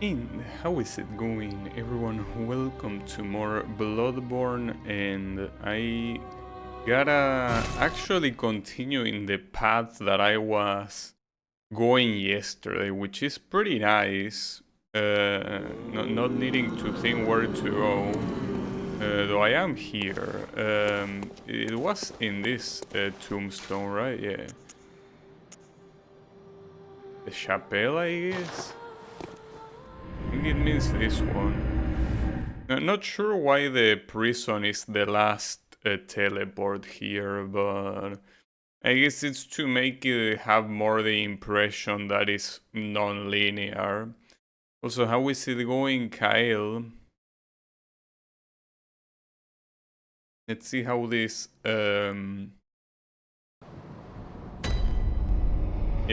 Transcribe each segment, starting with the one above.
And how is it going, everyone? Welcome to more Bloodborne, and I gotta actually continue in the path that I was going yesterday, which is pretty nice. Not needing to think where to go, though I am here. It was in this tombstone, right? Yeah. The chapel, I guess? I think it means this one. Not sure why the prison is the last teleport here, but I guess it's to make it have more the impression that it's non-linear. Also, how is it going, Kyle? Let's see how this... Yeah,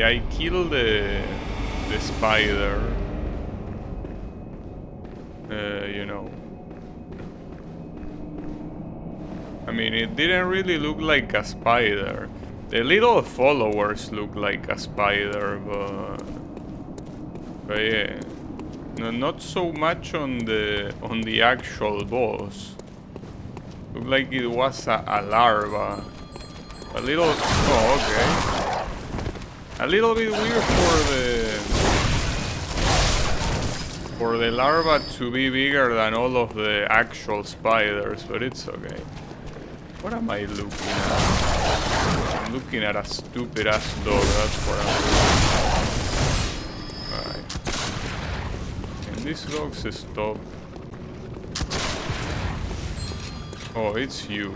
I killed the spider. You know. I mean, it didn't really look like a spider. The little followers look like a spider, but yeah, no, not so much on the actual boss. Looked like it was a larva. A little, oh okay. A little bit weird for the larva to be bigger than all of the actual spiders, but it's okay. What am I looking at? I'm looking at a stupid ass dog, that's what I'm looking at. Alright. And these dogs stop. Oh, it's you.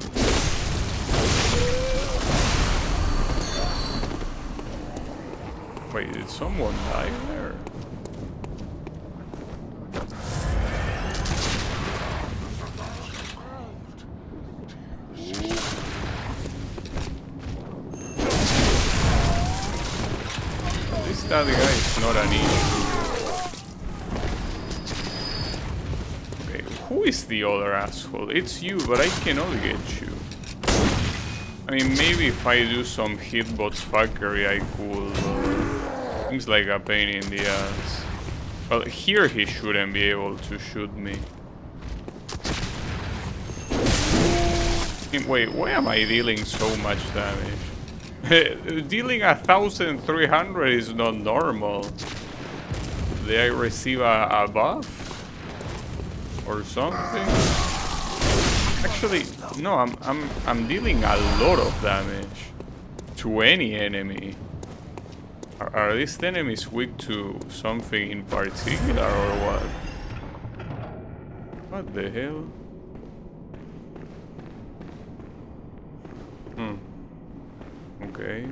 Wait, did someone die there? That guy is not an issue. Okay, who is the other asshole? It's you, but I cannot get you. I mean, maybe if I do some hitbox fuckery, I could. Seems like a pain in the ass. Well, here he shouldn't be able to shoot me. Wait, why am I dealing so much damage? Dealing 1,300 is not normal. Did I receive a buff? Or something? Actually, no, I'm dealing a lot of damage to any enemy. Are these enemies weak to something in particular or what? What the hell? Okay.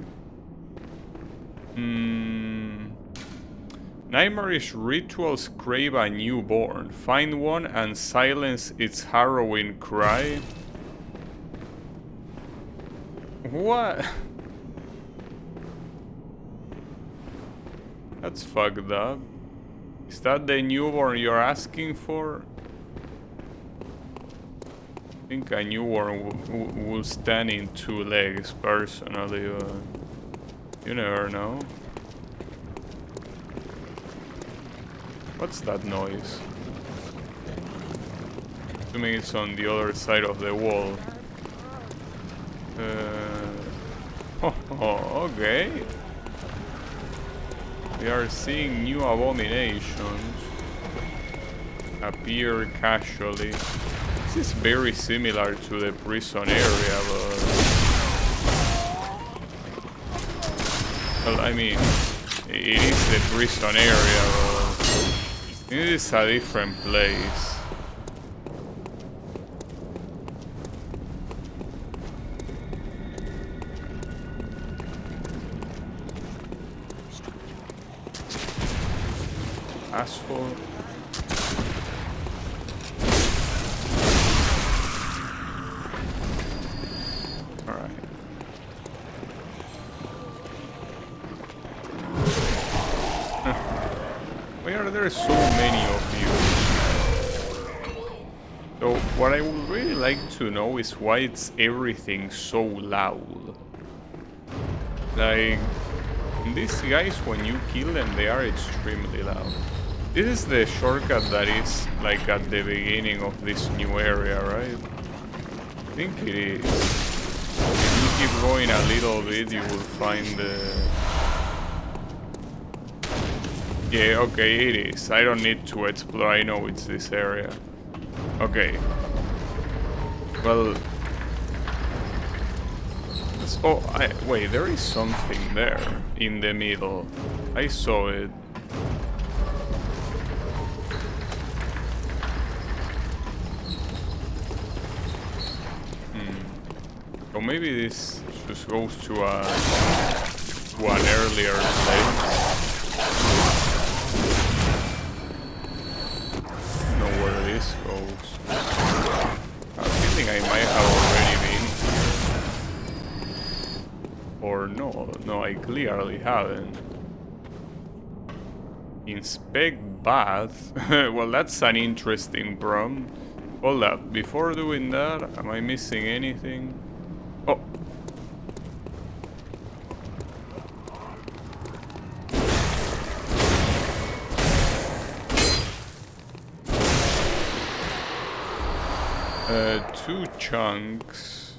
Nightmarish rituals crave a newborn. Find one and silence its harrowing cry. What? That's fucked up. Is that the newborn you're asking for? I think a newborn will stand in 2 legs, personally, but you never know. What's that noise? Assuming it's on the other side of the wall. Okay. We are seeing new abominations appear casually. This is very similar to the prison area, but... Well, I mean, it is the prison area, but... It is a different place. Asshole. Alright. Why are there so many of you? So, what I would really like to know is why it's everything so loud. Like, these guys, when you kill them, they are extremely loud. This is the shortcut that is like at the beginning of this new area, right? I think it is. If you keep going a little bit, you will find the... Yeah, okay, it is. I don't need to explore, I know it's this area. Okay. Well... Oh, wait, there is something there in the middle. I saw it. So maybe this just goes to an earlier place. I don't know where this goes. I'm feeling I might have already been here. Or no, I clearly haven't. Inspect bath? Well, that's an interesting prompt. Hold up, before doing that, am I missing anything? Oh. Two chunks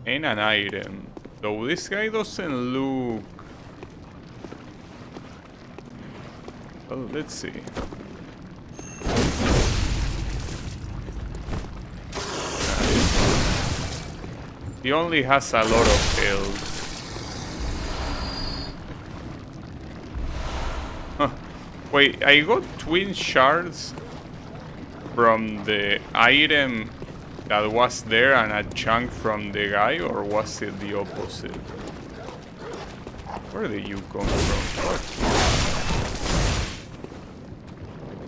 and an item. So this guy doesn't look... Well, let's see. He only has a lot of health. Huh. Wait, I got twin shards from the item that was there and a chunk from the guy, or was it the opposite? Where did you come from? What?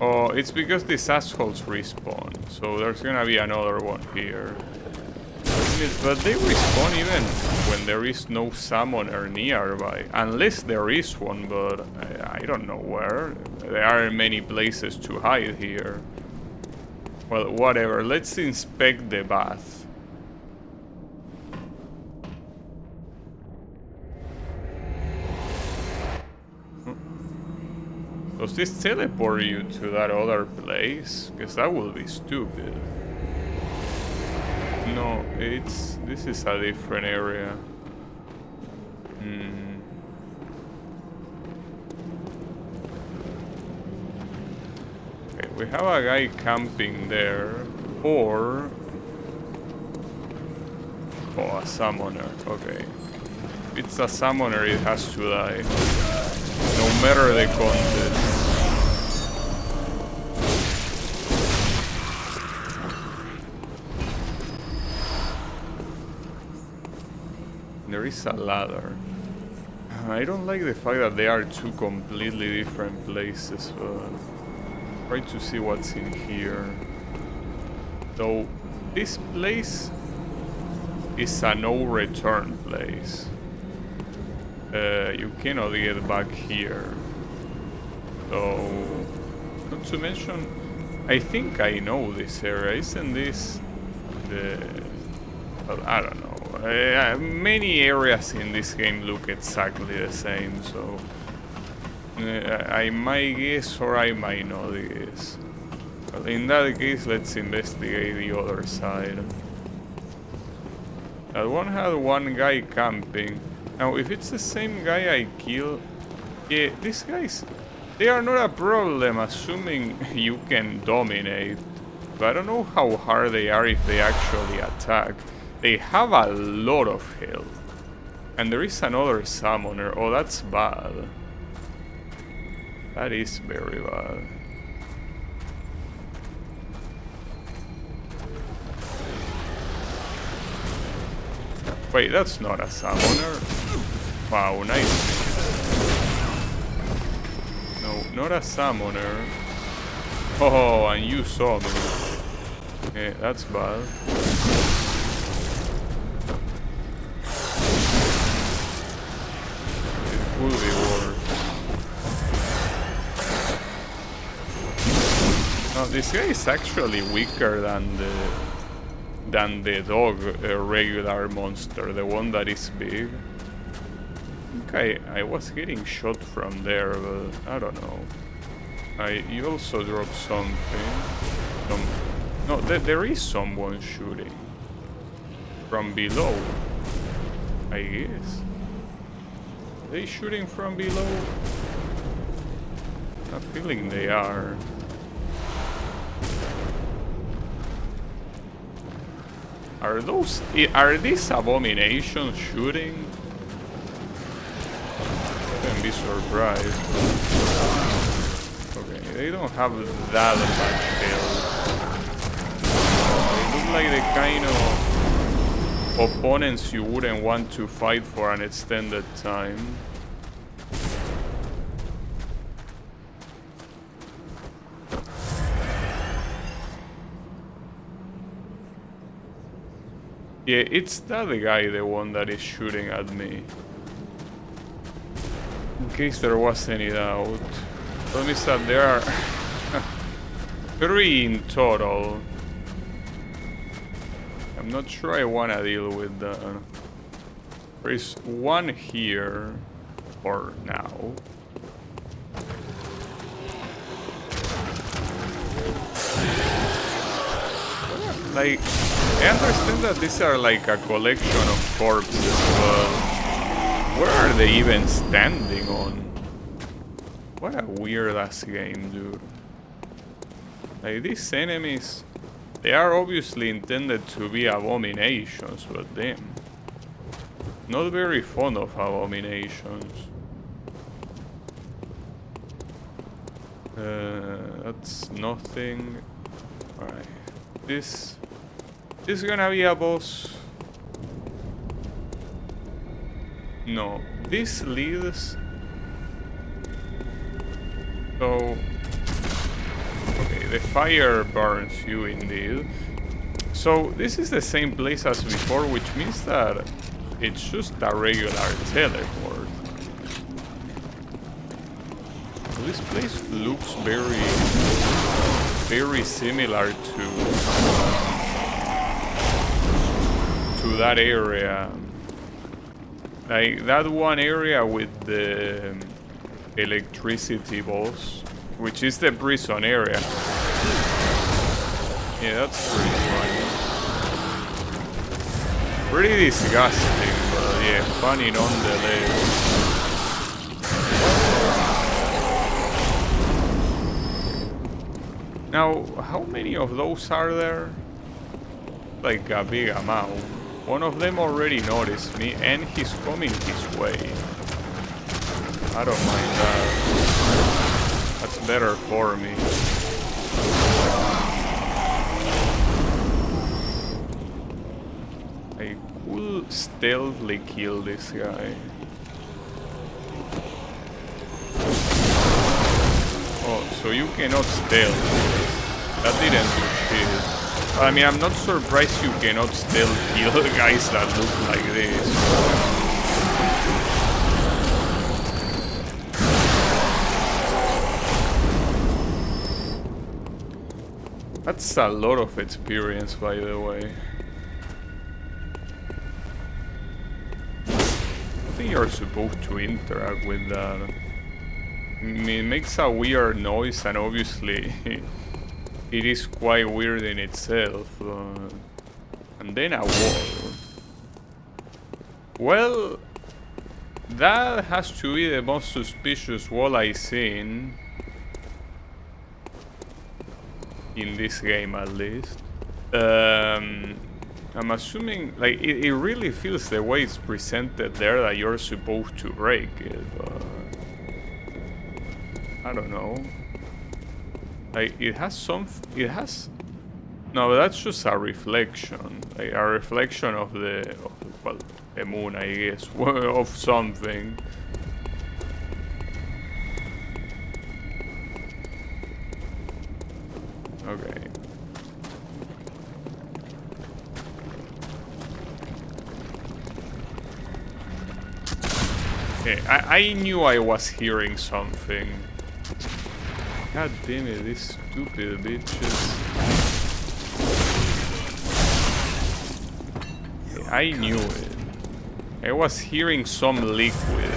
Oh, it's because these assholes respawn, so there's gonna be another one here. But they respawn even when there is no summoner nearby. Unless there is one, but I don't know where. There aren't many places to hide here. Well, whatever. Let's inspect the bath. Does this teleport you to that other place? Because that would be stupid. No, this is a different area. Okay, we have a guy camping there, or... Oh, a summoner, okay. If it's a summoner, it has to die. No matter the content. There is a ladder. I don't like the fact that they are two completely different places, but try to see what's in here. So this place is a no return place. You cannot get back here. So, not to mention, I think I know this area. Isn't this the... Well, I don't know. Many areas in this game look exactly the same, so I might guess or I might not guess. Well, in that case, let's investigate the other side. That one had one guy camping. Now, if it's the same guy I kill, yeah, these guys, they are not a problem, assuming you can dominate. But I don't know how hard they are if they actually attack. They have a lot of health. And there is another summoner. Oh, that's bad. That is very bad. Wait, that's not a summoner. Wow, nice. No, not a summoner. Oh, and you saw me. Yeah, that's bad. Will be worse. Now this guy is actually weaker than the dog regular monster, the one that is big. I think I was getting shot from there, but I don't know. You also dropped something. No, there is someone shooting. From below. I guess. Are they shooting from below? I'm feeling they are. Are these abominations shooting? I wouldn't be surprised. Okay, they don't have that much health. They look like the kind of opponents you wouldn't want to fight for an extended time. Yeah, it's that guy, the one that is shooting at me. In case there was any doubt. Let me start, there are 3 in total. I'm not sure I want to deal with that. There is 1 here for now. Like, I understand that these are like a collection of corpses, but where are they even standing on? What a weird ass game, dude. Like, these enemies, they are obviously intended to be abominations, but damn. Not very fond of abominations. That's nothing. Alright. This is gonna be a boss. No, this leads. So, okay, the fire burns you indeed. So this is the same place as before, which means that it's just a regular teleport. So this place looks very similar to that area. Like that one area with the electricity boss, which is the prison area. Yeah, that's pretty funny. Pretty disgusting, but yeah, funny nonetheless. Now, how many of those are there? Like a big amount. One of them already noticed me, and he's coming his way. I don't mind that. That's better for me. I could stealthily kill this guy. Oh, so you cannot stealth. That didn't do shit. I mean, I'm not surprised you cannot stealth kill guys that look like this. That's a lot of experience, by the way. I think you're supposed to interact with that. I mean, it makes a weird noise, and obviously it is quite weird in itself. And then a wall. Well, that has to be the most suspicious wall I've seen. In this game, at least. I'm assuming, like, it really feels the way it's presented there that you're supposed to break it, but I don't know. Like, it has no, that's just a reflection, like a reflection of the moon, I guess, of something. Okay. Okay, I knew I was hearing something. God damn it, these stupid bitches. Okay, I knew it. I was hearing some liquid.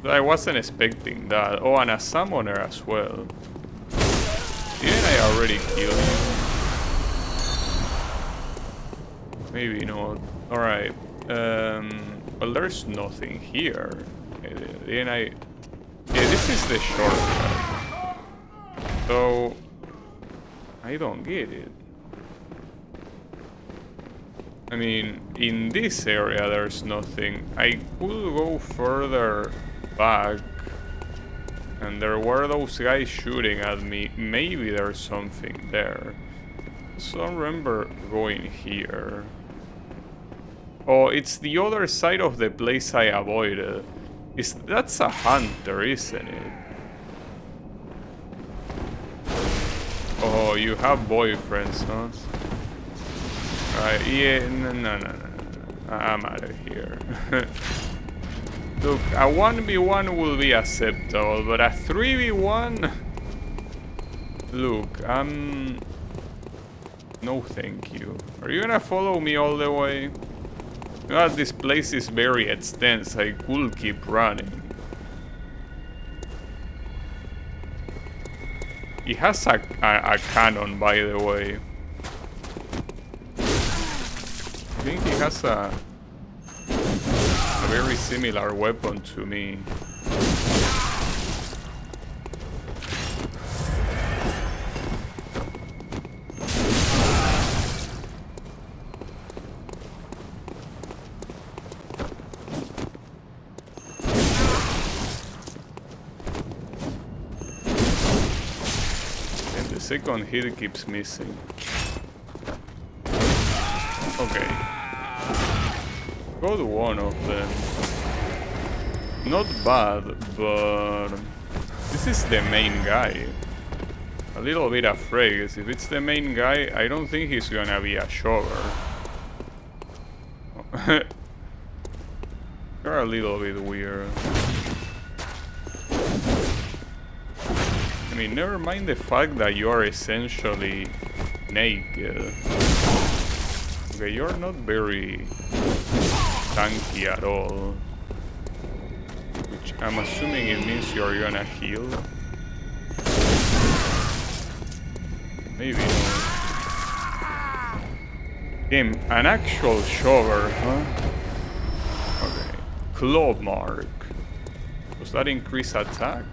I wasn't expecting that. Oh, and a summoner as well. Didn't I already kill you? Maybe not. Alright. Well, there's nothing here. Didn't I... Yeah, this is the shortcut. So... I don't get it. I mean, in this area there's nothing. I could go further back. And there were those guys shooting at me. Maybe there's something there. So I remember going here. Oh, it's the other side of the place I avoided. That's a hunter, isn't it? Oh, you have boyfriends, huh? Yeah, no. I'm out of here. Look, a 1v1 will be acceptable, but a 3v1? Look, no thank you. Are you gonna follow me all the way? You know, this place is very extensive, I could keep running. He has a cannon, by the way. I think he has a very similar weapon to me. And the second hit keeps missing. Okay. Go to one of them. Not bad, but this is the main guy. A little bit afraid, because if it's the main guy, I don't think he's gonna be a shover. You're a little bit weird. I mean, never mind the fact that you are essentially naked. Okay, you're not very tanky at all. Which I'm assuming it means you're gonna heal. Maybe not. Game, an actual shover, huh? Okay. Claw mark. Does that increase attack?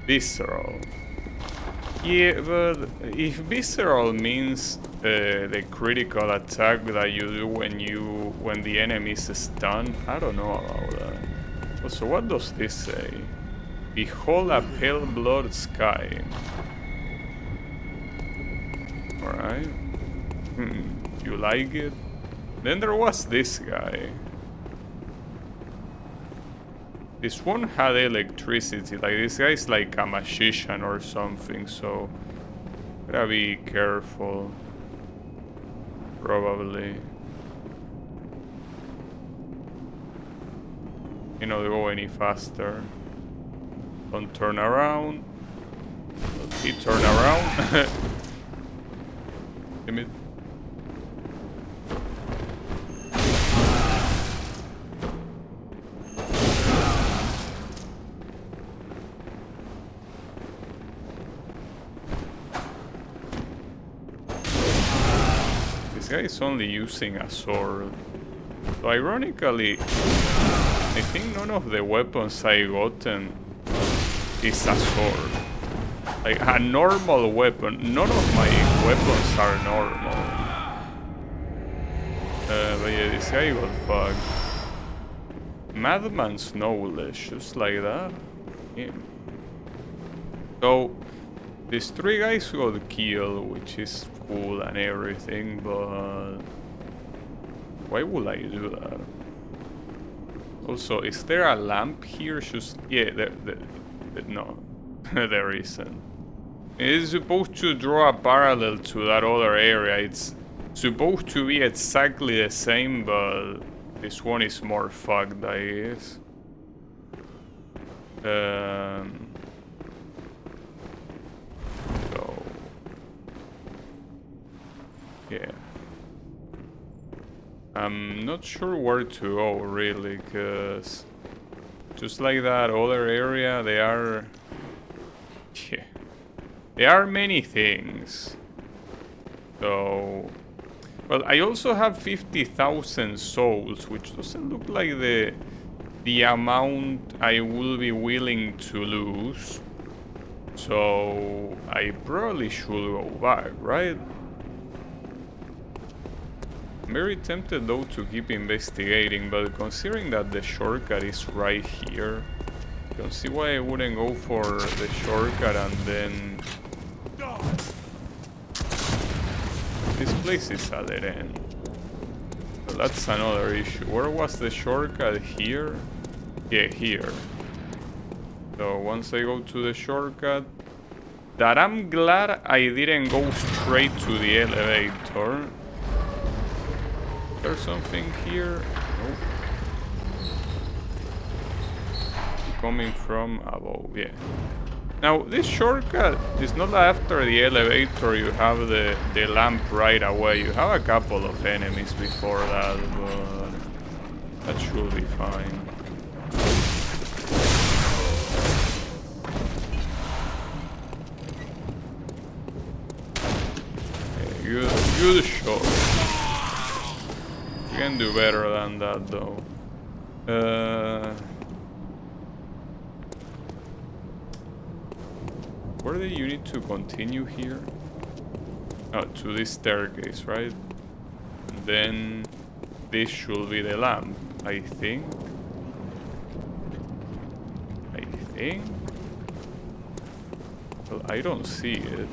Visceral. Yeah, but if visceral means the critical attack that you do when the enemy is stunned, I don't know about that. So what does this say? Behold a pale blood sky. Alright. You like it? Then there was this guy. This one had electricity, like this guy's like a magician or something, so gotta be careful. Probably. You know, go any faster. Don't turn around. Don't he turn around? Give me. This guy is only using a sword. So ironically, I think none of the weapons I gotten is a sword. Like a normal weapon. None of my weapons are normal. But yeah, this guy got fucked. Madman's knowledge, just like that. Yeah. So, these three guys got killed, which is cool and everything, but why would I do that? Also, is there a lamp here? Just yeah, no, there isn't. It is supposed to draw a parallel to that other area. It's supposed to be exactly the same, but this one is more fucked, I guess. So yeah. I'm not sure where to go, really, because just like that other area, there are... Yeah, there are many things. So... Well, I also have 50,000 souls, which doesn't look like the amount I will be willing to lose. So I probably should go back, right? I'm very tempted though to keep investigating, but considering that the shortcut is right here, I don't see why I wouldn't go for the shortcut and then... This place is a dead end. So that's another issue. Where was the shortcut? Here? Yeah, here. So once I go to the shortcut, that I'm glad I didn't go straight to the elevator. There's something here? Nope. Coming from above, yeah. Now, this shortcut is not after the elevator you have the lamp right away. You have a couple of enemies before that, but that should be fine. Okay, good shot. You can do better than that, though. Where do you need to continue here? Oh, to this staircase, right? And then this should be the lamp, I think. Well, I don't see it.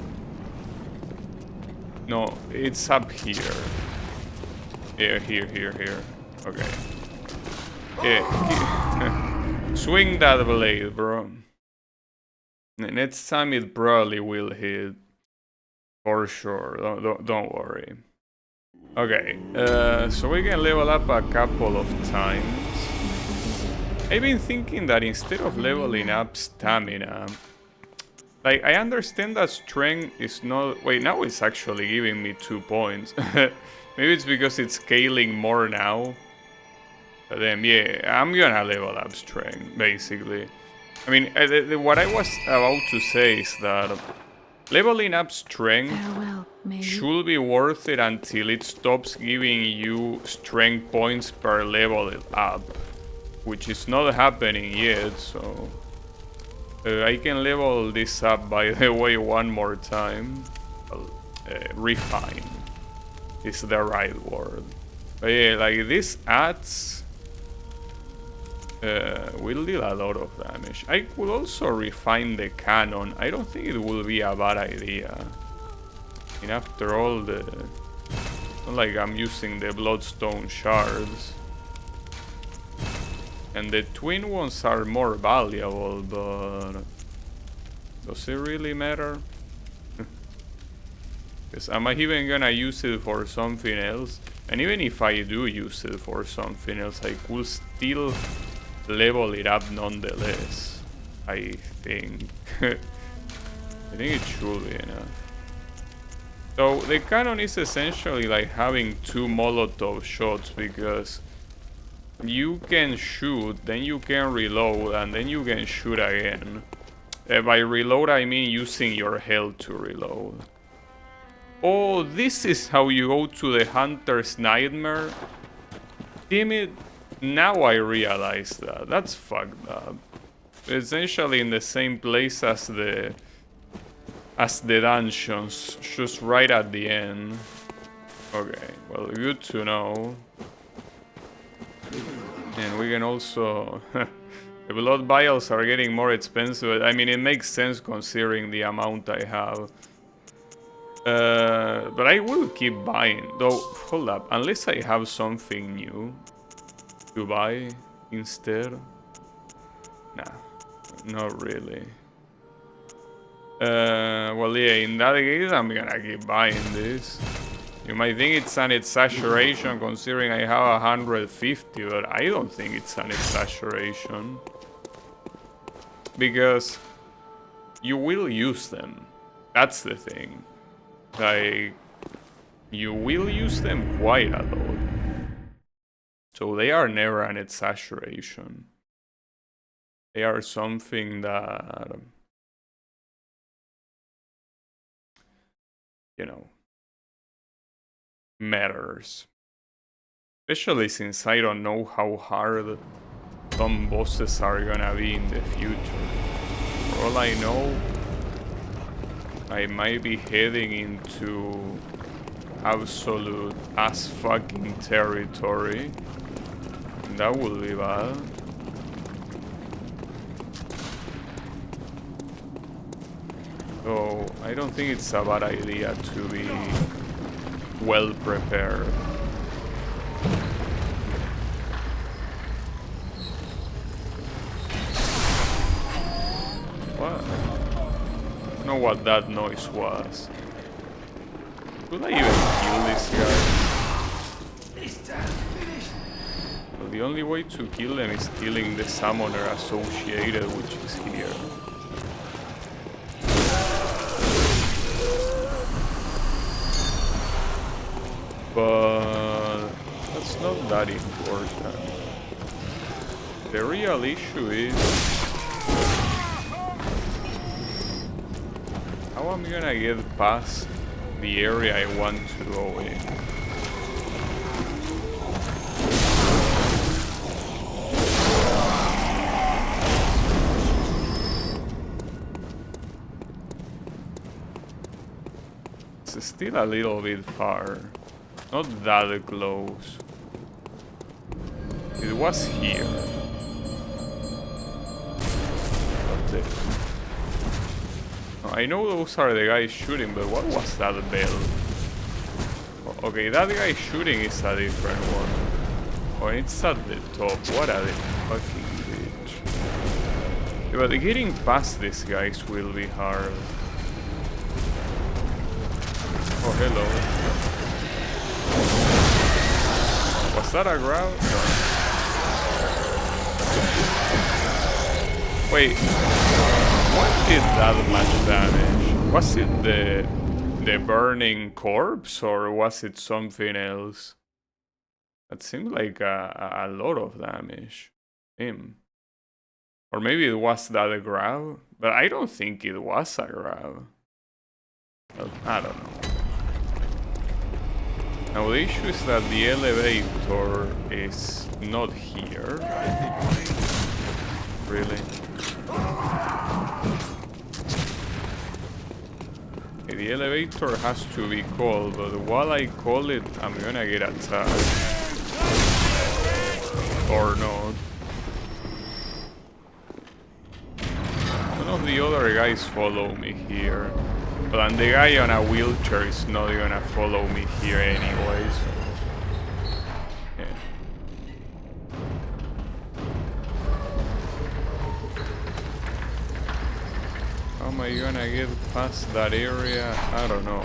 No, it's up here. Yeah, here. Okay. Yeah. Swing that blade, bro. Next time it probably will hit. For sure. Don't worry. Okay. So we can level up a couple of times. I've been thinking that instead of leveling up stamina, like, I understand that strength is not... Wait, now it's actually giving me 2 points. Maybe it's because it's scaling more now. But then, yeah, I'm gonna level up strength, basically. I mean, what I was about to say is that leveling up strength should be worth it until it stops giving you strength points per level up. Which is not happening yet, so... I can level this up, by the way, one more time. Refine is the right word. But yeah, like, this adds... will deal a lot of damage. I could also refine the cannon. I don't think it will be a bad idea. I mean, after all, not like I'm using the bloodstone shards. And the twin ones are more valuable, but... does it really matter? Because am I even gonna use it for something else? And even if I do use it for something else, I could still level it up nonetheless, I think. I think it should be enough. So the cannon is essentially like having 2 Molotov shots, because you can shoot, then you can reload, and then you can shoot again. By reload I mean using your health to reload. Oh, this is how you go to the Hunter's Nightmare? Damn it, now I realize that. That's fucked up. Essentially in the same place as the dungeons, just right at the end. Okay, well, good to know. And we can also... the blood vials are getting more expensive. I mean, it makes sense considering the amount I have. But I will keep buying. Though, hold up. Unless I have something new to buy instead. Nah, not really. Well, yeah, in that case, I'm gonna keep buying this. You might think it's an exaggeration considering I have 150, but I don't think it's an exaggeration. Because you will use them. That's the thing. Like, you will use them quite a lot. So they are never an exaggeration. They are something that, you know, matters. Especially since I don't know how hard some bosses are gonna be in the future. For all I know, I might be heading into absolute ass fucking territory. That will be bad. So I don't think it's a bad idea to be well prepared. What? I don't know what that noise was. Could I even kill this guy? Well, the only way to kill them is killing the summoner associated, which is here. But that's not that important. The real issue is how I'm gonna get past the area I want to go in. It's still a little bit far. Not that close. It was here. I know those are the guys shooting, but what was that bell? Okay, that guy shooting is a different one. Oh, it's at the top. What a fucking bitch. Yeah, but getting past these guys will be hard. Oh, hello. Was that a grab? No. Wait. What did that much damage? Was it the burning corpse or was it something else? That seemed like a lot of damage. Him. Or maybe it was that a grab? But I don't think it was a grab. Well, I don't know. Now the issue is that the elevator is not here. Really? Okay, the elevator has to be called, but while I call it, I'm gonna get attacked. Or not. None of the other guys follow me here. But the guy on a wheelchair is not gonna follow me here anyways. So. Yeah. How am I gonna get past that area? I don't know.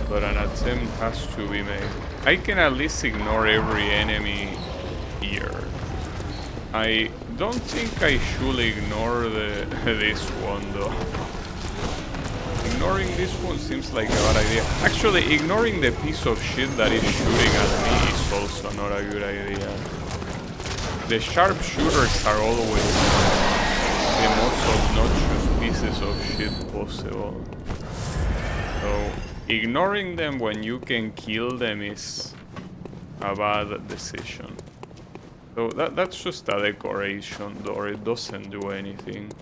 But an attempt has to be made. I can at least ignore every enemy here. I don't think I should ignore this one though. Ignoring this one seems like a bad idea. Actually, ignoring the piece of shit that is shooting at me is also not a good idea. The sharpshooters are always the most obnoxious pieces of shit possible. So, ignoring them when you can kill them is a bad decision. So that's just a decoration door, it doesn't do anything.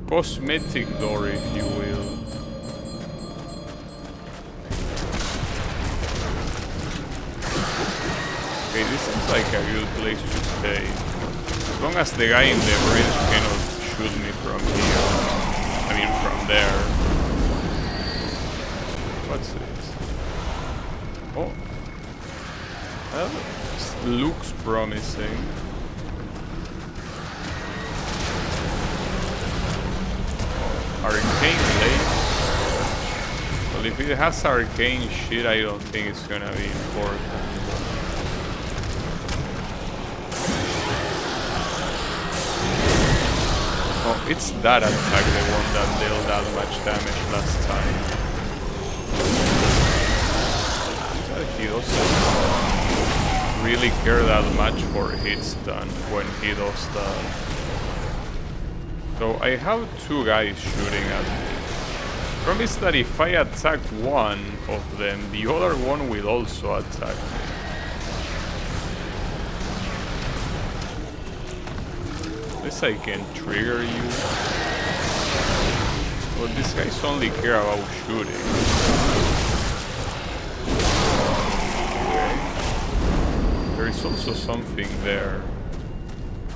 Cosmetic door, if you will. Okay, this seems like a good place to stay. As long as the guy in the bridge cannot shoot me from here. I mean, from there. What's this? Oh. That looks promising. Arcane blade. Well, if it has arcane shit, I don't think it's gonna be important. Oh, it's that attack, the one that dealt that much damage last time. He doesn't. really care that much for hit stun when he does that. So I have two guys shooting at me. Promise that if I attack one of them, the other one will also attack me. Unless I can trigger you. But these guys only care about shooting. Okay. There is also something there.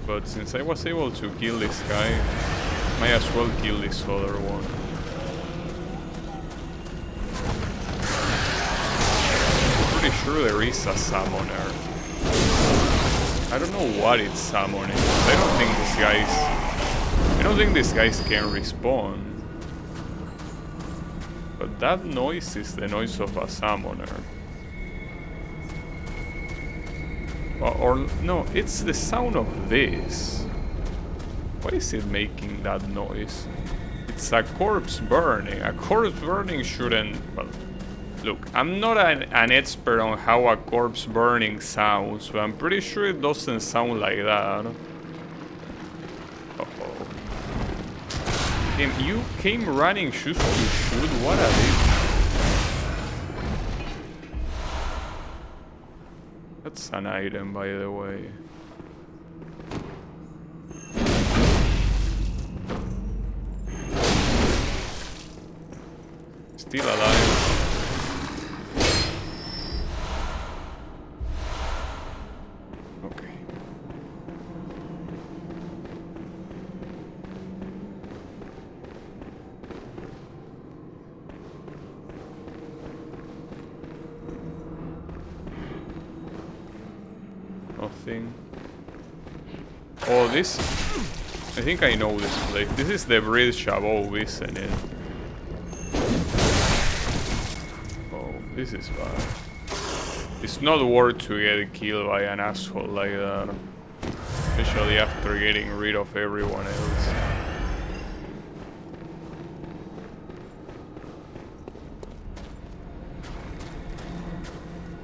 But since I was able to kill this guy, might as well kill this other one. Pretty sure there is a summoner. I don't know what it's summoning. I don't think these guys can respawn. But that noise is the noise of a summoner. Or no, it's the sound of this. Why is it making that noise? It's a corpse burning. A corpse burning shouldn't... Well, look, I'm not an expert on how a corpse burning sounds, but I'm pretty sure it doesn't sound like that. Uh-oh. You came running just to shoot? What are these? That's an item, by the way. Still alive. Okay. Nothing. Oh, this... I think I know this place. This is the bridge above, isn't it? Oh, this is bad. It's not worth to get killed by an asshole like that. Especially after getting rid of everyone else.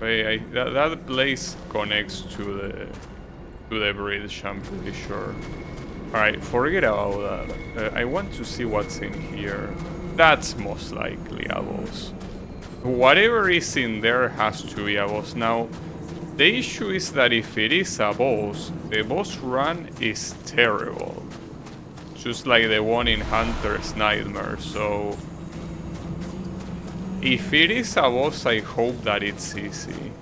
Wait, that place connects to the bridge, I'm pretty sure. Alright, forget about that. I want to see what's in here. That's most likely a boss. Whatever is in there has to be a boss. Now, the issue is that if it is a boss, the boss run is terrible. Just like the one in Hunter's Nightmare, so... If it is a boss, I hope that it's easy.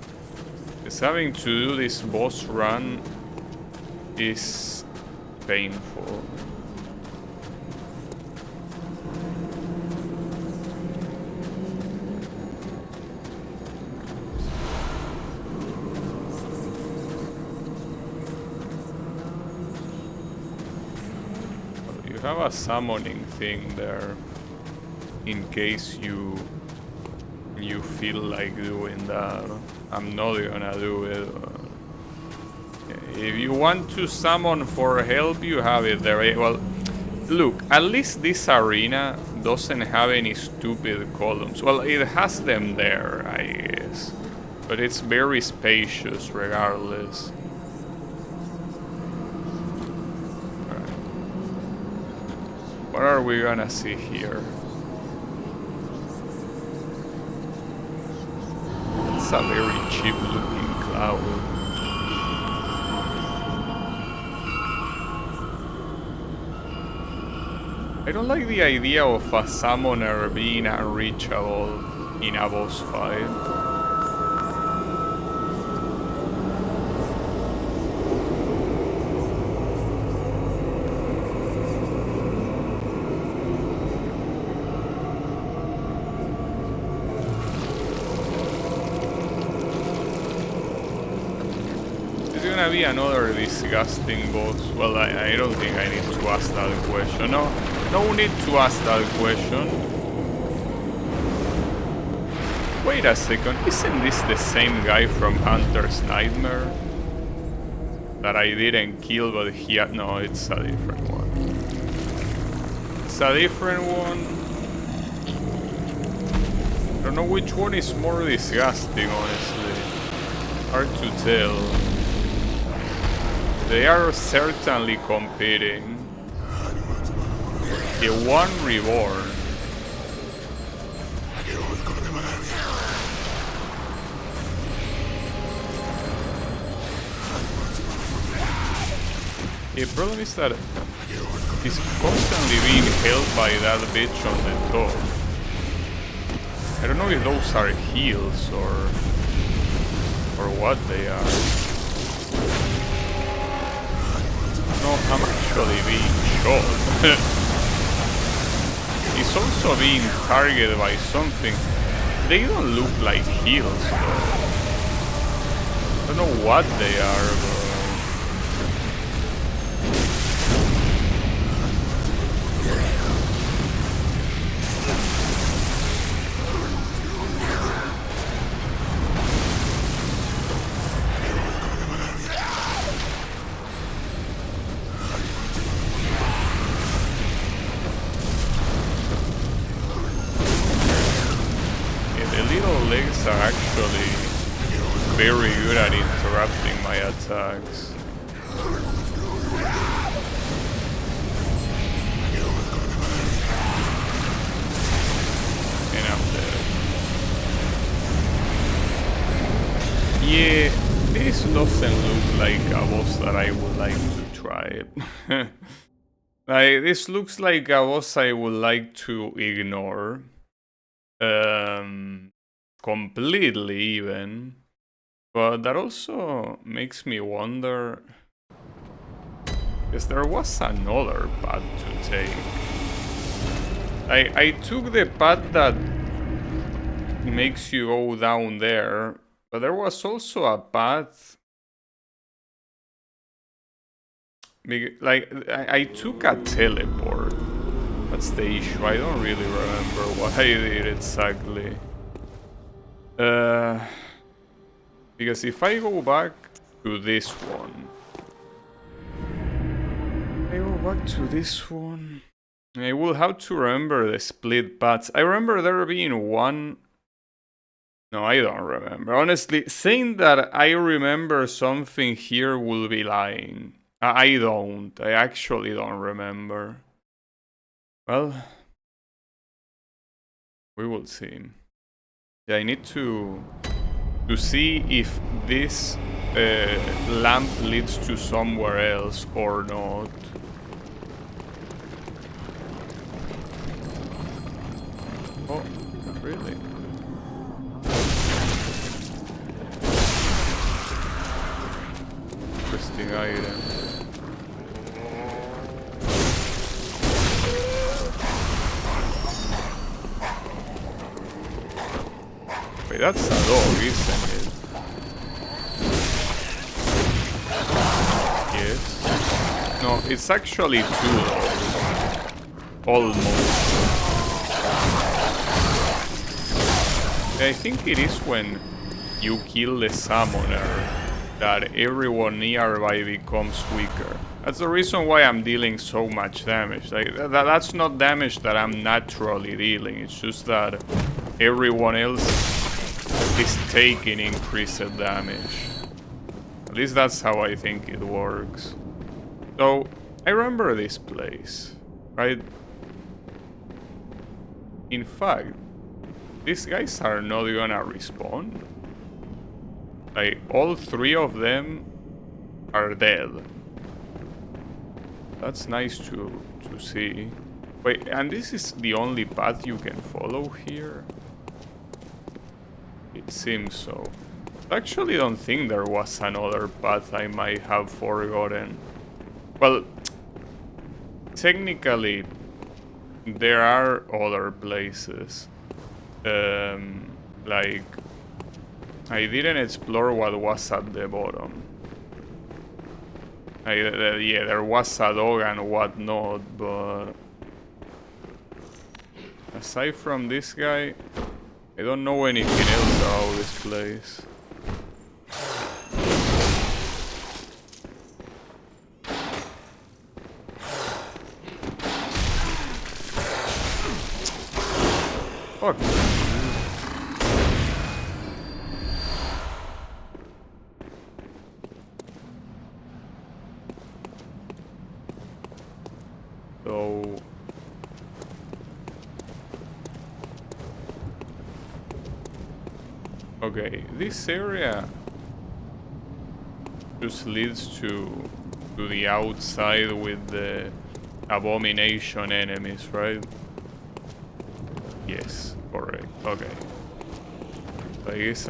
Because having to do this boss run is painful. You have a summoning thing there in case you feel like doing that. I'm not gonna do it. If you want to summon for help, you have it there. Well, look, at least this arena doesn't have any stupid columns. Well, it has them there, I guess. But it's very spacious regardless. Alright. What are we gonna see here? It's a very cheap looking cloud. I don't like the idea of a summoner being unreachable in a boss fight. Be another disgusting boss. Well, I don't think I need to ask that question. No need to ask that question. Wait a second, isn't this the same guy from Hunter's Nightmare? That I didn't kill, but he had... No, it's a different one. It's a different one. I don't know which one is more disgusting, honestly. Hard to tell. They are certainly competing. The one reborn. The problem is that he's constantly being held by that bitch on the top. I don't know if those are heals or what they are. No, I'm actually being shot. He's also being targeted by something. They don't look like heals though. I don't know what they are, but... legs are actually very good at interrupting my attacks. And I'm dead. Yeah, this doesn't look like a boss that I would like to try. Like, this looks like a boss I would like to ignore. Completely even, but that also makes me wonder, because there was another path to take. I took the path that makes you go down there, but there was also a path, like I took a teleport. That's the issue. I don't really remember what I did exactly. Because if I go back to this one, I will have to remember the split paths. I remember there being one. No, I don't remember. Honestly, saying that I remember something here will be lying. I don't. I actually don't remember. Well, we will see. Yeah, I need to see if this lamp leads to somewhere else or not. Oh, really? Interesting item. Wait, that's a dog, isn't it? Yes. No, it's actually 2 dogs. Almost. I think it is when you kill the summoner that everyone nearby becomes weaker. That's the reason why I'm dealing so much damage. Like, that's not damage that I'm naturally dealing. It's just that everyone else is taking increased damage. At least that's how I think it works. So, I remember this place, right? In fact, these guys are not gonna respawn. Like, all 3 of them are dead. That's nice to see. Wait, and this is the only path you can follow here? It seems so. I actually don't think there was another path I might have forgotten. Well, technically, there are other places. Like, I didn't explore what was at the bottom. Yeah, there was a dog and whatnot, but aside from this guy, I don't know anything else about this place. Fuck. So... Okay, this area just leads to the outside with the abomination enemies, right? Yes, correct. Okay. So I guess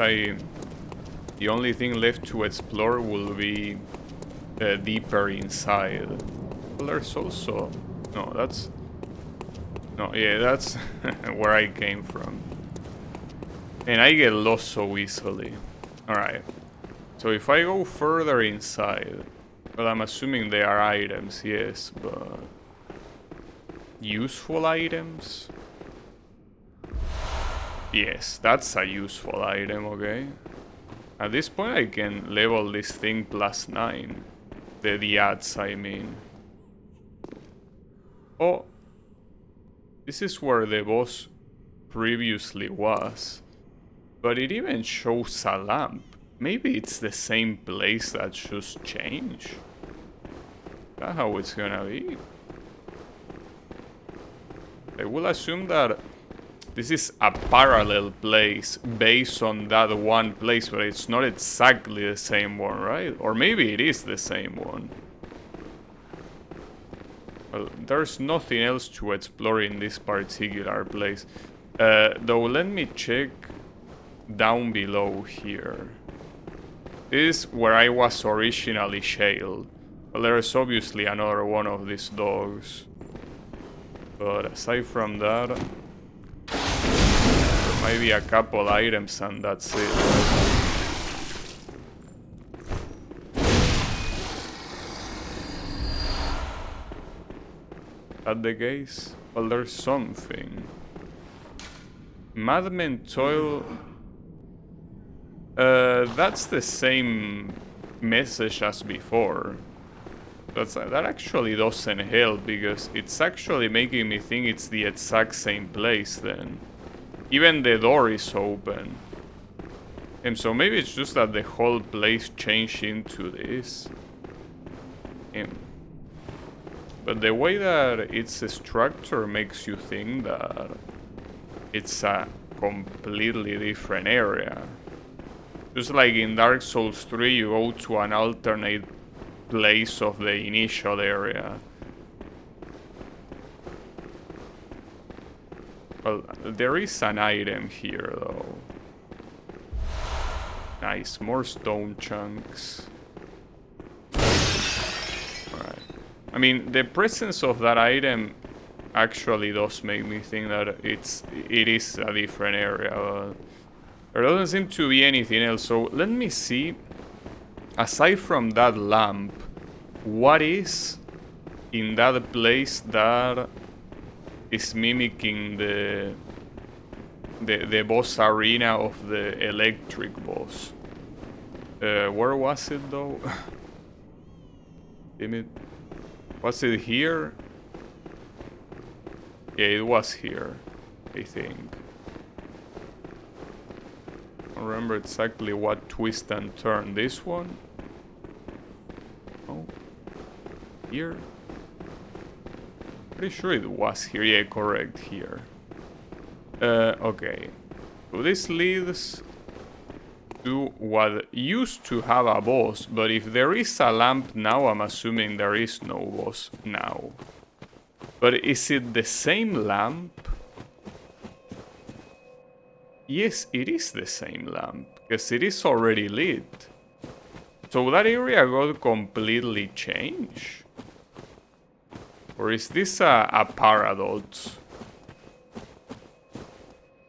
the only thing left to explore will be deeper inside. Well, there's also... No, that's... No, yeah, that's where I came from. And I get lost so easily. Alright. So if I go further inside... Well, I'm assuming they are items, yes, but... Useful items? Yes, that's a useful item, okay. At this point I can level this thing +9. The ads, I mean. Oh! This is where the boss previously was. But it even shows a lamp. Maybe it's the same place that just changed? Is that how it's gonna be? I will assume that this is a parallel place based on that one place, but it's not exactly the same one, right? Or maybe it is the same one. Well, there's nothing else to explore in this particular place. Though, let me check down below here. This is where I was originally shelled. Well, there's obviously another one of these dogs. But aside from that, there might be a couple items and that's it. Is that the case? Well, there's something. Madman Toil... that's the same message as before. That actually doesn't help, because it's actually making me think it's the exact same place then. Even the door is open. And so maybe it's just that the whole place changed into this. But the way that it's structured makes you think that it's a completely different area. Just like in Dark Souls 3, you go to an alternate place of the initial area. Well, there is an item here, though. Nice, more stone chunks. Alright. I mean, the presence of that item actually does make me think that it is a different area, but there doesn't seem to be anything else. So let me see, aside from that lamp, what is in that place that is mimicking the boss arena of the electric boss. Where was it though? Damn it. Was it here? Yeah, it was here, I think. I don't remember exactly what twist and turn. This one? Oh. Here? Pretty sure it was here. Yeah, correct, here. Okay. So this leads to what used to have a boss, but if there is a lamp now, I'm assuming there is no boss now. But is it the same lamp? Yes, it is the same lamp, because it is already lit. So that area got completely changed? Or is this a paradox?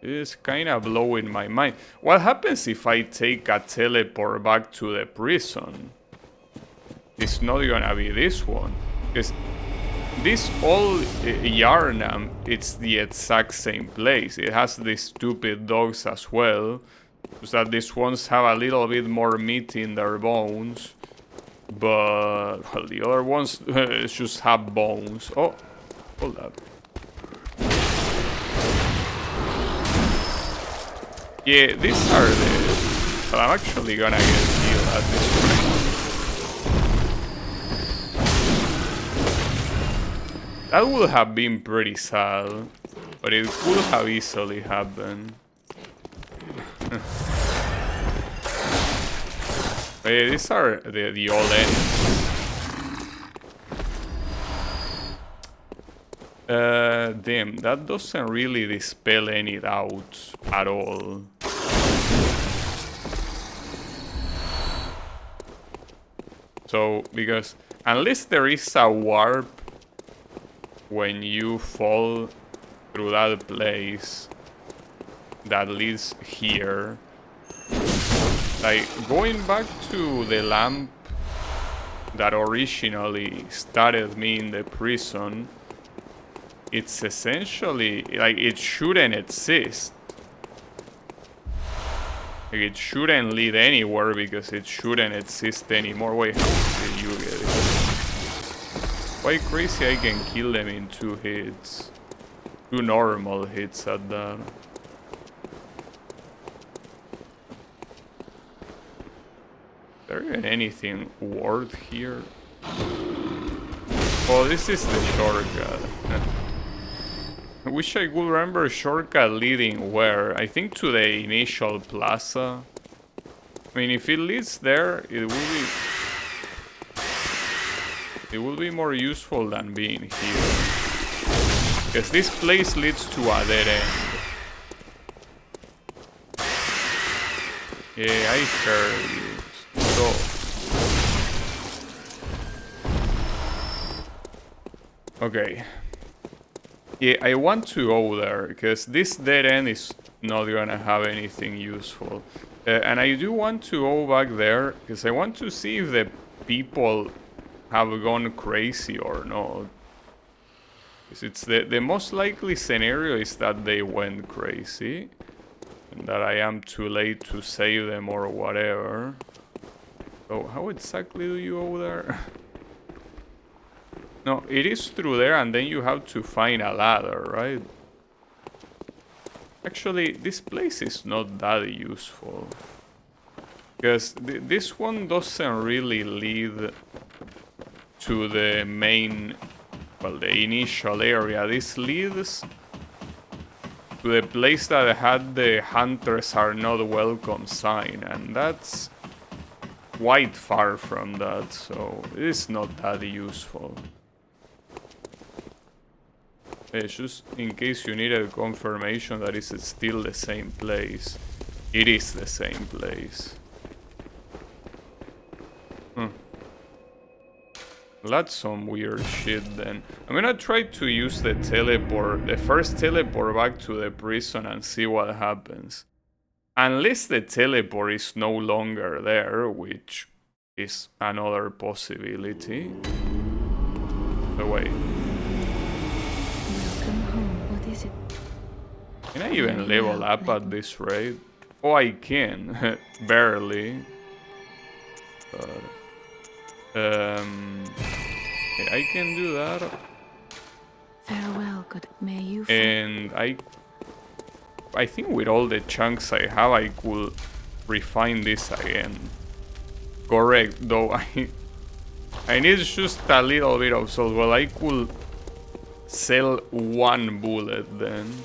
It is kind of blowing my mind. What happens if I take a teleport back to the prison? It's not gonna be this one. Because this old Yarnam, it's the exact same place. It has these stupid dogs as well. Just that these ones have a little bit more meat in their bones. But, well, the other ones just have bones. Oh, hold up. Yeah, these are the... Well, I'm actually gonna get healed at this point. That would have been pretty sad, but it could have easily happened. But yeah, these are the all enemies. Damn, that doesn't really dispel any doubts at all. So, because unless there is a warp when you fall through that place that leads here, like going back to the lamp that originally started me in the prison, it's essentially like it shouldn't exist. Like it shouldn't lead anywhere because it shouldn't exist anymore. Wait, how did you get it? Why crazy I can kill them in 2 hits? 2 normal hits at that. Is there even anything worth here? Oh, this is the shortcut. I wish I could remember shortcut leading where. I think to the initial plaza. I mean, if it leads there, it will be more useful than being here. Because this place leads to a dead end. Yeah, I heard you. So. Okay. Yeah, I want to go there, because this dead end is not gonna have anything useful. And I do want to go back there, because I want to see if the people have gone crazy or not. Because it's the most likely scenario is that they went crazy. And that I am too late to save them or whatever. So how exactly do you go there? No, it is through there and then you have to find a ladder, right? Actually, this place is not that useful. Because this one doesn't really lead to the main, well, the initial area. This leads to the place that had the hunters are not welcome sign, and that's quite far from that, so it is not that useful. It's just in case you needed confirmation that it's still the same place. It is the same place. That's some weird shit then. I'm gonna try to use the teleport, the first teleport back to the prison and see what happens. Unless the teleport is no longer there, which is another possibility. So wait. Welcome home. What is it? Can I even level up at this rate? Oh, I can. Barely. But... yeah, I can do that. Farewell, good. May you. And I think with all the chunks I have, I could refine this again. Correct, though I need just a little bit of salt. Well, I could sell 1 bullet then.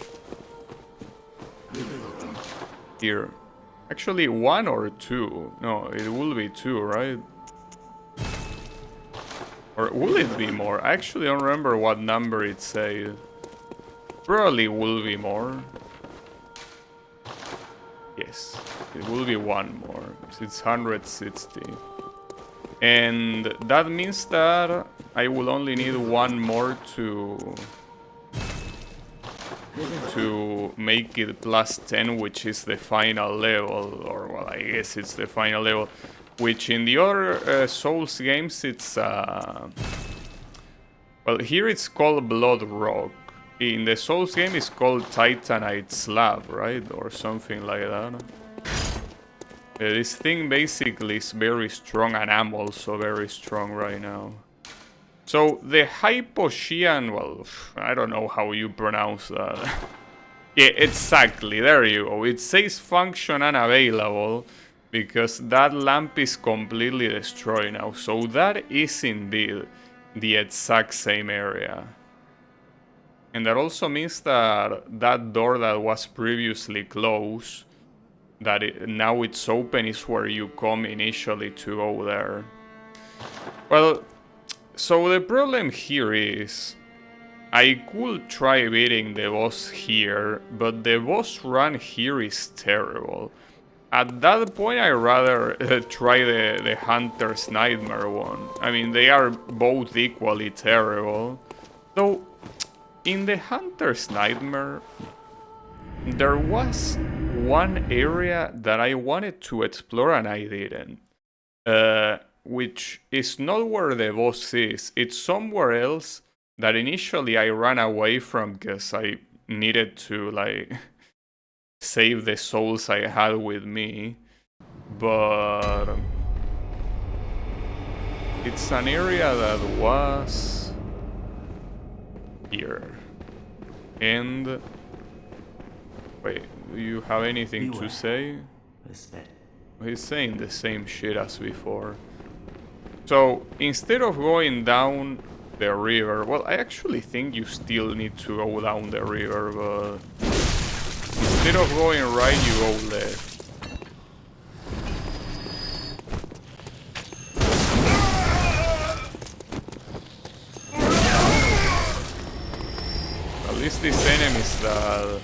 Here. Actually, 1 or 2. No, it will be 2, right? Or will it be more? I actually don't remember what number it says. Probably will be more. Yes, it will be 1 more. It's 160. And that means that I will only need 1 more to make it plus 10, which is the final level, or well, I guess it's the final level, which in the other Souls games it's well, here it's called Blood Rock. In the Souls game it's called Titanite Slab, right, or something like that. This thing basically is very strong, and I'm also very strong right now. So the Hypoxian, well, I don't know how you pronounce that. Yeah, exactly, there you go. It says function unavailable because that lamp is completely destroyed now. So that is indeed the exact same area. And that also means that that door that was previously closed, now it's open, is where you come initially to go there. Well, so the problem here is I could try beating the boss here, but the boss run here is terrible. At that point, I'd rather try the Hunter's Nightmare one. I mean, they are both equally terrible. Though, in the Hunter's Nightmare, there was one area that I wanted to explore and I didn't. Which is not where the boss is. It's somewhere else that initially I ran away from because I needed to, like, save the souls I had with me. But it's an area that was here. And wait, do you have anything to say? He's saying the same shit as before. So instead of going down the river, well, I actually think you still need to go down the river, but instead of going right, you go left. At least these enemies that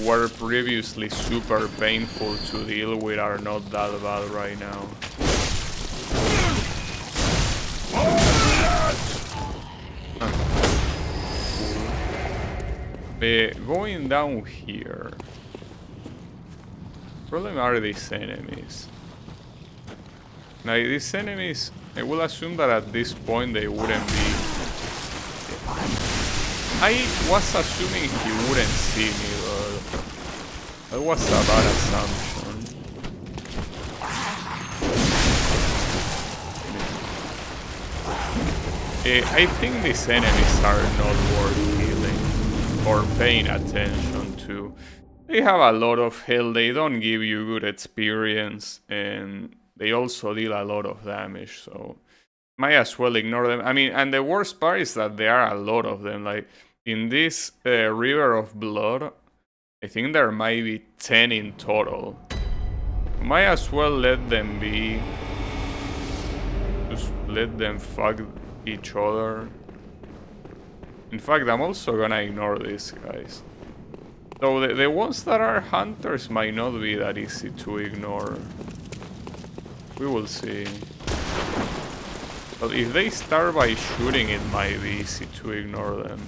were previously super painful to deal with are not that bad right now. Going down here. Problem are these enemies. Now these enemies, I will assume that at this point they wouldn't be. I was assuming he wouldn't see me, but that was a bad assumption. I think these enemies are not worth healing or paying attention to. They have a lot of health, they don't give you good experience, and they also deal a lot of damage, so might as well ignore them. I mean, and the worst part is that there are a lot of them. Like, in this River of Blood, I think there might be 10 in total. Might as well let them be. Just let them fuck each other. In fact, I'm also gonna ignore these guys. So the ones that are hunters might not be that easy to ignore. We will see. But if they start by shooting, it might be easy to ignore them.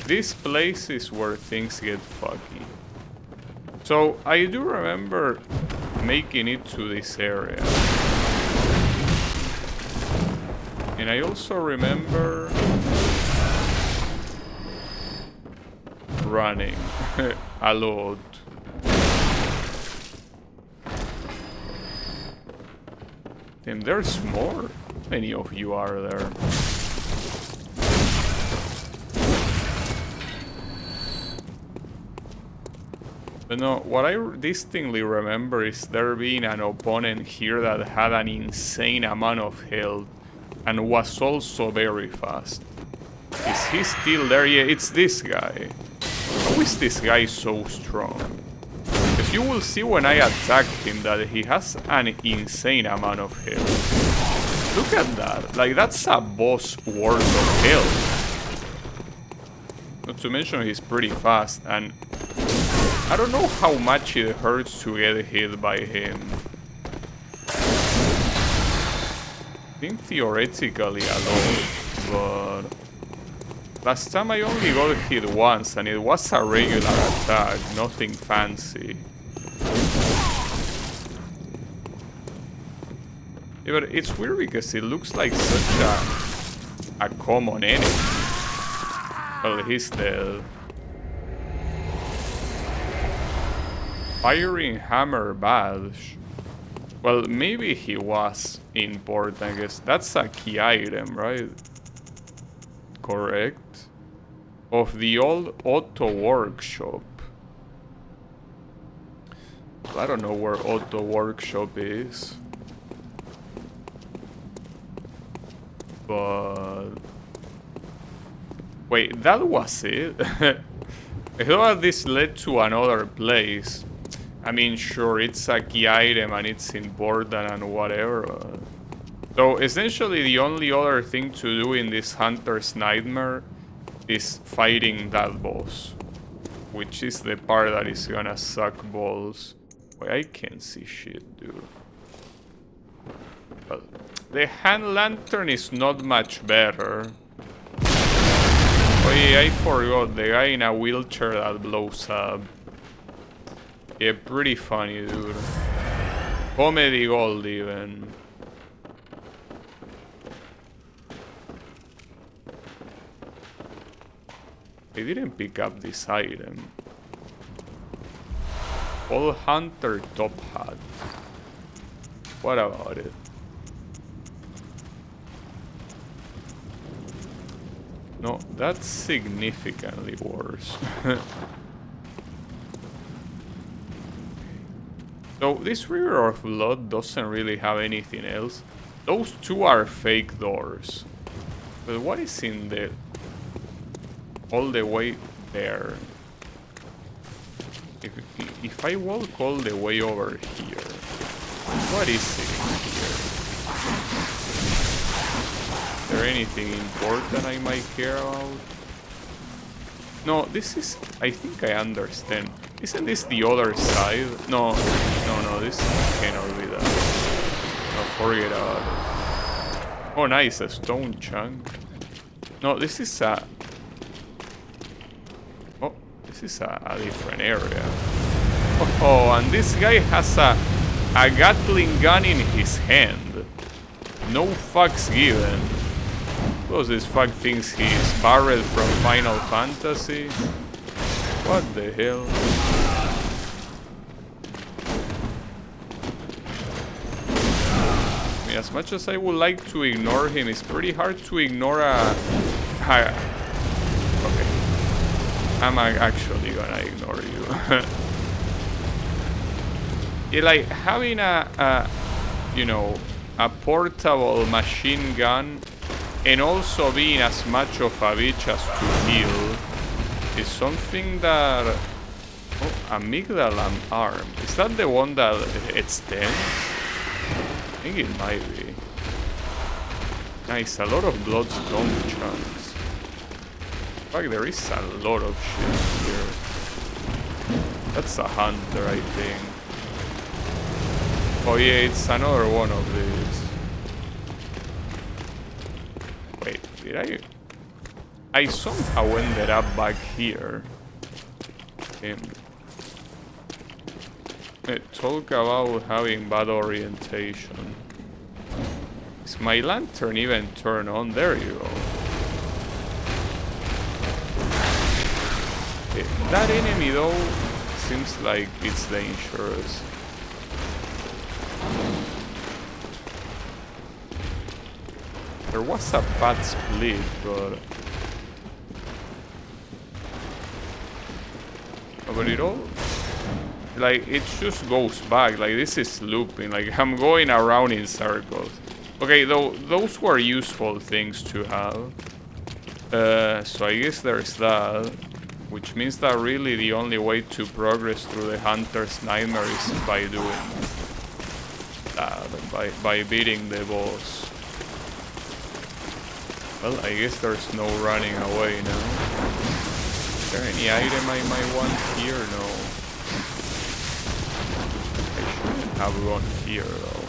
This place is where things get fucky. So I do remember making it to this area. And I also remember running a lot. Damn, there's more. How many of you are there? But no, what I distinctly remember is there being an opponent here that had an insane amount of health and was also very fast. Is he still there? Yeah, it's this guy. How is this guy so strong? Because you will see when I attack him that he has an insane amount of health. Look at that. Like, that's a boss worth of health. Not to mention he's pretty fast, and I don't know how much it hurts to get hit by him. I think theoretically a lot, but last time I only got hit once and it was a regular attack, nothing fancy. Yeah, but it's weird because it looks like such a common enemy. Well, he's dead. Firing hammer badge. Well, maybe he was important, I guess. That's a key item, right? Correct. Of the old auto workshop. Well, I don't know where auto workshop is. But Wait, that was it? I thought this led to another place. I mean, sure, it's a key item and it's important and whatever. So essentially the only other thing to do in this Hunter's Nightmare is fighting that boss. Which is the part that is gonna suck balls. Wait, I can't see shit, dude. Well, the hand lantern is not much better. Oh yeah, I forgot the guy in a wheelchair that blows up. Yeah, pretty funny, dude. Comedy gold, even. I didn't pick up this item. All Hunter top hat. What about it? No, that's significantly worse. So this River of Blood doesn't really have anything else. Those two are fake doors. But what is in the... all the way there? If I walk all the way over here, what is it in here? Is there anything important I might care about? No, this is... I think I understand. Isn't this the other side? No, this cannot be that. No, forget about it. Oh, nice, a stone chunk. No, this is a... oh, this is a different area. Oh, and this guy has a Gatling gun in his hand. No fucks given. Because this fuck thinks he's Barret from Final Fantasy. What the hell? I mean, as much as I would like to ignore him, it's pretty hard to ignore a... okay. I'm actually gonna ignore you. Yeah, like, having you know, a portable machine gun and also being as much of a bitch as to heal is something that... oh, amygdala arm. Is that the one that extends? I think it might be. Nice, a lot of bloodstone chunks. In fact, there is a lot of shit here. That's a hunter, I think. Oh yeah, it's another one of these. Wait, did I somehow ended up back here. Talk about having bad orientation. Is my lantern even turned on? There you go. That enemy though seems like it's dangerous. There was a bad split, but... but it all... like, it just goes back. Like, this is looping. Like, I'm going around in circles. Okay, though, those were useful things to have. So I guess there's that. Which means that really the only way to progress through the Hunter's Nightmare is by doing that. By beating the boss. Well, I guess there's no running away now. Is there any item I might want here? No. I shouldn't have gone here, though.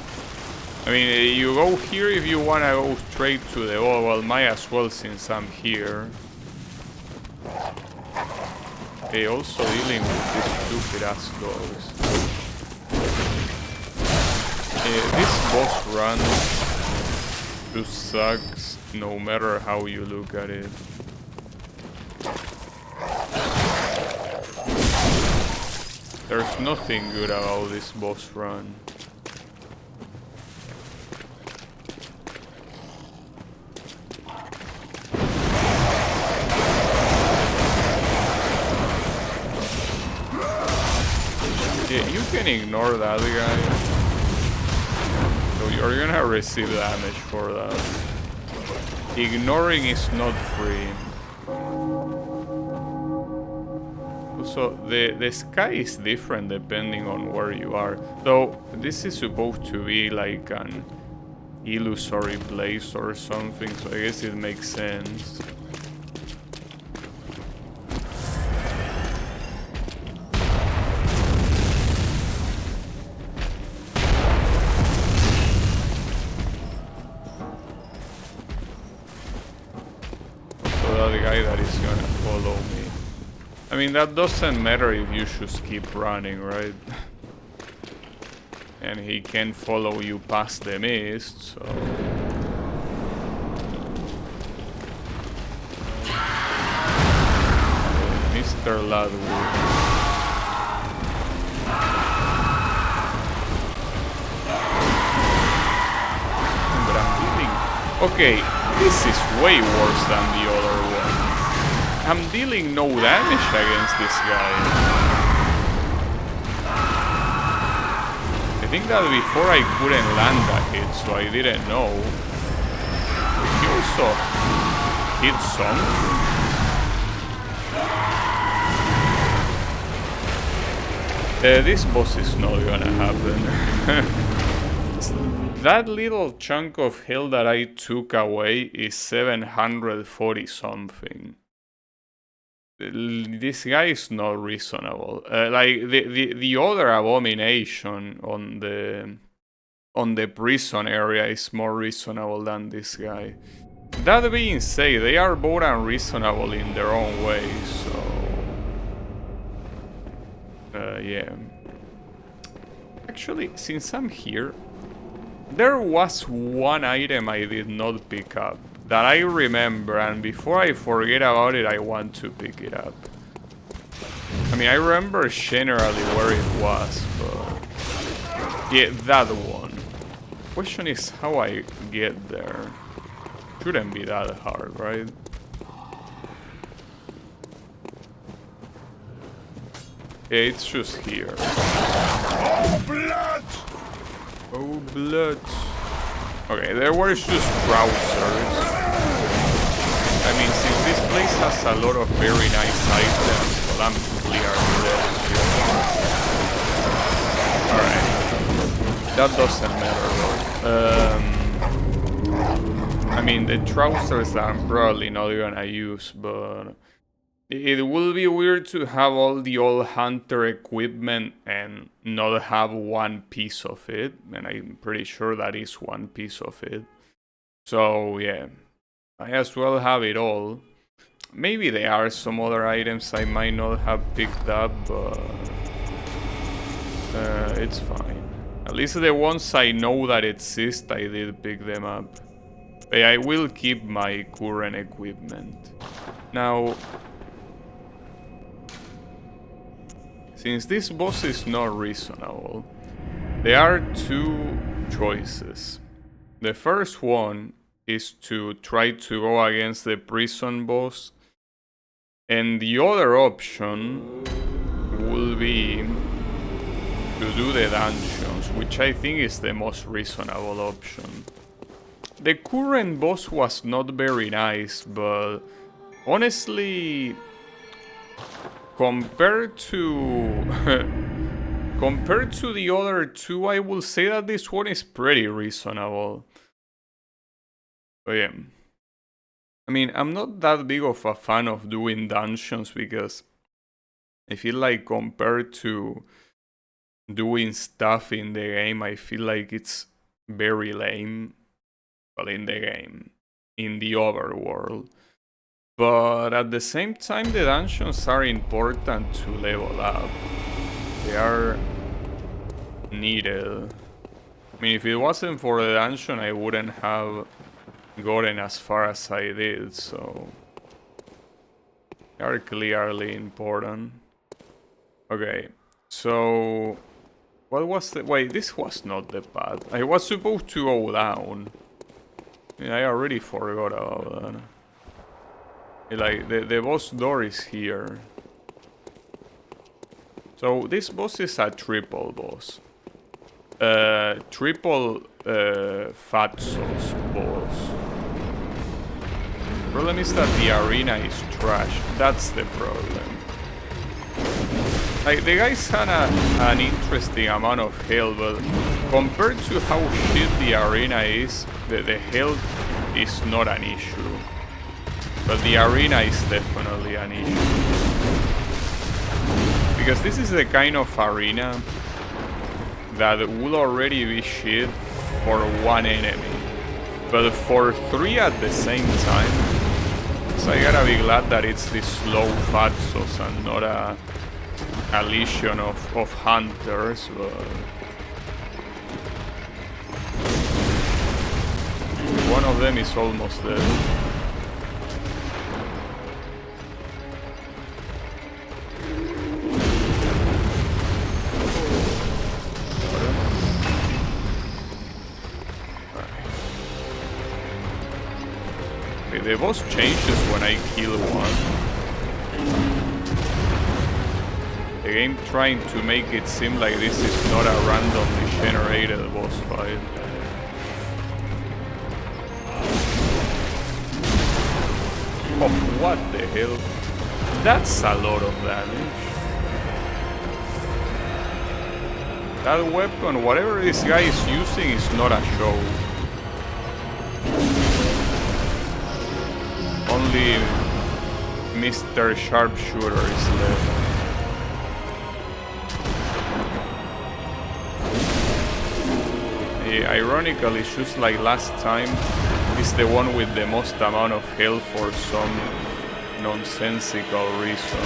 I mean, you go here if you want to go straight to the wall. Well, might as well since I'm here. Okay, also dealing with these stupid-ass dogs. This boss run just sucks. No matter how you look at it. There's nothing good about this boss run. Yeah, you can ignore that guy. So you're gonna receive damage for that. Ignoring is not free. Also, the sky is different depending on where you are. Though, this is supposed to be like an illusory place or something, so I guess it makes sense. So that guy that is gonna follow me. I mean, that doesn't matter if you just keep running, right? And he can follow you past the mist, so... Mr. Ludwig. But I'm dealing... Okay, this is way worse than the other one. I'm dealing no damage against this guy. I think that before I couldn't land a hit, so I didn't know. He also hit something. This boss is not gonna happen. That little chunk of health that I took away is 740 something. This guy is not reasonable. Like the other abomination on the prison area is more reasonable than this guy. That being said, they are both unreasonable in their own way, so yeah. Actually, since I'm here, there was one item I did not pick up that I remember, and before I forget about it, I want to pick it up. I mean, I remember generally where it was, but... yeah, that one. Question is how I get there. Shouldn't be that hard, right? Yeah, it's just here. Oh, blood! Oh, blood. Okay, there were just trousers. I mean, since this place has a lot of very nice items, well, I'm clearly dead here. Alright. That doesn't matter, though. I mean, the trousers I'm probably not gonna use, but... it will be weird to have all the old hunter equipment and not have one piece of it. And I'm pretty sure that is one piece of it. So, yeah. I as well have it all. Maybe there are some other items I might not have picked up, but... it's fine. At least the ones I know that exist, I did pick them up. But I will keep my current equipment. Now... since this boss is not reasonable, there are two choices. The first one is to try to go against the prison boss, and the other option will be to do the dungeons, which I think is the most reasonable option. The current boss was not very nice, but honestly... compared to the other two, I will say that this one is pretty reasonable. But yeah. I mean, I'm not that big of a fan of doing dungeons because I feel like compared to doing stuff in the game, I feel like it's very lame. Well, in the game. In the overworld. But at the same time, the dungeons are important to level up. They are needed. I mean, if it wasn't for the dungeon, I wouldn't have gotten as far as I did, so... they are clearly important. Okay, so... what was the... wait, this was not the path. I was supposed to go down. I mean, I already forgot about that. Like, the boss door is here. So, this boss is a triple boss. Triple fat sauce boss. Problem is that the arena is trash. That's the problem. Like, the guys had an interesting amount of health, but compared to how shit the arena is, the health is not an issue. But the arena is definitely an issue. Because this is the kind of arena that will already be shit for one enemy. But for 3 at the same time, so I gotta be glad that it's this slow Fatsos and not a legion of hunters, but one of them is almost dead. Okay, the boss changes when I kill one. The game trying to make it seem like this is not a randomly generated boss fight. Oh, what the hell? That's a lot of damage. That weapon, whatever this guy is using, is not a show. Only Mr. Sharpshooter is left. Ironically, just like last time, is the one with the most amount of health for some nonsensical reason.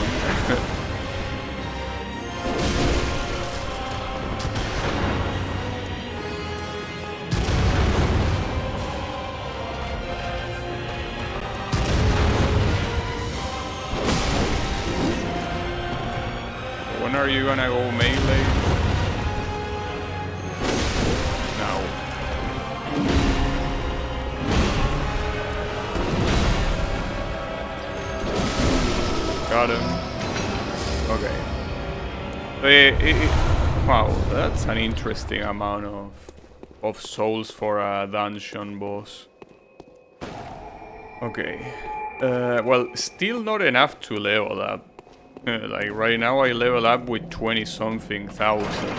When are you gonna go melee? Got him. Okay. Wow, that's an interesting amount of souls for a dungeon boss. Okay. Well, still not enough to level up. Like right now I level up with 20 something thousand.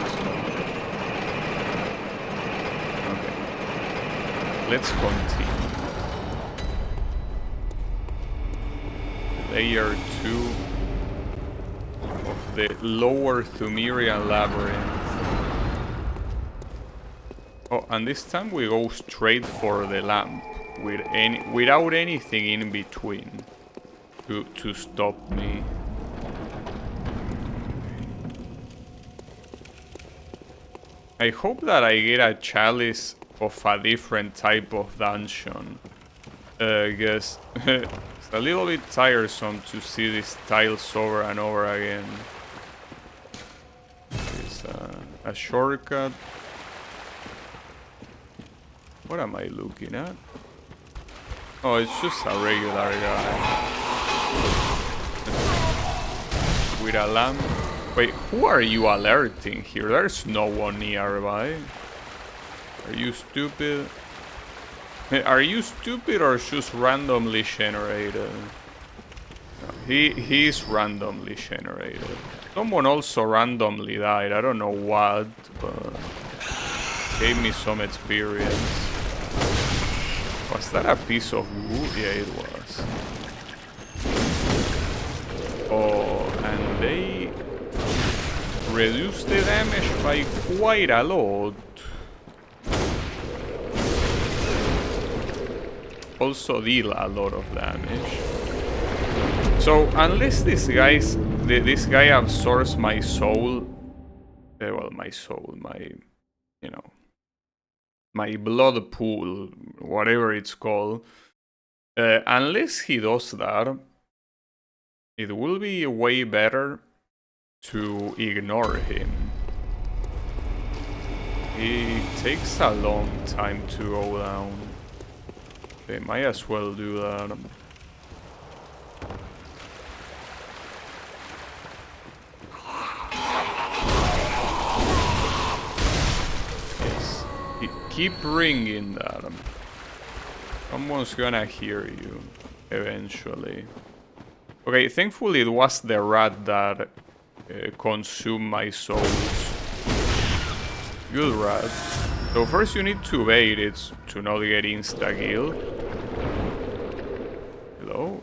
Okay. Let's continue. Layer 2 of the lower Thumerian labyrinth. Oh, and this time we go straight for the lamp without anything in between to stop me. I hope that I get a chalice of a different type of dungeon. Because it's a little bit tiresome to see these tiles over and over again. There's a shortcut. What am I looking at? Oh, it's just a regular guy. With a lamp. Wait, who are you alerting here? There's no one nearby. Are you stupid? Are you stupid or just randomly generated? No, he's randomly generated. Someone also randomly died. I don't know what, but gave me some experience. Was that a piece of wood? Yeah, it was. Oh, and they reduced the damage by quite a lot. Also deal a lot of damage. So unless this guy absorbs my soul, well, my soul, my blood pool, whatever it's called, unless he does that, it will be way better to ignore him. It takes a long time to go down. They might as well do that. Yes. Keep ringing that. Someone's gonna hear you eventually. Okay, thankfully it was the rat that consume my souls. Good rat. So first you need to bait it to not get insta-kill. Hello?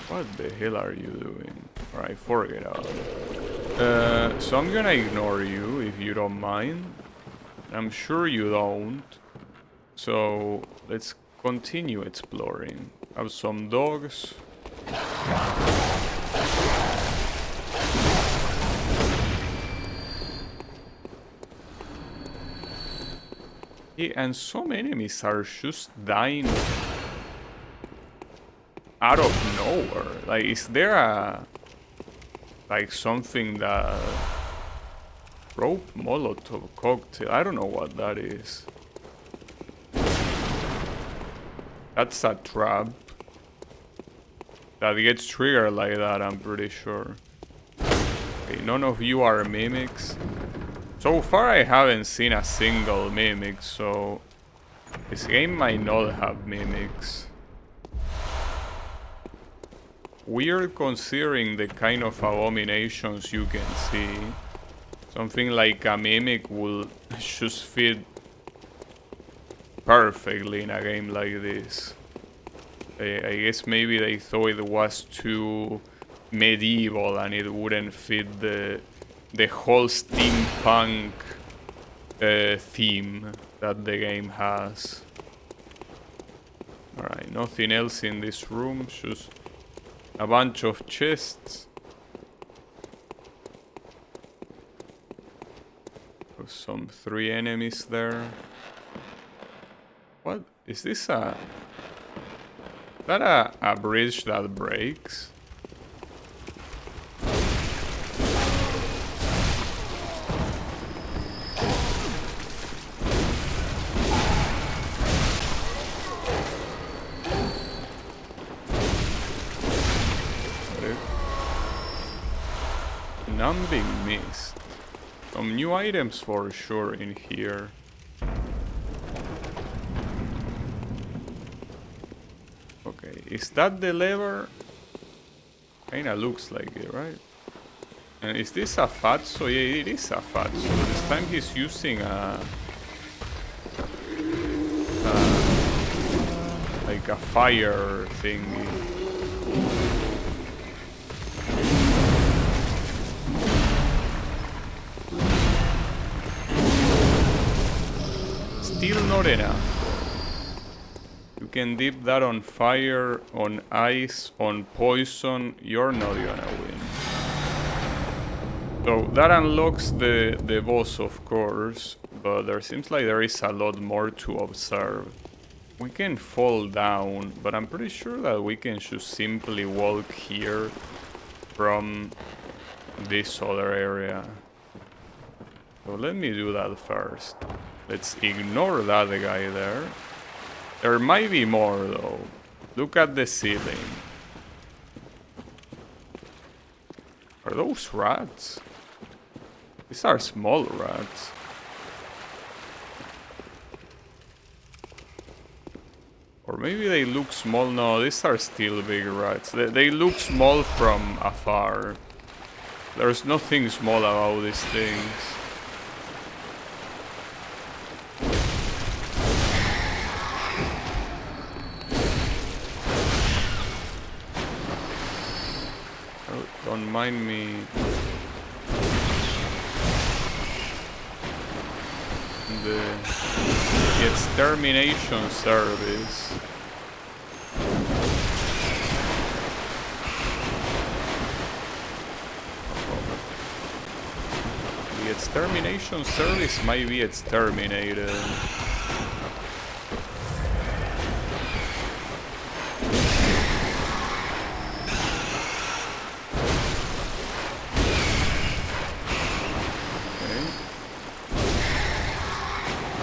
What the hell are you doing? Alright, forget about it. So I'm gonna ignore you if you don't mind. I'm sure you don't. So let's continue exploring. Have some dogs. Yeah, and some enemies are just dying out of nowhere. Like, is there a... like something that... rope Molotov cocktail? I don't know what that is. That's a trap. That gets triggered like that, I'm pretty sure. Okay, none of you are mimics. So far I haven't seen a single mimic, so... this game might not have mimics. Weird considering the kind of abominations you can see. Something like a mimic will just fit perfectly in a game like this. I guess maybe they thought it was too medieval and it wouldn't fit the whole steampunk theme that the game has. Alright, nothing else in this room, just a bunch of chests. Some 3 enemies there. What? Is this a... is that a bridge that breaks? Numbing mist. Some new items for sure in here. Okay, is that the lever? Kinda looks like it, right? And is this a fatso? Yeah, it is a fatso. This time he's using like a fire thingy. Still not enough. You can dip that on fire, on ice, on poison. You're not gonna win. So that unlocks the boss, of course, but there seems like there is a lot more to observe. We can fall down, but I'm pretty sure that we can just simply walk here from this other area. So let me do that first. Let's ignore that guy there. There might be more though. Look at the ceiling. Are those rats? These are small rats. Or maybe they look small. No, these are still big rats. They look small from afar. There's nothing small about these things. Don't mind me. The extermination service. The extermination service might be exterminated.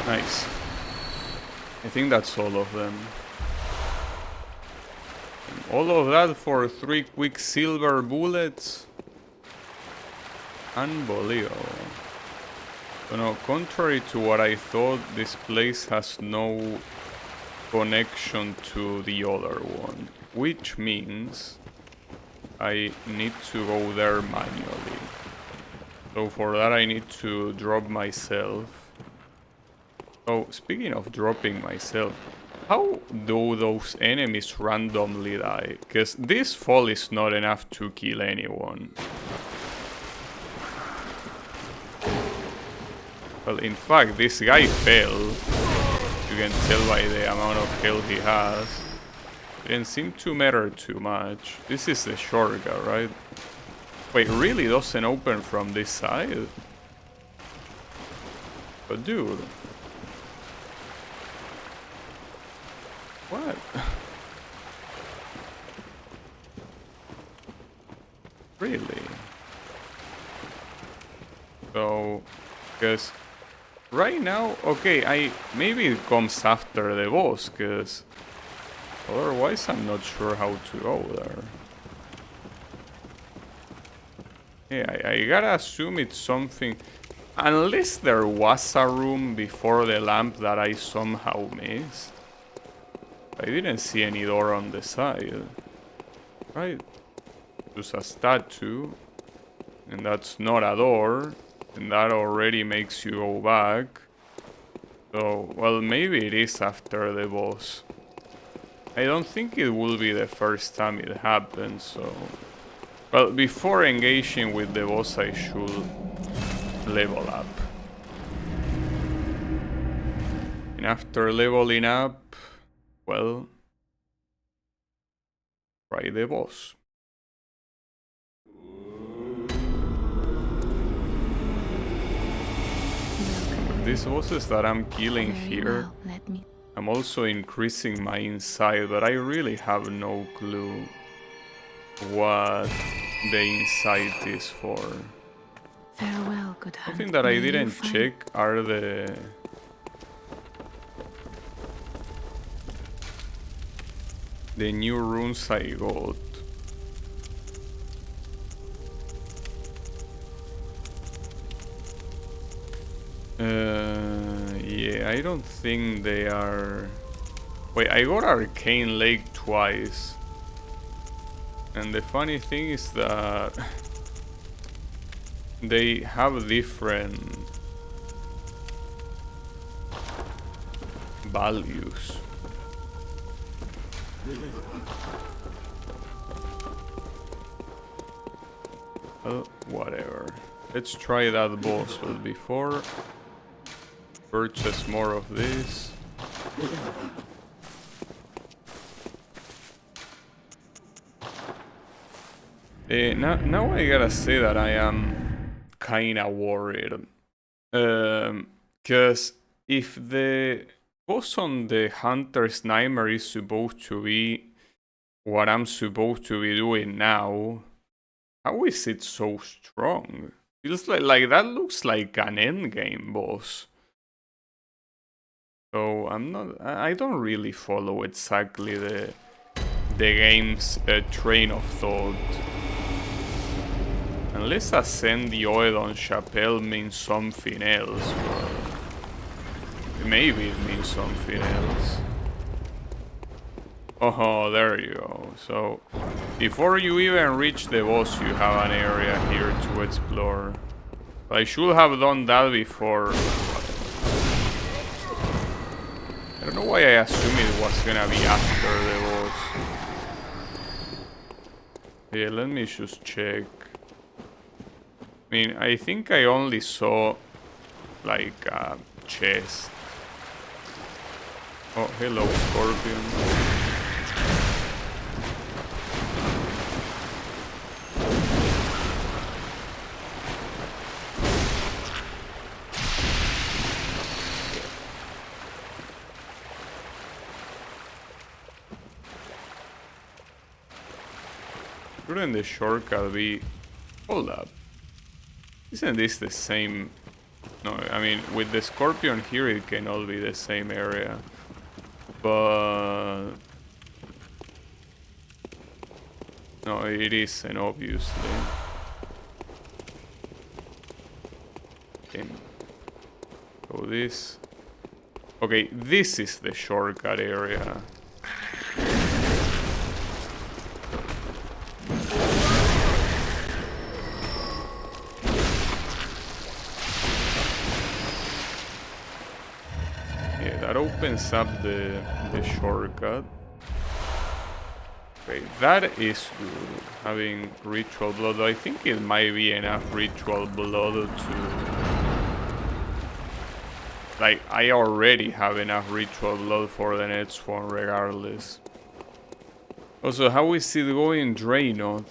Nice. I think that's all of them. And all of that for 3 quicksilver bullets? Unbelievable. So no, contrary to what I thought, this place has no connection to the other one. Which means I need to go there manually. So for that I need to drop myself. So speaking of dropping myself, how do those enemies randomly die? Because this fall is not enough to kill anyone. Well, in fact, this guy fell. You can tell by the amount of health he has. Didn't seem to matter too much. This is the shortcut, right? Wait, really doesn't open from this side? But dude... What? Really? So... Because... Right now, okay, maybe it comes after the boss, because... Otherwise, I'm not sure how to go there. Yeah, I gotta assume it's something... Unless there was a room before the lamp that I somehow missed. I didn't see any door on the side. Right? Just a statue. And that's not a door. And that already makes you go back. So, well, maybe it is after the boss. I don't think it will be the first time it happens, so... Well, before engaging with the boss, I should level up. And after leveling up, well... try the boss. These bosses that I'm killing here, I'm also increasing my insight, but I really have no clue what the insight is for. Farewell, good hunter. Something that I didn't check are the new runes I got. Yeah, I don't think they are... Wait, I got Arcane Lake twice. And the funny thing is that they have different values. Well, whatever. Let's try that boss, but before... purchase more of this. Now I gotta say that I am kinda worried. Cause if the boss on the Hunter's Nightmare is supposed to be what I'm supposed to be doing now, how is it so strong? Feels like that looks like an endgame boss. So I don't really follow exactly the game's train of thought. Unless Ascend the Oedon Chapelle means something else, but maybe it means something else. Oh, there you go. So, before you even reach the boss, you have an area here to explore. I should have done that before. I don't know why I assumed it was gonna be after the boss. Yeah, let me just check. I mean, I think I only saw like a chest. Oh, hello, Scorpion. Shouldn't the shortcut be... Hold up. Isn't this the same... No, I mean, with the Scorpion here it cannot be the same area. But... No, it isn't, obviously. Okay. So this... Okay, this is the shortcut area. Yeah, that opens up the shortcut. Okay, that is good. Having ritual blood. I think it might be enough ritual blood to... Like, I already have enough ritual blood for the next one regardless. Also, how is it going, Draenor?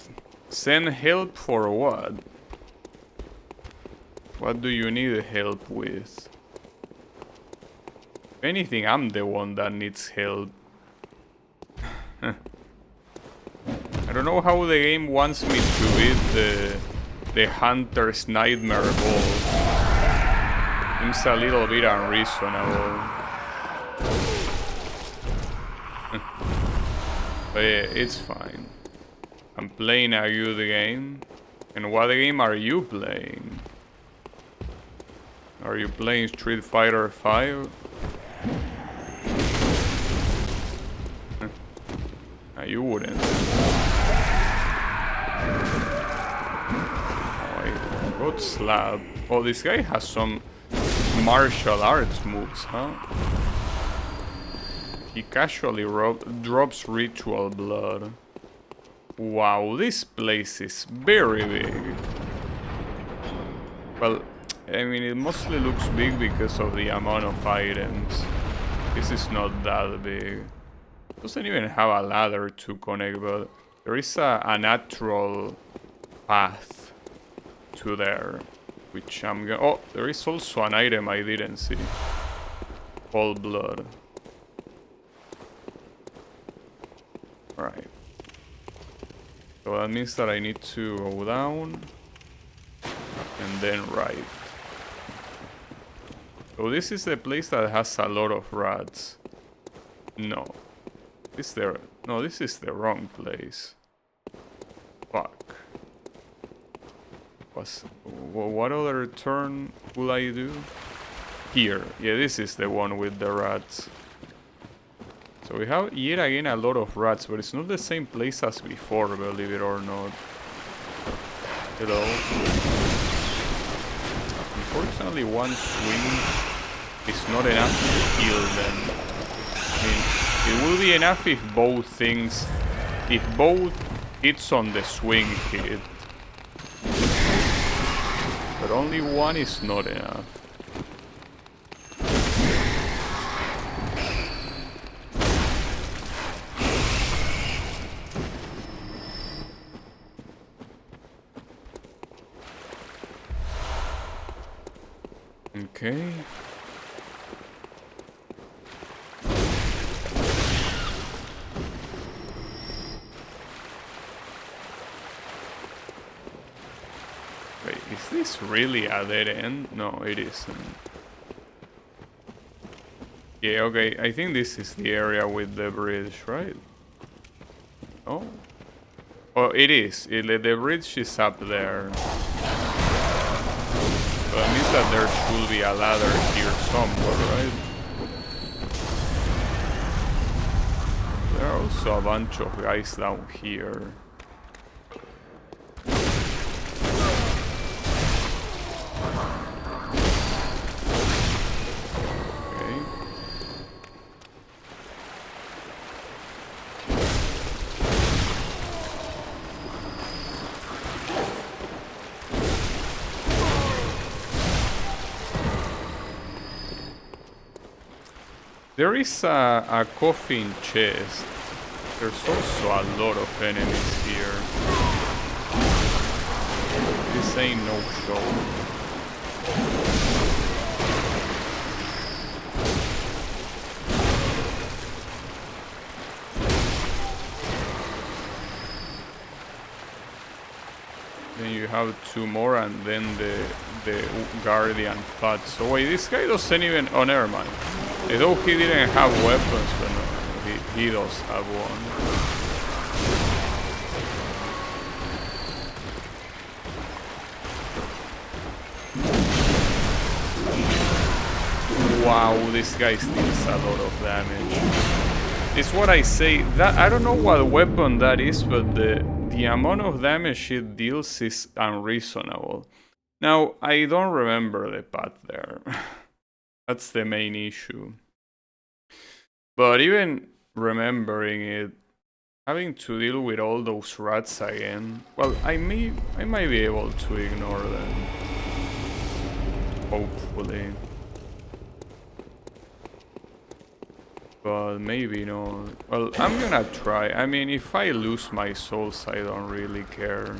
Send help for what? What do you need help with? If anything, I'm the one that needs help. I don't know how the game wants me to beat the Hunter's Nightmare boss. Seems a little bit unreasonable. But yeah, it's fine. I'm playing a good game. And what game are you playing? Are you playing Street Fighter 5? You wouldn't. Oh, I got slapped. Oh, this guy has some martial arts moves, huh? He casually drops ritual blood. Wow, this place is very big. Well, I mean, it mostly looks big because of the amount of items. This is not that big. Doesn't even have a ladder to connect, but there is a natural path to there, which I'm gonna... Oh, there is also an item I didn't see. All blood. Right. So that means that I need to go down and then right. So this is the place that has a lot of rats. No. No, this is the wrong place. Fuck. What other turn will I do? Here. Yeah, this is the one with the rats. So we have yet again a lot of rats, but it's not the same place as before, believe it or not. Hello. Unfortunately, one swing is not enough to kill them. I mean, it will be enough if both hits on the swing hit. But only one is not enough. Okay. Wait, is this really a dead end? No, it isn't. Yeah, okay, I think this is the area with the bridge, right? Oh. Oh, it is. The bridge is up there. So that means that there should be a ladder here somewhere, right? There are also a bunch of guys down here. Okay. There is a coffin chest. There's also a lot of enemies here. This ain't no show. Then you have two more and then the guardian thought. So wait, this guy doesn't even... Oh, never mind. I thought he didn't have weapons, but no, he does have one. Wow, this guy deals a lot of damage. It's what I say, that I don't know what weapon that is, but the amount of damage it deals is unreasonable. Now, I don't remember the path there. That's the main issue. But even remembering it, having to deal with all those rats again, well, I might be able to ignore them. Hopefully. But maybe not. Well, I'm gonna try. I mean, if I lose my souls, I don't really care.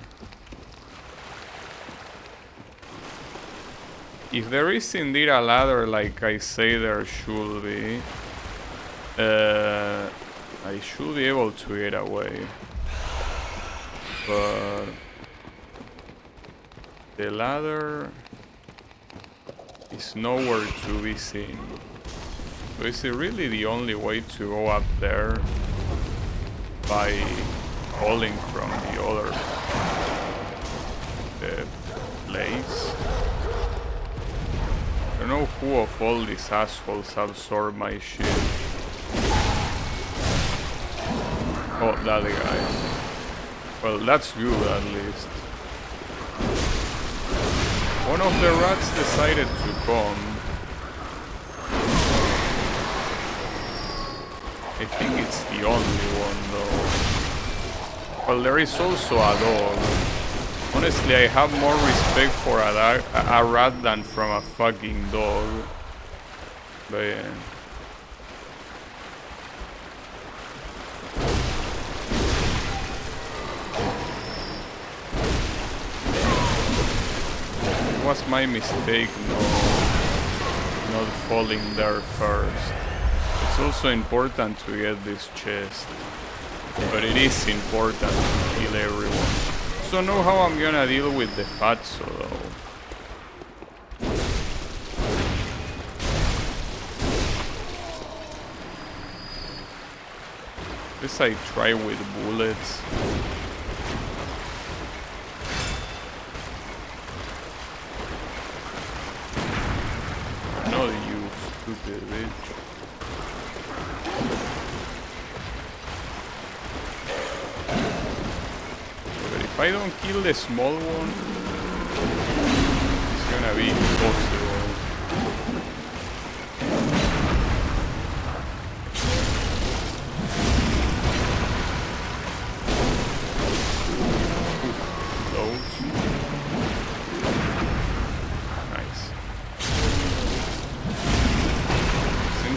If there is indeed a ladder like I say there should be, I should be able to get away. But the ladder is nowhere to be seen. So is it really the only way to go up there by falling from the other place? I don't know who of all these assholes absorbed my shit. Oh, that guy. Well, that's good at least. One of the rats decided to come. I think it's the only one though. Well, there is also a dog. Honestly, I have more respect for a rat than from a fucking dog. But yeah. It was my mistake not falling there first. It's also important to get this chest. But it is important to kill everyone. So know how I'm gonna deal with the fatso though. This I try with bullets. No, you stupid bitch. But if I don't kill the small one, it's gonna be impossible.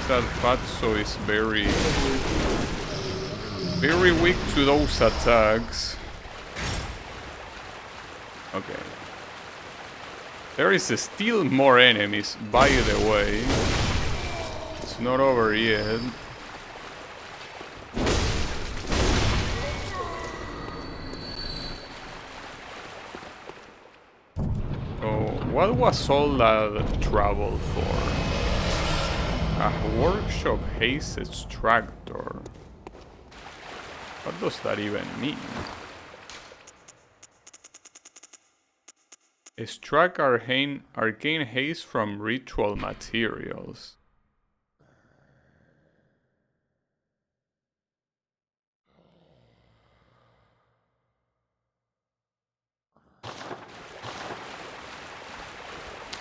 That fatso is very weak to those attacks. Okay. There is still more enemies, by the way. It's not over yet. So, what was all that trouble for? A workshop haze extractor. What does that even mean? Extract arcane haze from ritual materials.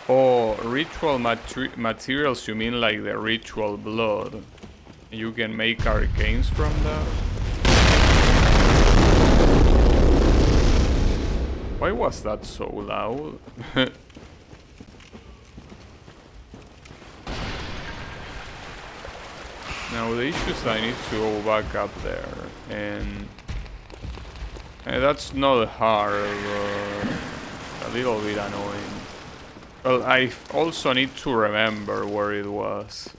Oh, ritual materials, you mean like the ritual blood? You can make arcanes from that? Why was that so loud? Now the issue is I need to go back up there, and that's not hard, a little bit annoying. Well, I also need to remember where it was.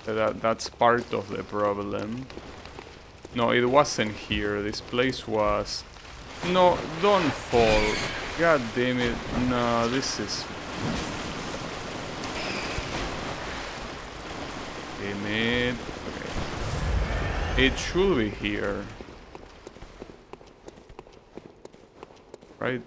That's part of the problem. No, it wasn't here. This place was... No, don't fall. God damn it. No, this is... Damn it. Okay. It should be here. Right?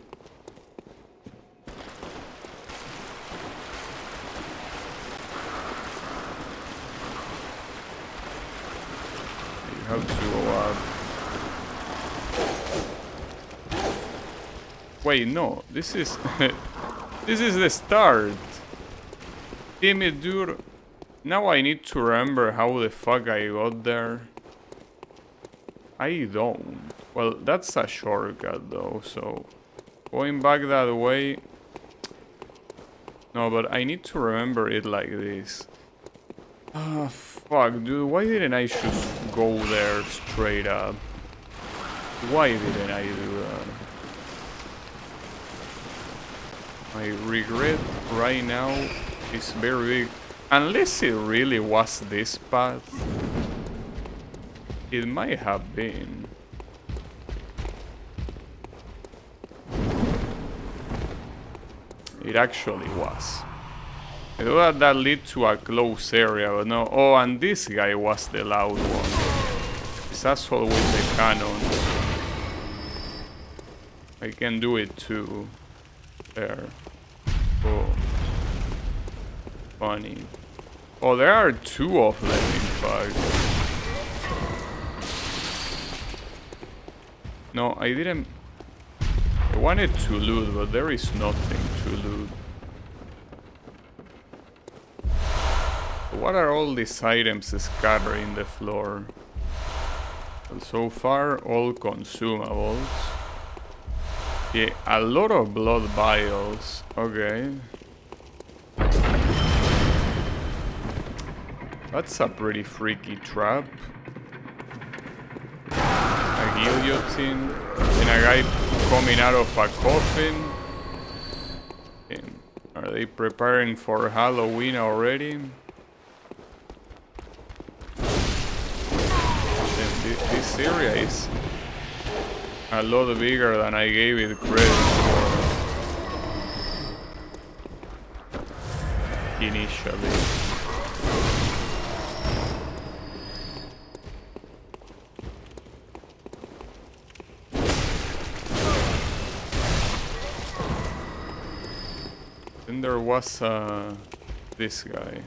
Have to go up. Wait, no, this is this is the start. Damn it, dude. Now I need to remember how the fuck I got there. I don't. Well, that's a shortcut though, so... Going back that way... No, but I need to remember it like this. Ah, fuck, dude. Why didn't I just go there straight up? Why didn't I do that? My regret right now is very big. Unless it really was this path. It might have been. It actually was. I thought that lead to a close area, but no. Oh, and this guy was the loud one. This asshole with the cannon. I can do it too. There. Oh. Funny. Oh, there are two of them, in fact. No, I didn't... I wanted to loot, but there is nothing to loot. What are all these items scattering the floor? Well, so far, all consumables. Yeah, a lot of blood vials. Okay. That's a pretty freaky trap. A guillotine. And a guy coming out of a coffin. And are they preparing for Halloween already? This area is a lot bigger than I gave it credit for initially. Then there was this guy.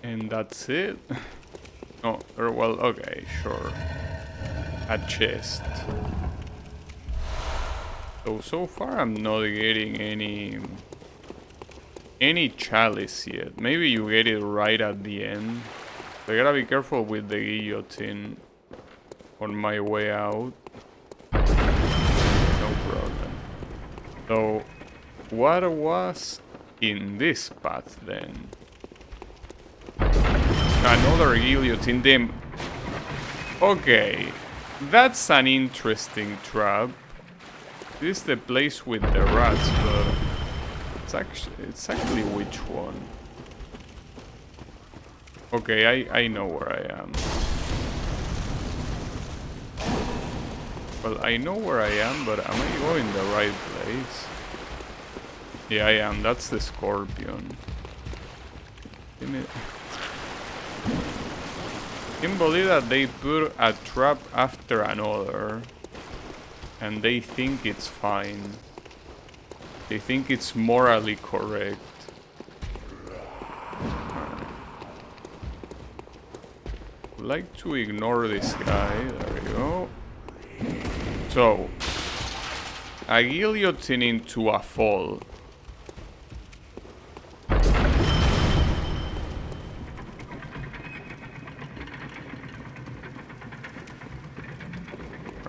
And that's it. Oh, or well, okay, sure. A chest. So far I'm not getting any chalice yet. Maybe you get it right at the end. So I gotta be careful with the guillotine on my way out. No problem. So, what was in this path then? Another guillotine. Them. Okay, that's an interesting trap. This is the place with the rats, but it's actually which one? Okay, I know where I am. Well, I know where I am, but am I going the right place? Yeah, I am. That's the scorpion. Damn it. I can't believe that they put a trap after another. And they think it's fine. They think it's morally correct. I'd like to ignore this guy. There we go. So, a guillotine into a fall.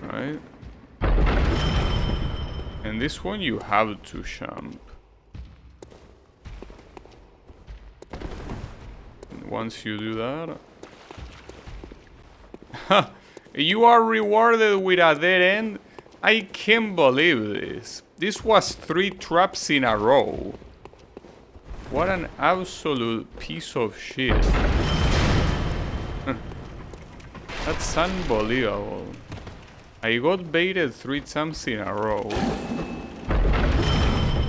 Right. And this one you have to jump. And once you do that... You are rewarded with a dead end? I can't believe this. This was 3 traps in a row. What an absolute piece of shit. That's unbelievable. I got baited 3 times in a row.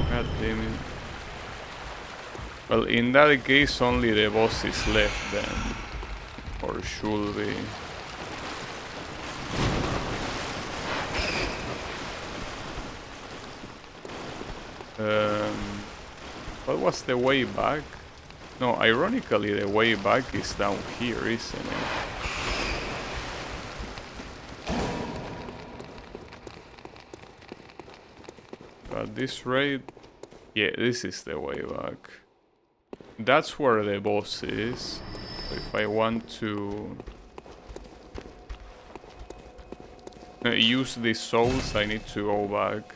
God damn it. Well, in that case, only the boss is left then. Or should be. What was the way back? No, ironically, the way back is down here, isn't it? At this rate, yeah, this is the way back. That's where the boss is. So if I want to use these souls, I need to go back.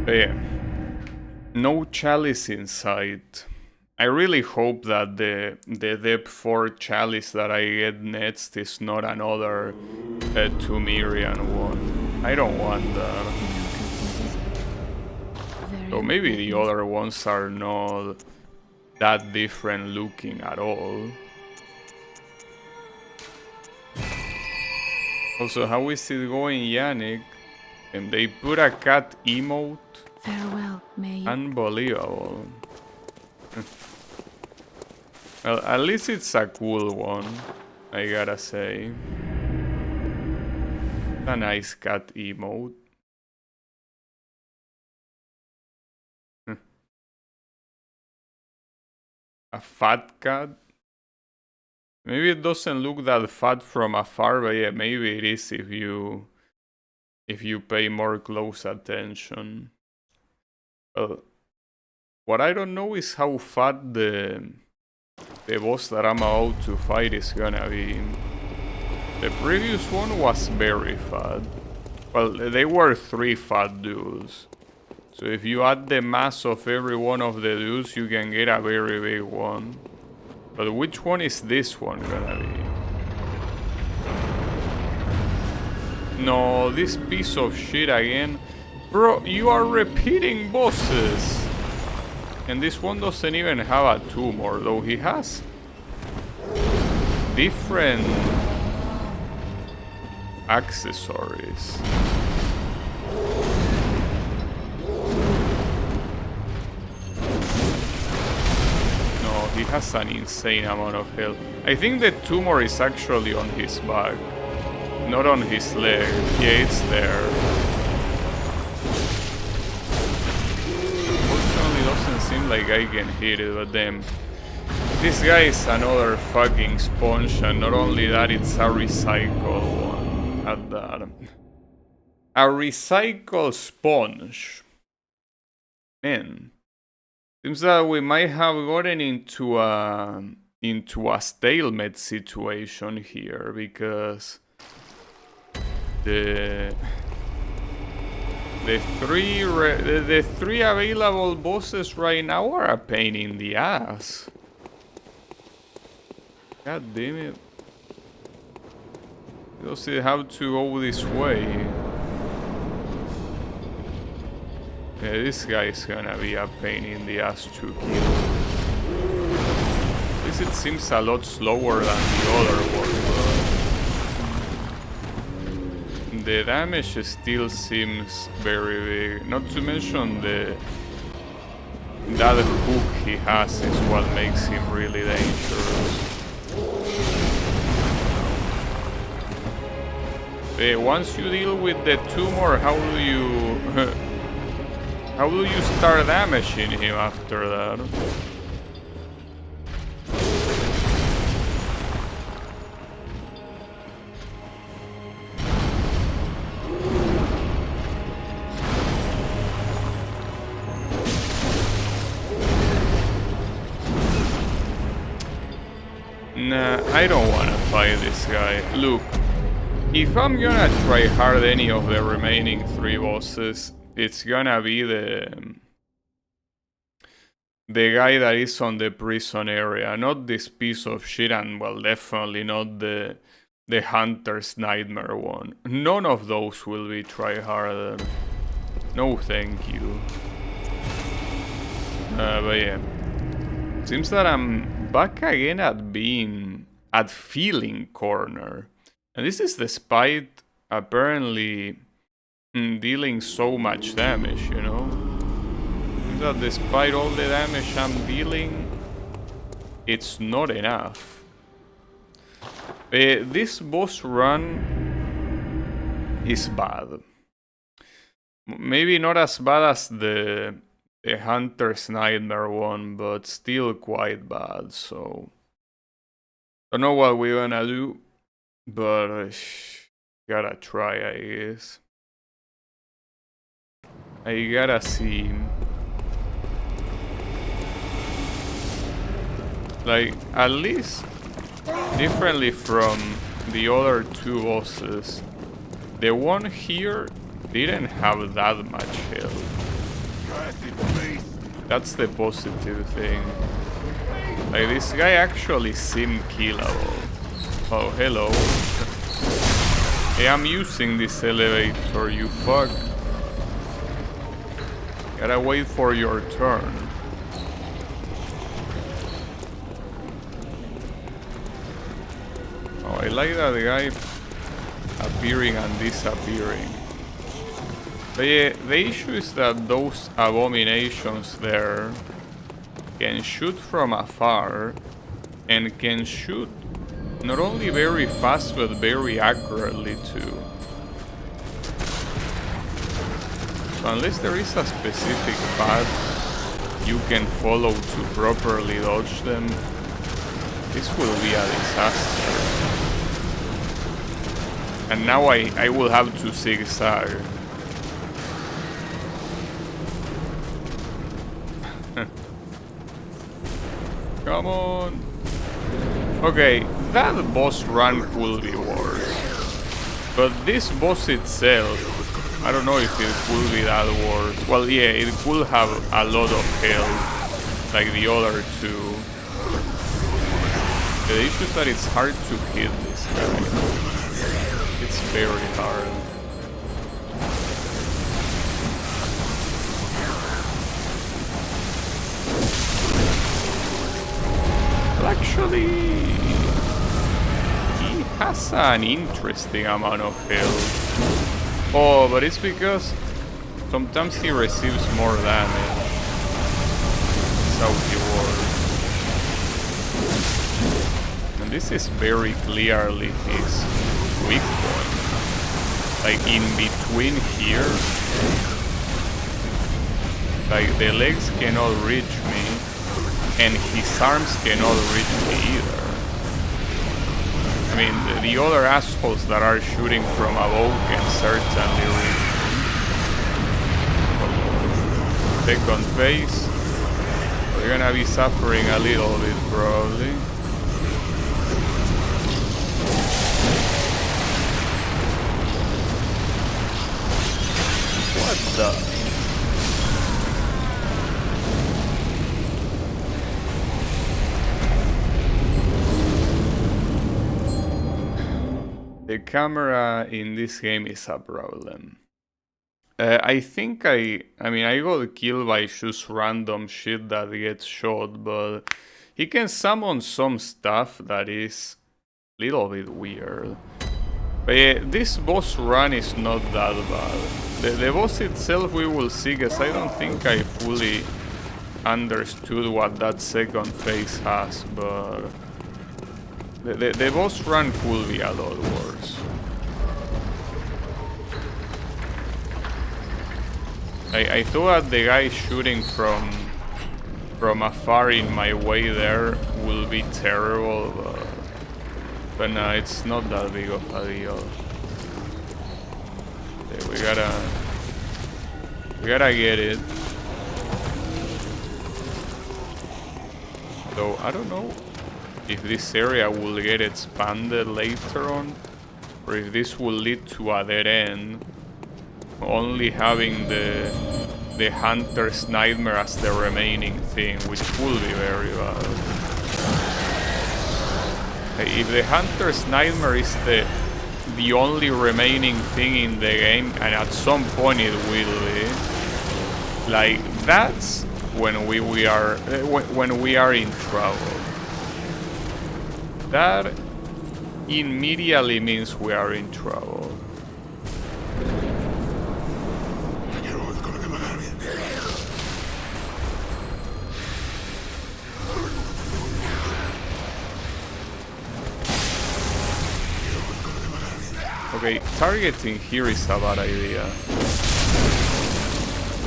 But yeah, no chalice in sight. I really hope that the Depth 4 chalice that I get next is not another Tumerian one. I don't want that. So maybe the other ones are not that different looking at all. Also, how is it going, Yannick? And they put a cat emote? Farewell, may you. Unbelievable. Well, at least it's a cool one, I gotta say. A nice cat emote. A fat cat? Maybe it doesn't look that fat from afar, but yeah, maybe it is if you pay more close attention. Well, what I don't know is how fat the boss that I'm about to fight is gonna be. The previous one was very fat. Well, they were 3 fat dudes. So if you add the mass of every one of the dudes, you can get a very big one. But which one is this one gonna be? No, this piece of shit again. Bro, you are repeating bosses. And this one doesn't even have a tumor, though he has different accessories. No, he has an insane amount of health. I think the tumor is actually on his back, not on his leg. Yeah, it's there. Unfortunately, doesn't seem like I can hit it, but then this guy is another fucking sponge, and not only that, it's a recycle one at that. A recycle sponge. Man, seems that we might have gotten into a stalemate situation here, because the three available bosses right now are a pain in the ass. God damn it. Does it have to go this way? Yeah, this guy is gonna be a pain in the ass to kill. At least it seems a lot slower than the other one, but the damage still seems very big. Not to mention that hook he has is what makes him really dangerous. Once you deal with the tumor, how do you how do you start damaging him after that? Nah, I don't wanna fight this guy. Look, if I'm gonna try hard any of the remaining 3 bosses, it's gonna be the guy that is on the prison area, not this piece of shit, and well, definitely not the Hunter's Nightmare one. None of those will be try harder. No thank you. But yeah. Seems that I'm back again at being at feeling corner. And this is despite apparently dealing so much damage, you know? Seems that despite all the damage I'm dealing, it's not enough. This boss run is bad. Maybe not as bad as the the Hunter's Nightmare one, but still quite bad, so don't know what we're gonna do, but gotta try, I guess. I gotta see. Like, at least differently from the other two bosses, the one here didn't have that much health. That's the positive thing. Like, this guy actually seemed killable. Oh, hello. Hey, I'm using this elevator, you fuck. Gotta wait for your turn. Oh, I like that guy appearing and disappearing. But yeah, the issue is that those abominations there can shoot from afar and can shoot not only very fast but very accurately too. So unless there is a specific path you can follow to properly dodge them, this will be a disaster. And now I will have to zigzag. Come on. Okay, that boss run will be worse. But this boss itself, I don't know if it will be that worse. Well, yeah, it will have a lot of health, like the other two. The issue is that it's hard to hit this guy. It's very hard. Well, actually, he has an interesting amount of health. Oh, but it's because sometimes he receives more damage. That's how he works. And this is very clearly his weak point. Like in between here, like the legs cannot reach me and his arms cannot reach me either. I mean, the other assholes that are shooting from above can certainly reach me. Second phase, we're gonna be suffering a little bit probably. What the? The camera in this game is a problem. I think I mean, I got killed by just random shit that gets shot, but he can summon some stuff that is a little bit weird. But yeah, this boss run is not that bad. The boss itself we will see, because I don't think I fully understood what that second phase has, but the boss run could be a lot worse. I thought the guy shooting from afar in my way there will be terrible, but no, it's not that big of a deal. Okay, we gotta get it. So I don't know if this area will get expanded later on, or if this will lead to a dead end, only having the Hunter's Nightmare as the remaining thing, which will be very bad. If the Hunter's Nightmare is the only remaining thing in the game, and at some point it will be, like, that's when we are in trouble. That immediately means we are in trouble. Okay, targeting here is a bad idea.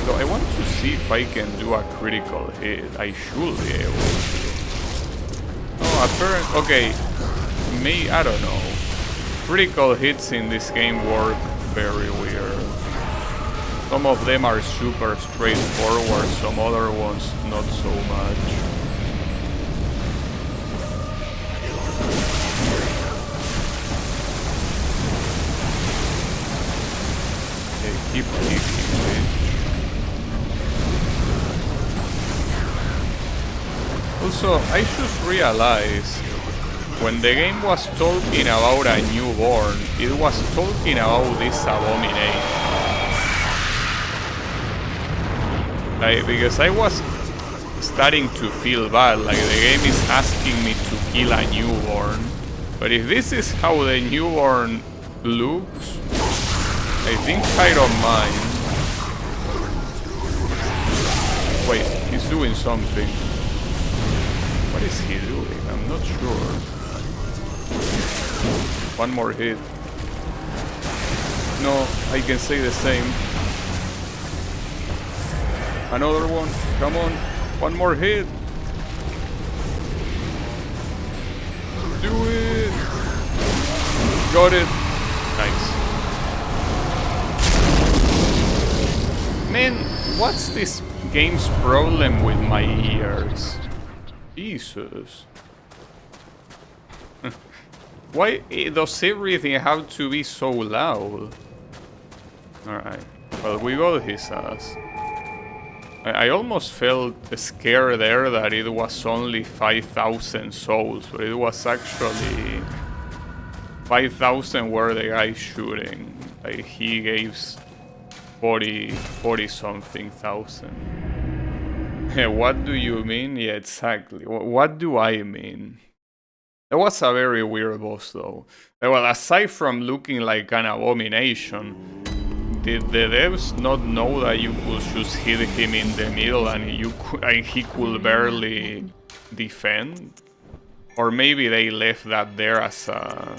So I want to see if I can do a critical hit. I should be able to. Oh, apparently... Okay. I don't know. Critical hits in this game work very weird. Some of them are super straightforward, some other ones not so much. Okay, keep kicking, bitch. Also, I just realized when the game was talking about a newborn, it was talking about this abomination. Like, because I was starting to feel bad, like the game is asking me to kill a newborn. But if this is how the newborn looks, I think I don't mind. Wait, he's doing something. What is he doing? I'm not sure. One more hit. No, I can say the same. Another one. Come on. One more hit. Do it. Got it. Nice. Man, what's this game's problem with my ears? Jesus. Why does everything have to be so loud? Alright. Well, we got his ass. I almost felt scared there that it was only 5,000 souls, but it was actually 5,000 were the guy shooting. Like, he gave 40 something thousand. What do you mean? Yeah, exactly. What do I mean? That was a very weird boss though. Well, aside from looking like an abomination, did the devs not know that you could just hit him in the middle and he could barely defend? Or maybe they left that there as a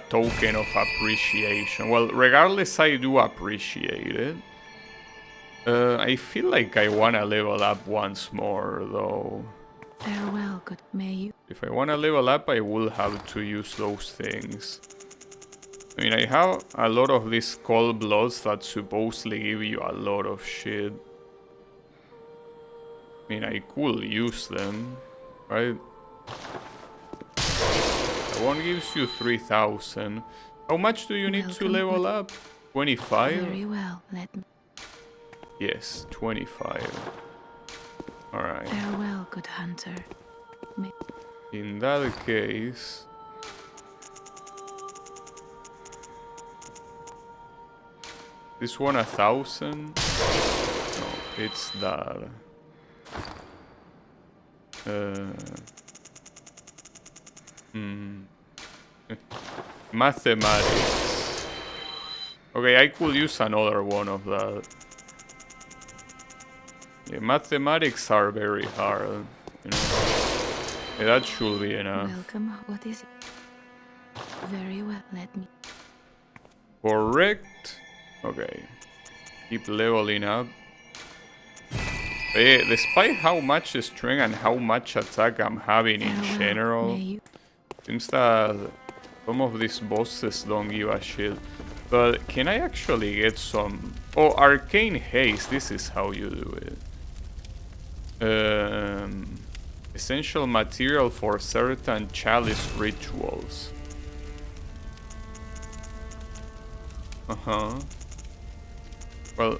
token of appreciation. Well, regardless, I do appreciate it. I feel like I wanna level up once more though. Farewell, good may you. If I wanna level up, I will have to use those things. I mean, I have a lot of these cold bloods that supposedly give you a lot of shit. I mean, I could use them, right? That one gives you 3,000. How much do you need to level up? 25? Very well, let me. Yes, 25. Alright. Farewell, good hunter. In that case... This one 1,000? No, it's that. Mathematics. Okay, I could use another one of that. Yeah, mathematics are very hard, you know. Yeah, that should be enough. Welcome, what is it? Very well, let me. Correct. Okay. Keep leveling up. But yeah, despite how much strength and how much attack I'm having in general, seems that some of these bosses don't give a shit. But can I actually get some... Oh, Arcane Haste, this is how you do it. Essential material for certain chalice rituals. Uh-huh. Well,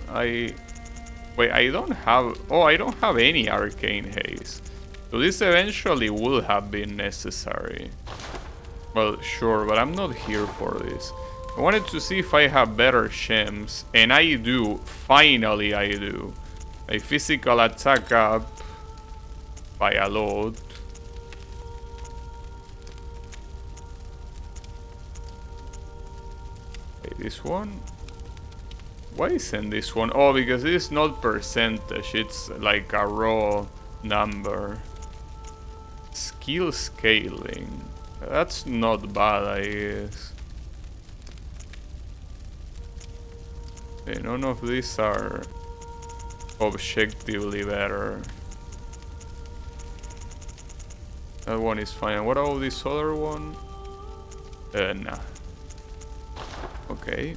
Wait, I don't have... Oh, I don't have any Arcane Haste. So this eventually would have been necessary. Well, sure, but I'm not here for this. I wanted to see if I have better gems, and I do. Finally, I do. A physical attack up by a lot. Okay, this one? Why isn't this one? Oh, because it's not percentage, it's like a raw number. Skill scaling. That's not bad, I guess. Okay, none of these are objectively better. That one is fine. What about this other one? Nah. Okay.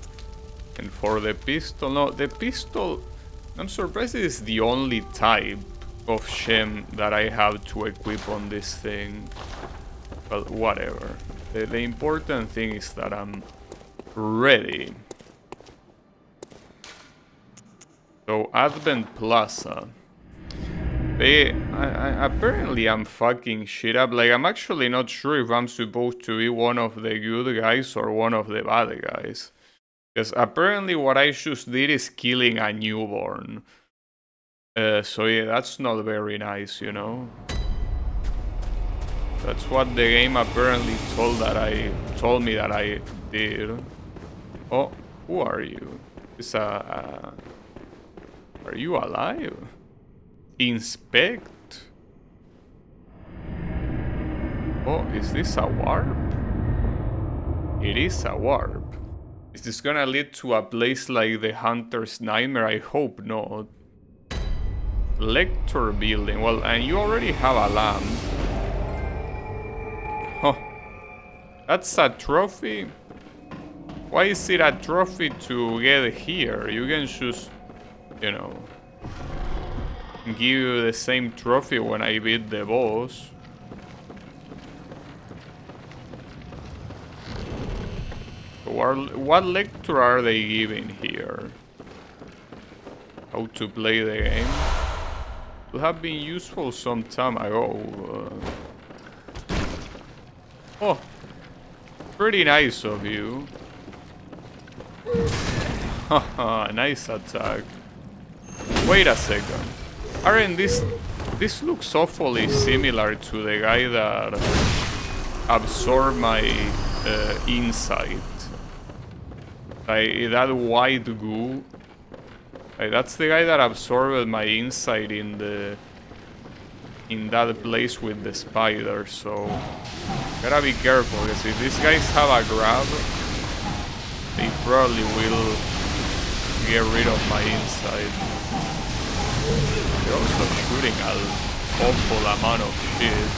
And for the pistol, no, the pistol, I'm surprised it is the only type of Shem that I have to equip on this thing. But whatever. The important thing is that I'm ready. So, Advent Plaza. Apparently I'm fucking shit up. Like, I'm actually not sure if I'm supposed to be one of the good guys or one of the bad guys. Because apparently what I just did is killing a newborn. So yeah, that's not very nice, you know? That's what the game apparently told me that I did. Oh, who are you? Is are you alive? Inspect? Oh, is this a warp? It is a warp. Is this gonna lead to a place like the Hunter's Nightmare? I hope not. Lector building. Well, and you already have a lamp. Huh. That's a trophy? Why is it a trophy to get here? You can just, you know, give you the same trophy when I beat the boss. What lecture are they giving here? How to play the game? Would have been useful some time ago. Oh, pretty nice of you. Haha, nice attack. Wait a second. Aren't this looks awfully similar to the guy that absorbed my insight. Like, that white goo. Like, that's the guy that absorbed my insight in that place with the spider, so gotta be careful, because if these guys have a grab, they probably will get rid of my insight. They're also shooting an awful amount of shit.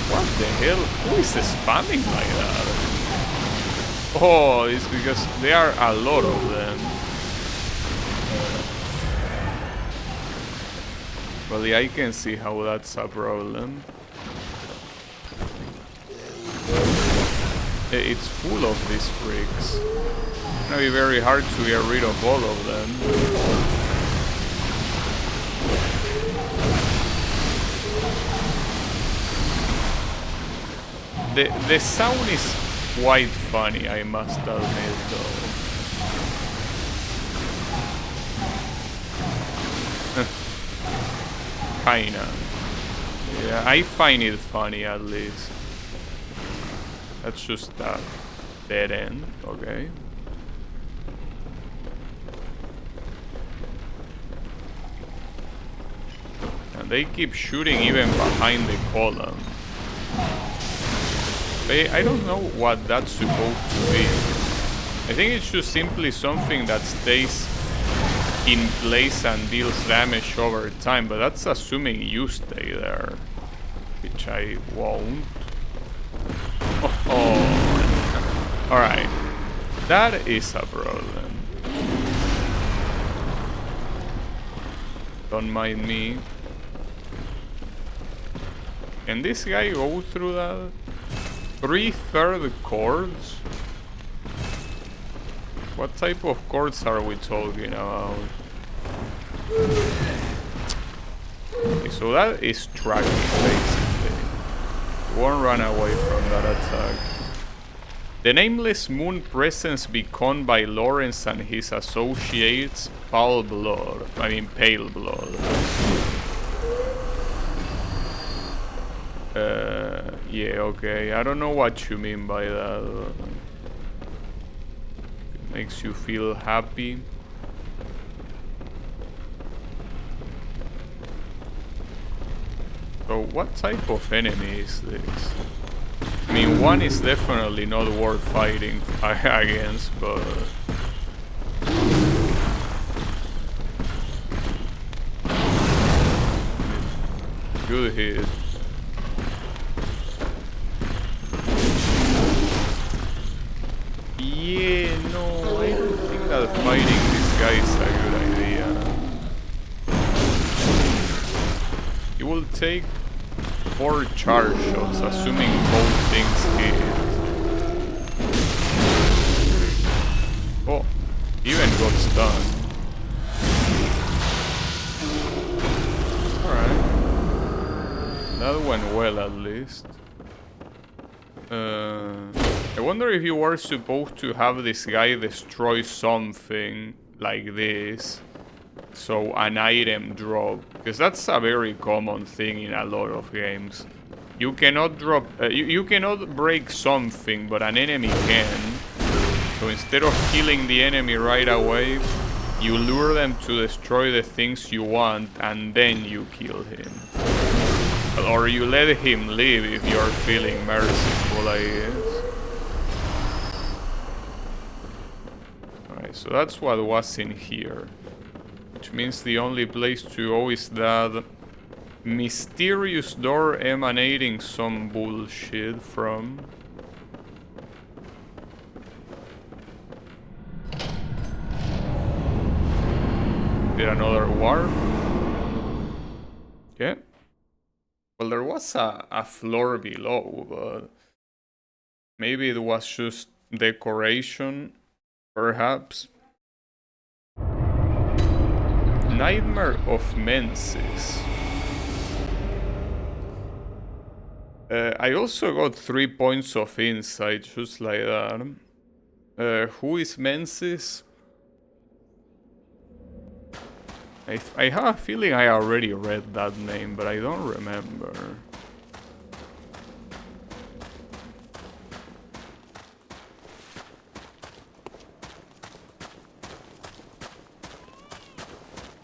What the hell? Who is spamming like that? Oh, it's because there are a lot of them. Well, yeah, I can see how that's a problem. It's full of these freaks. It's gonna be very hard to get rid of all of them. The sound is quite funny, I must admit, though. Kinda. Yeah, I find it funny at least. That's just a dead end, okay. And they keep shooting even behind the column. I don't know what that's supposed to be. I think it's just simply something that stays in place and deals damage over time, but that's assuming you stay there, which I won't. Oh. Alright, that is a problem. Don't mind me. Can this guy go through that? 3/3 chords? What type of chords are we talking about? Okay, so that is tracking, basically. You won't run away from that attack. The nameless moon presence beckoned by Lawrence and his associates, pale blood. Yeah, okay. I don't know what you mean by that. It makes you feel happy. So what type of enemy is this? I mean, one is definitely not worth fighting against, but... Good hit. Yeah, no, I don't think that fighting this guy is a good idea. He will take 4 charge shots, assuming both things hit. Oh, even got stunned. Alright. That went well at least. I wonder if you were supposed to have this guy destroy something like this, so an item drop, because that's a very common thing in a lot of games. You cannot drop, you cannot break something, but an enemy can. So instead of killing the enemy right away, you lure them to destroy the things you want, and then you kill him. Or you let him live if you're feeling merciful, I guess. Alright, so that's what was in here. Which means the only place to go is that mysterious door emanating some bullshit from. Did another warp? Yeah. Well, there was a floor below, but maybe it was just decoration, perhaps. Nightmare of Menses. I also got 3 points of insight, just like that. Who is Menses? I have a feeling I already read that name, but I don't remember.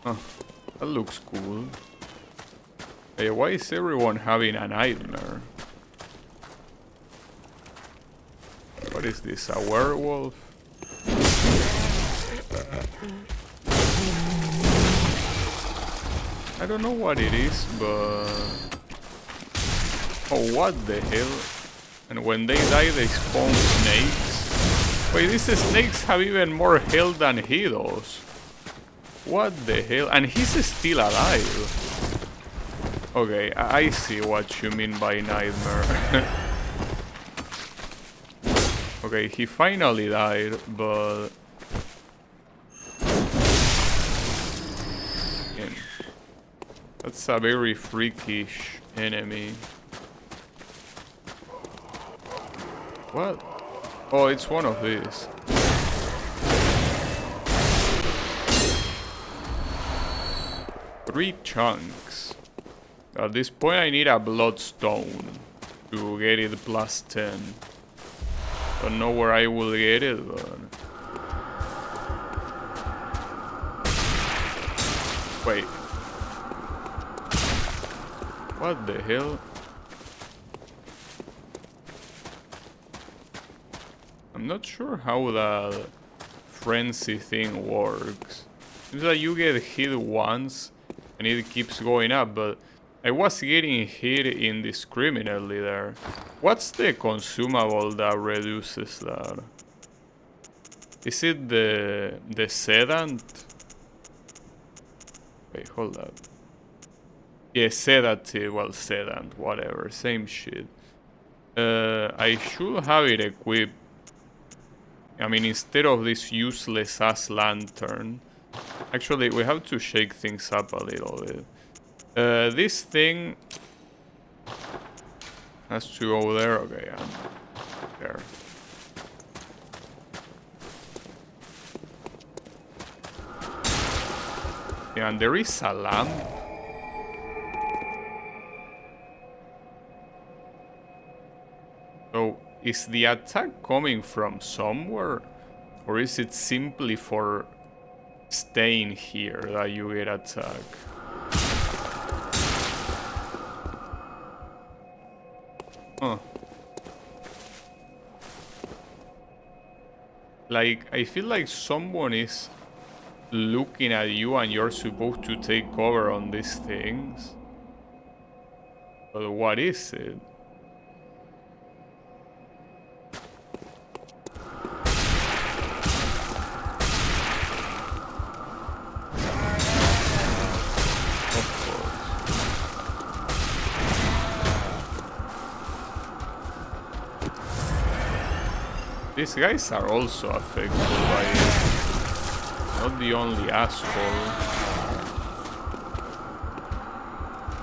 Huh, that looks cool. Hey, why is everyone having a nightmare? What is this, a werewolf? I don't know what it is, but... Oh, what the hell? And when they die, they spawn snakes? Wait, these snakes have even more health than he does. What the hell? And he's still alive. Okay, I see what you mean by nightmare. Okay, he finally died, but... Again, that's a very freakish enemy. What? Oh, it's one of these. Three chunks. At this point I need a bloodstone to get it plus 10. Don't know where I will get it, but... Wait. What the hell? I'm not sure how the frenzy thing works. Seems like you get hit once and it keeps going up, but I was getting hit indiscriminately there. What's the consumable that reduces that? Is it the sedant? Wait, hold up. Yeah, sedative, well, sedant, whatever, same shit. I should have it equipped. I mean, instead of this useless ass lantern. Actually, we have to shake things up a little bit. This thing has to go there. Okay, I'm there. Yeah, and there is a lamp. So, is the attack coming from somewhere? Or is it simply for staying here that you get attacked? Huh. Like, I feel like someone is looking at you and you're supposed to take cover on these things. But what is it? These guys are also affected by it. Not the only asshole.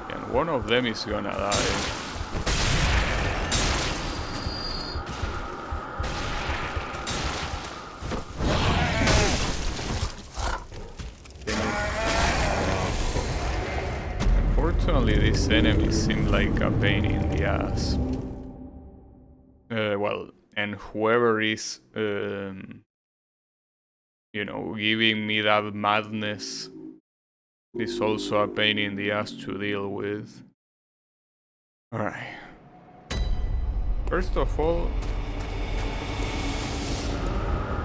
And one of them is gonna die. Unfortunately, these enemies seem like a pain in the ass. Well, and whoever is, you know, giving me that madness is also a pain in the ass to deal with. Alright. First of all,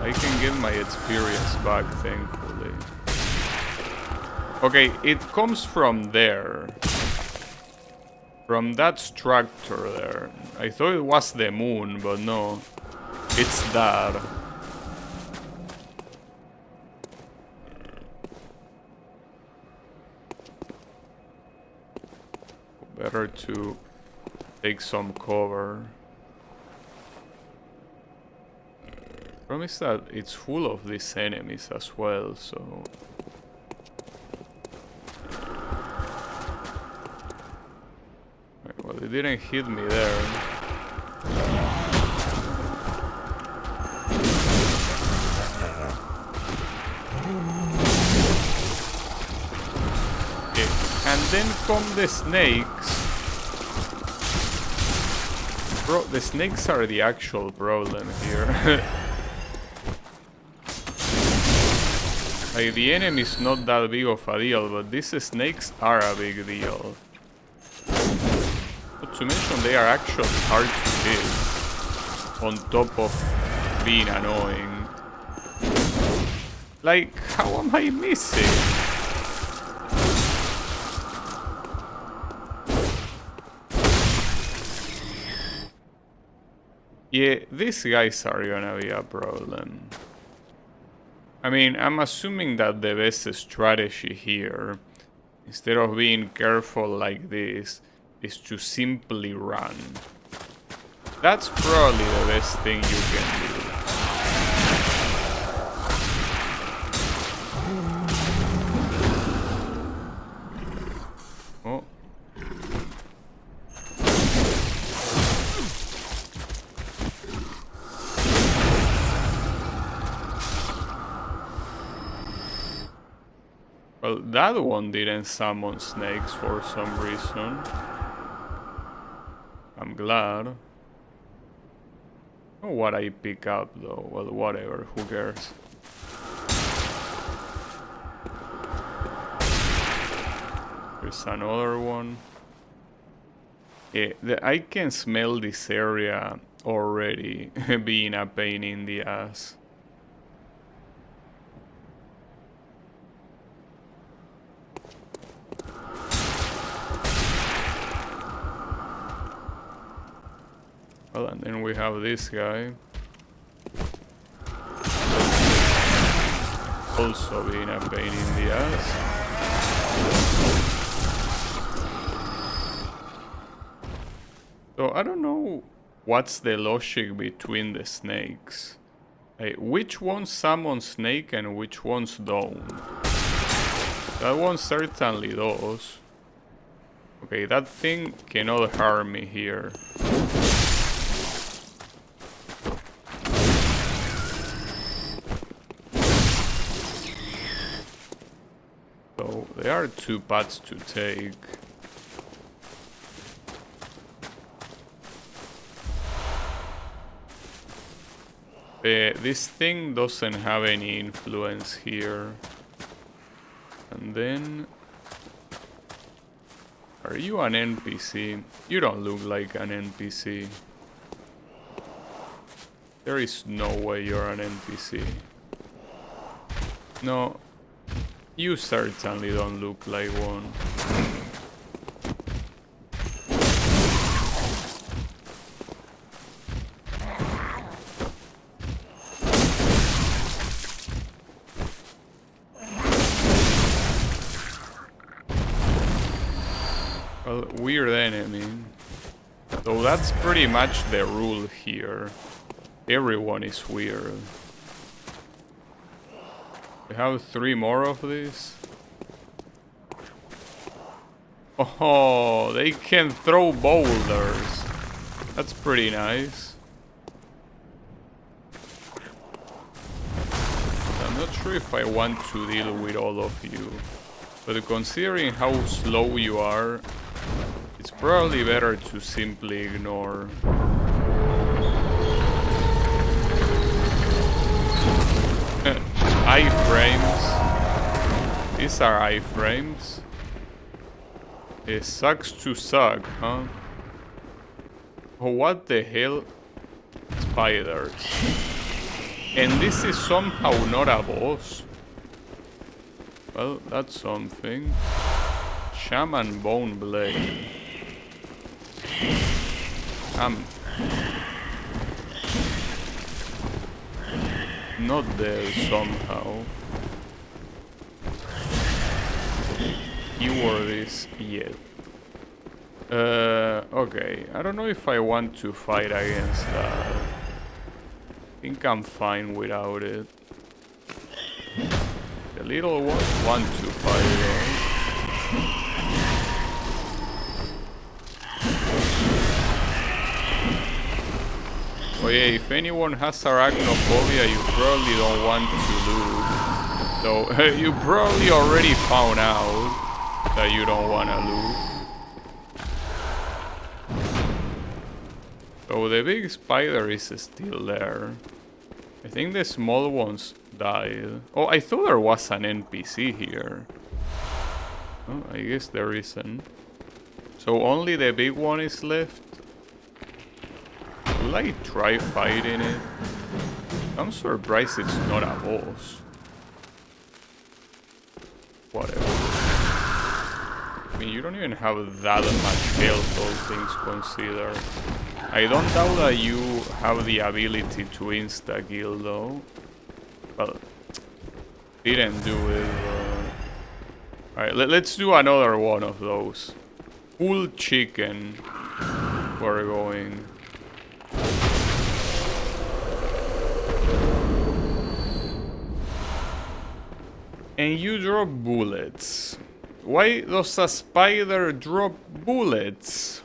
I can get my experience back, thankfully. Okay, it comes from there. From that structure there. I thought it was the moon, but no. It's that. Better to take some cover. Problem is that it's full of these enemies as well, so... Well, it didn't hit me there. Okay. And then come the snakes. Bro, the snakes are the actual problem here. Like, the enemy's not that big of a deal, but these snakes are a big deal. Not to mention they are actually hard to hit, on top of being annoying. Like, how am I missing? Yeah, these guys are gonna be a problem. I mean, I'm assuming that the best strategy here, instead of being careful like this, is to simply run. That's probably the best thing you can do. Oh. Well, that one didn't summon snakes for some reason. I'm glad. Oh, what I pick up though. Well, whatever, who cares? There's another one. Yeah, I can smell this area already being a pain in the ass. Well, and then we have this guy. Also being a pain in the ass. So I don't know what's the logic between the snakes. Like, which ones summon snake and which ones don't? That one certainly does. Okay, that thing cannot harm me here. So there are two paths to take. This thing doesn't have any influence here. And then... Are you an NPC? You don't look like an NPC. There is no way you're an NPC. No, you certainly don't look like one. Well, weird enemy. So that's pretty much the rule here. Everyone is weird. We have 3 more of these. Oh, they can throw boulders. That's pretty nice. I'm not sure if I want to deal with all of you. But considering how slow you are, it's probably better to simply ignore. Iframes. These are iframes. It sucks to suck, huh? Oh, what the hell? Spiders. And this is somehow not a boss. Well, that's something. Shaman Bone Blade. Not there somehow. Keyword is yet. Okay. I don't know if I want to fight against that. I think I'm fine without it. The little ones want to fight though. Oh yeah, if anyone has arachnophobia, you probably don't want to lose. So you probably already found out that you don't want to lose. So the big spider is still there. I think the small ones died. Oh, I thought there was an NPC here. Oh, I guess there isn't. So only the big one is left. Will I try fighting it? I'm surprised it's not a boss. Whatever. I mean, you don't even have that much health, all things considered. I don't doubt that you have the ability to insta-kill though. Well, didn't do it. Alright, let's do another one of those. Full chicken. We're going. And you drop bullets. Why does a spider drop bullets?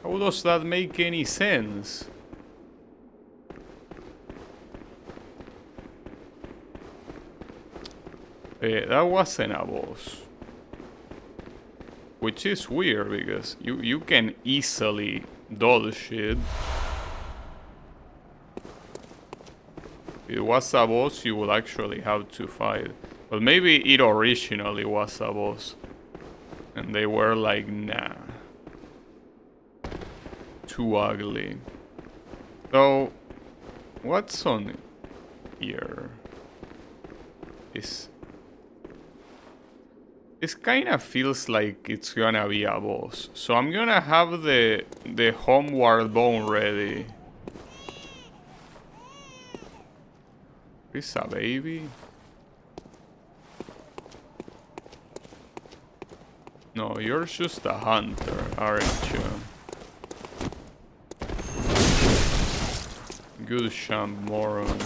How does that make any sense? That wasn't a boss. Which is weird because you can easily dodge it. If it was a boss, you would actually have to fight. But maybe it originally was a boss. And they were like, nah. Too ugly. So, what's on here? This kind of feels like it's gonna be a boss. So I'm gonna have the homeward bone ready. Is a baby? No, you're just a hunter, aren't you? Good champ, moron.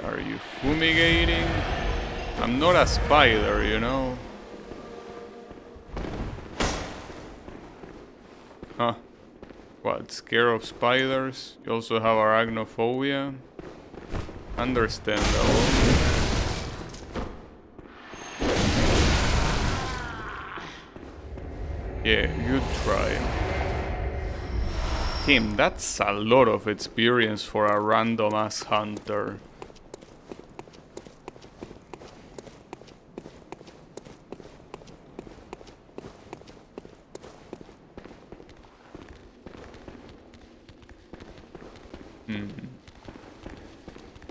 Are you fumigating? I'm not a spider, you know? Huh. What, scared of spiders? You also have arachnophobia? Understandable. Yeah, good try. Tim, that's a lot of experience for a random ass hunter.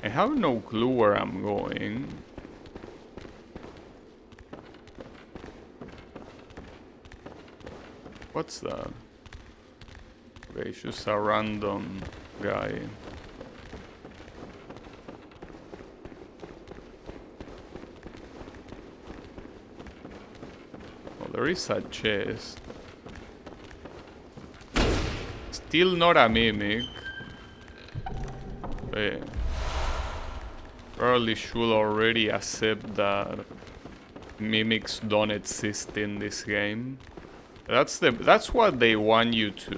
I have no clue where I'm going. What's that? Okay, it's just a random guy. there is a chest. Still not a mimic. Probably should already accept that mimics don't exist in this game. That's what they want you to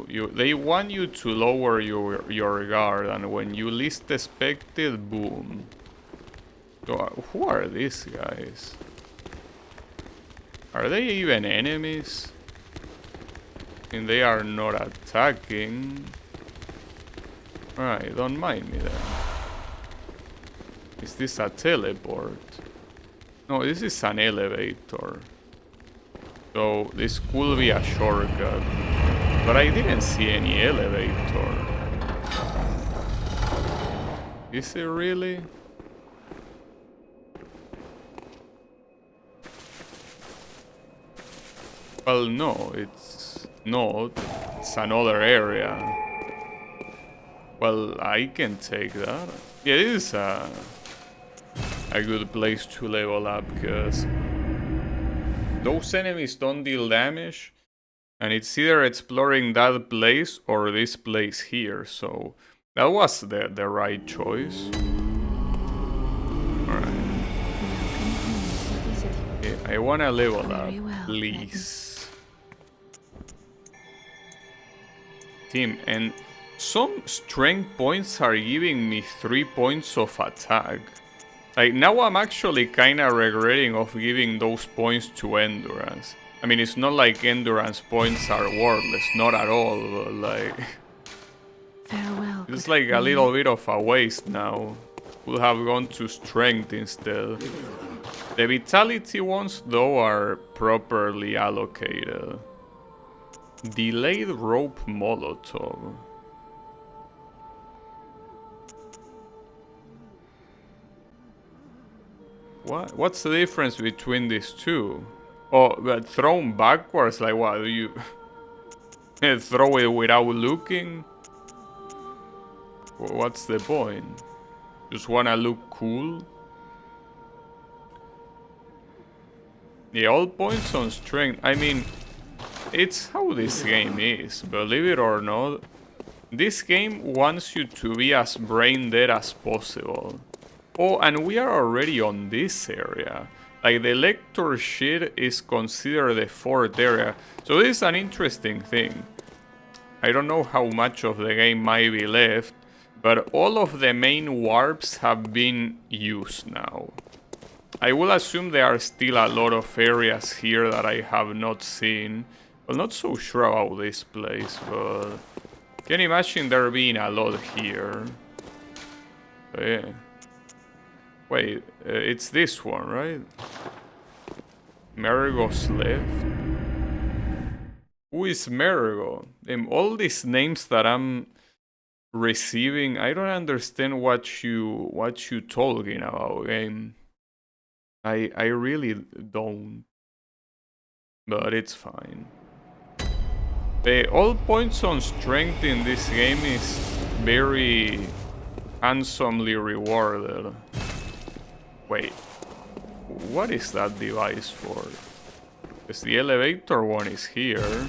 do. They want you to lower your guard, and when you least expect it, boom. So, who are these guys? Are they even enemies? I mean, they are not attacking. Alright, don't mind me then. Is this a teleport? No, this is an elevator. So this could be a shortcut. But I didn't see any elevator. Is it really? Well, no, it's not. It's another area. Well, I can take that. Yeah, it is a good place to level up, because those enemies don't deal damage, and it's either exploring that place or this place here, so that was the right choice. Alright. Yeah, I wanna level up, please. Team, and some strength points are giving me 3 points of attack. Like, now I'm actually kinda regretting of giving those points to endurance. I mean, it's not like endurance points are worthless, not at all, but like... Farewell. It's like a little bit of a waste now. Could have gone to strength instead. The vitality ones, though, are properly allocated. Delayed rope molotov. What's the difference between these two? Oh, but thrown backwards, like what? Do you throw it without looking? What's the point? Just wanna look cool? Yeah, all points on strength. I mean, it's how this game is, believe it or not. This game wants you to be as brain dead as possible. Oh, and we are already on this area. Like, the lector shit is considered the fourth area. So this is an interesting thing. I don't know how much of the game might be left, but all of the main warps have been used now. I will assume there are still a lot of areas here that I have not seen. Well, not so sure about this place, but... can imagine there being a lot here. So, yeah. Wait, it's this one, right? Mergo's left. Who is Mergo? All these names that I'm receiving, I don't understand what you talking about, game. I really don't. But it's fine. All points on strength in this game is very handsomely rewarded. Wait, what is that device for? Because the elevator one is here.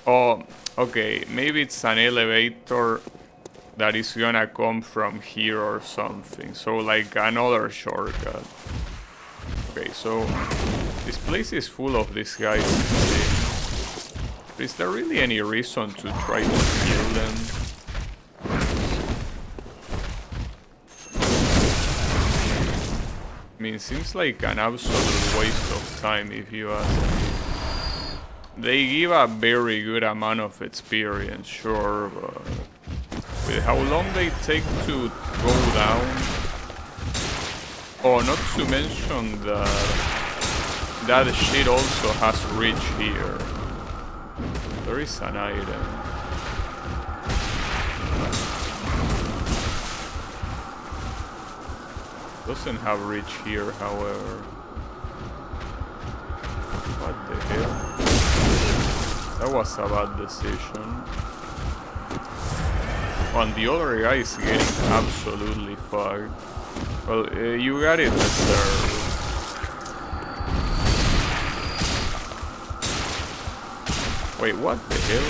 Oh, okay, maybe it's an elevator that is gonna come from here or something. So like another shortcut. Okay, so this place is full of these guys. Is there really any reason to try to kill them? I mean, seems like an absolute waste of time if you ask me. They give a very good amount of experience, sure, but with how long they take to go down. Oh, not to mention that shit also has reach here. There is an item. Doesn't have reach here, however. What the hell? That was a bad decision. Oh, and the other guy is getting absolutely fucked. Well, you got it reserved. Wait, what the hell?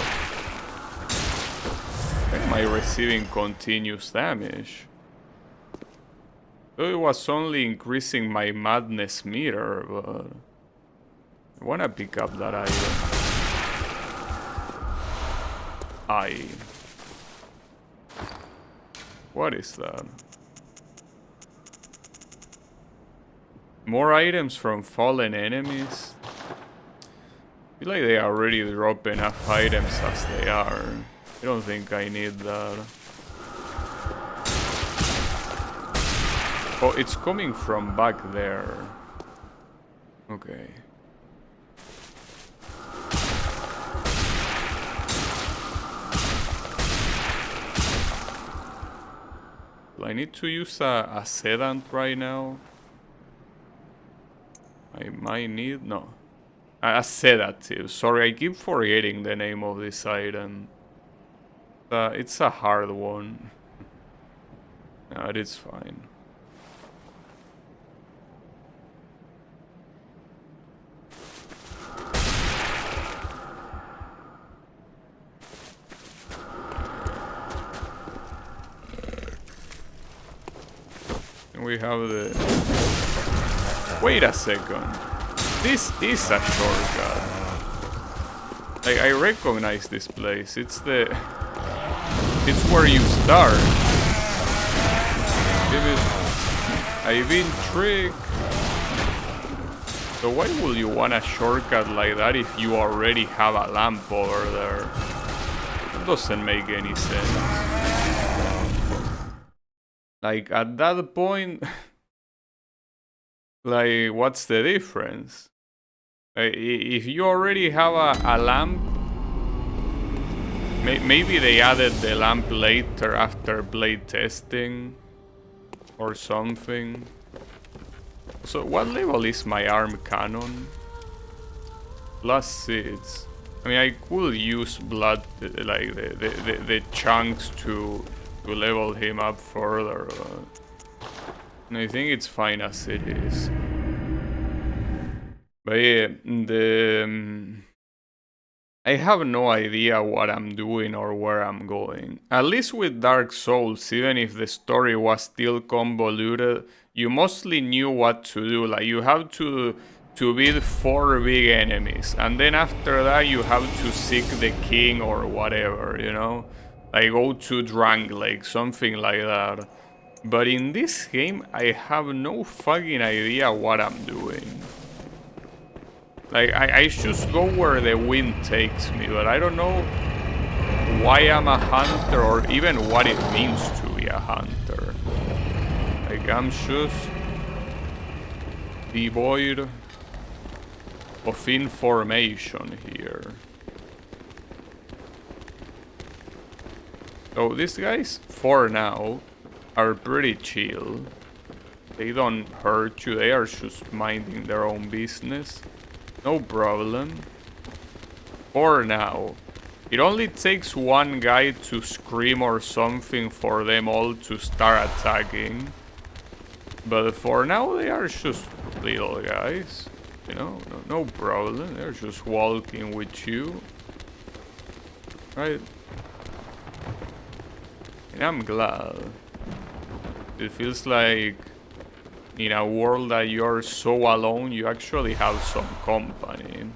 Why am I receiving continuous damage? So it was only increasing my madness meter, but I wanna pick up that item. What is that? More items from fallen enemies? I feel like they already drop enough items as they are. I don't think I need that. Oh, it's coming from back there. Okay. Do I need to use a sedant right now? I might need... no. A sedative. Sorry, I keep forgetting the name of this item. It's a hard one. No, it is fine. And we have the... wait a second. This is a shortcut. I recognize this place. It's the... it's where you start. I've been tricked. So why would you want a shortcut like that if you already have a lamp over there? That doesn't make any sense. Like, at that point... like, what's the difference? If you already have a lamp... maybe they added the lamp later after blade testing. Or something. So what level is my arm cannon? +6. I mean, I could use blood, like the chunks to level him up further, but I think it's fine as it is. But yeah, I have no idea what I'm doing or where I'm going. At least with Dark Souls, even if the story was still convoluted, you mostly knew what to do. Like, you have to beat 4 big enemies, and then after that you have to seek the king or whatever, you know? Like, go to Drang Lake, something like that. But in this game, I have no fucking idea what I'm doing. Like, I just go where the wind takes me, but I don't know why I'm a hunter or even what it means to be a hunter. Like, I'm just devoid of information here. So these guys, for now, are pretty chill. They don't hurt you, they are just minding their own business. No problem. For now. It only takes one guy to scream or something for them all to start attacking. But for now, they are just little guys. You know, no problem. They're just walking with you. Right? And I'm glad. It feels like in a world that you're so alone, you actually have some company.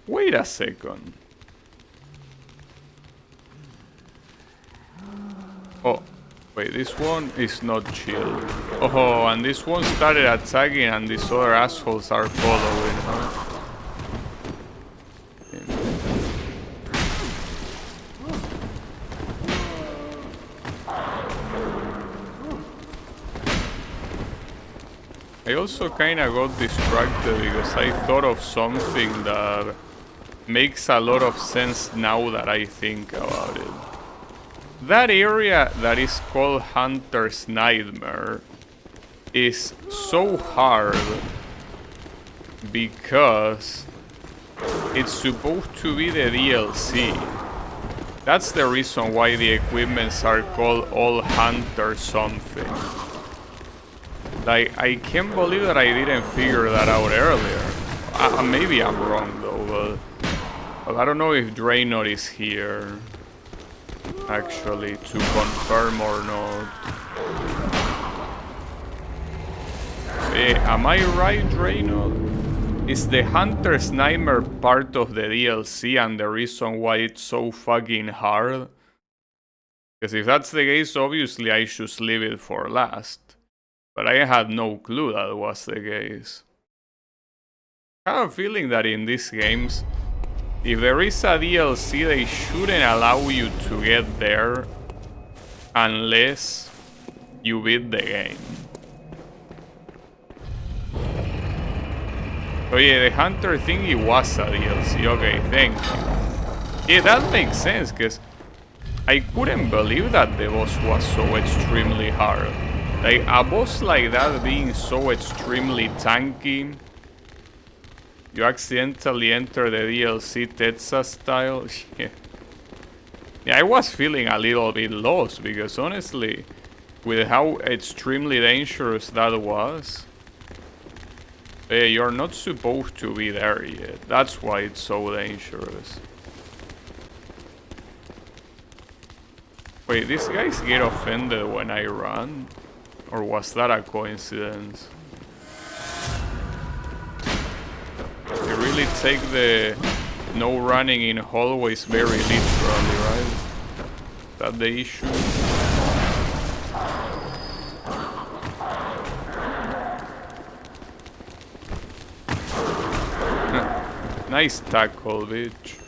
Wait a second. Oh, wait, this one is not chill. Oh, and this one started attacking and these other assholes are following, huh? I also kinda got distracted because I thought of something that makes a lot of sense now that I think about it. That area that is called Hunter's Nightmare is so hard because it's supposed to be the DLC. That's the reason why the equipments are called all hunter something. Like, I can't believe that I didn't figure that out earlier. Maybe I'm wrong though, but I don't know if Draenor is here actually to confirm or not. Am I right, Draenor? Is the Hunter's Nightmare part of the DLC and the reason why it's so fucking hard? Because if that's the case, obviously I should leave it for last. But I had no clue that was the case. I have a feeling that in these games, if there is a DLC, they shouldn't allow you to get there unless you beat the game. Oh yeah, the Hunter thingy was a DLC. Okay, thank you. Yeah, that makes sense, because I couldn't believe that the boss was so extremely hard. Like, a boss like that being so extremely tanky, you accidentally enter the DLC Tetsa style. Yeah, I was feeling a little bit lost, because honestly, with how extremely dangerous that was, you're not supposed to be there yet. That's why it's so dangerous. Wait, these guys get offended when I run? Or was that a coincidence? They really take the no running in hallways very literally, right? Is that the issue? Nice tackle, bitch.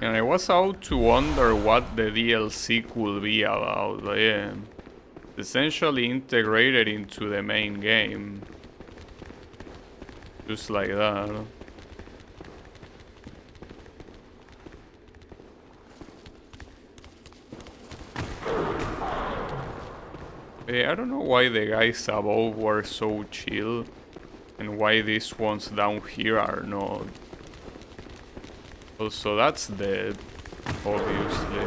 And I was out to wonder what the DLC could be about. Yeah, essentially integrated into the main game. Just like that. I don't know why the guys above were so chill and why these ones down here are not. Also, that's dead, obviously.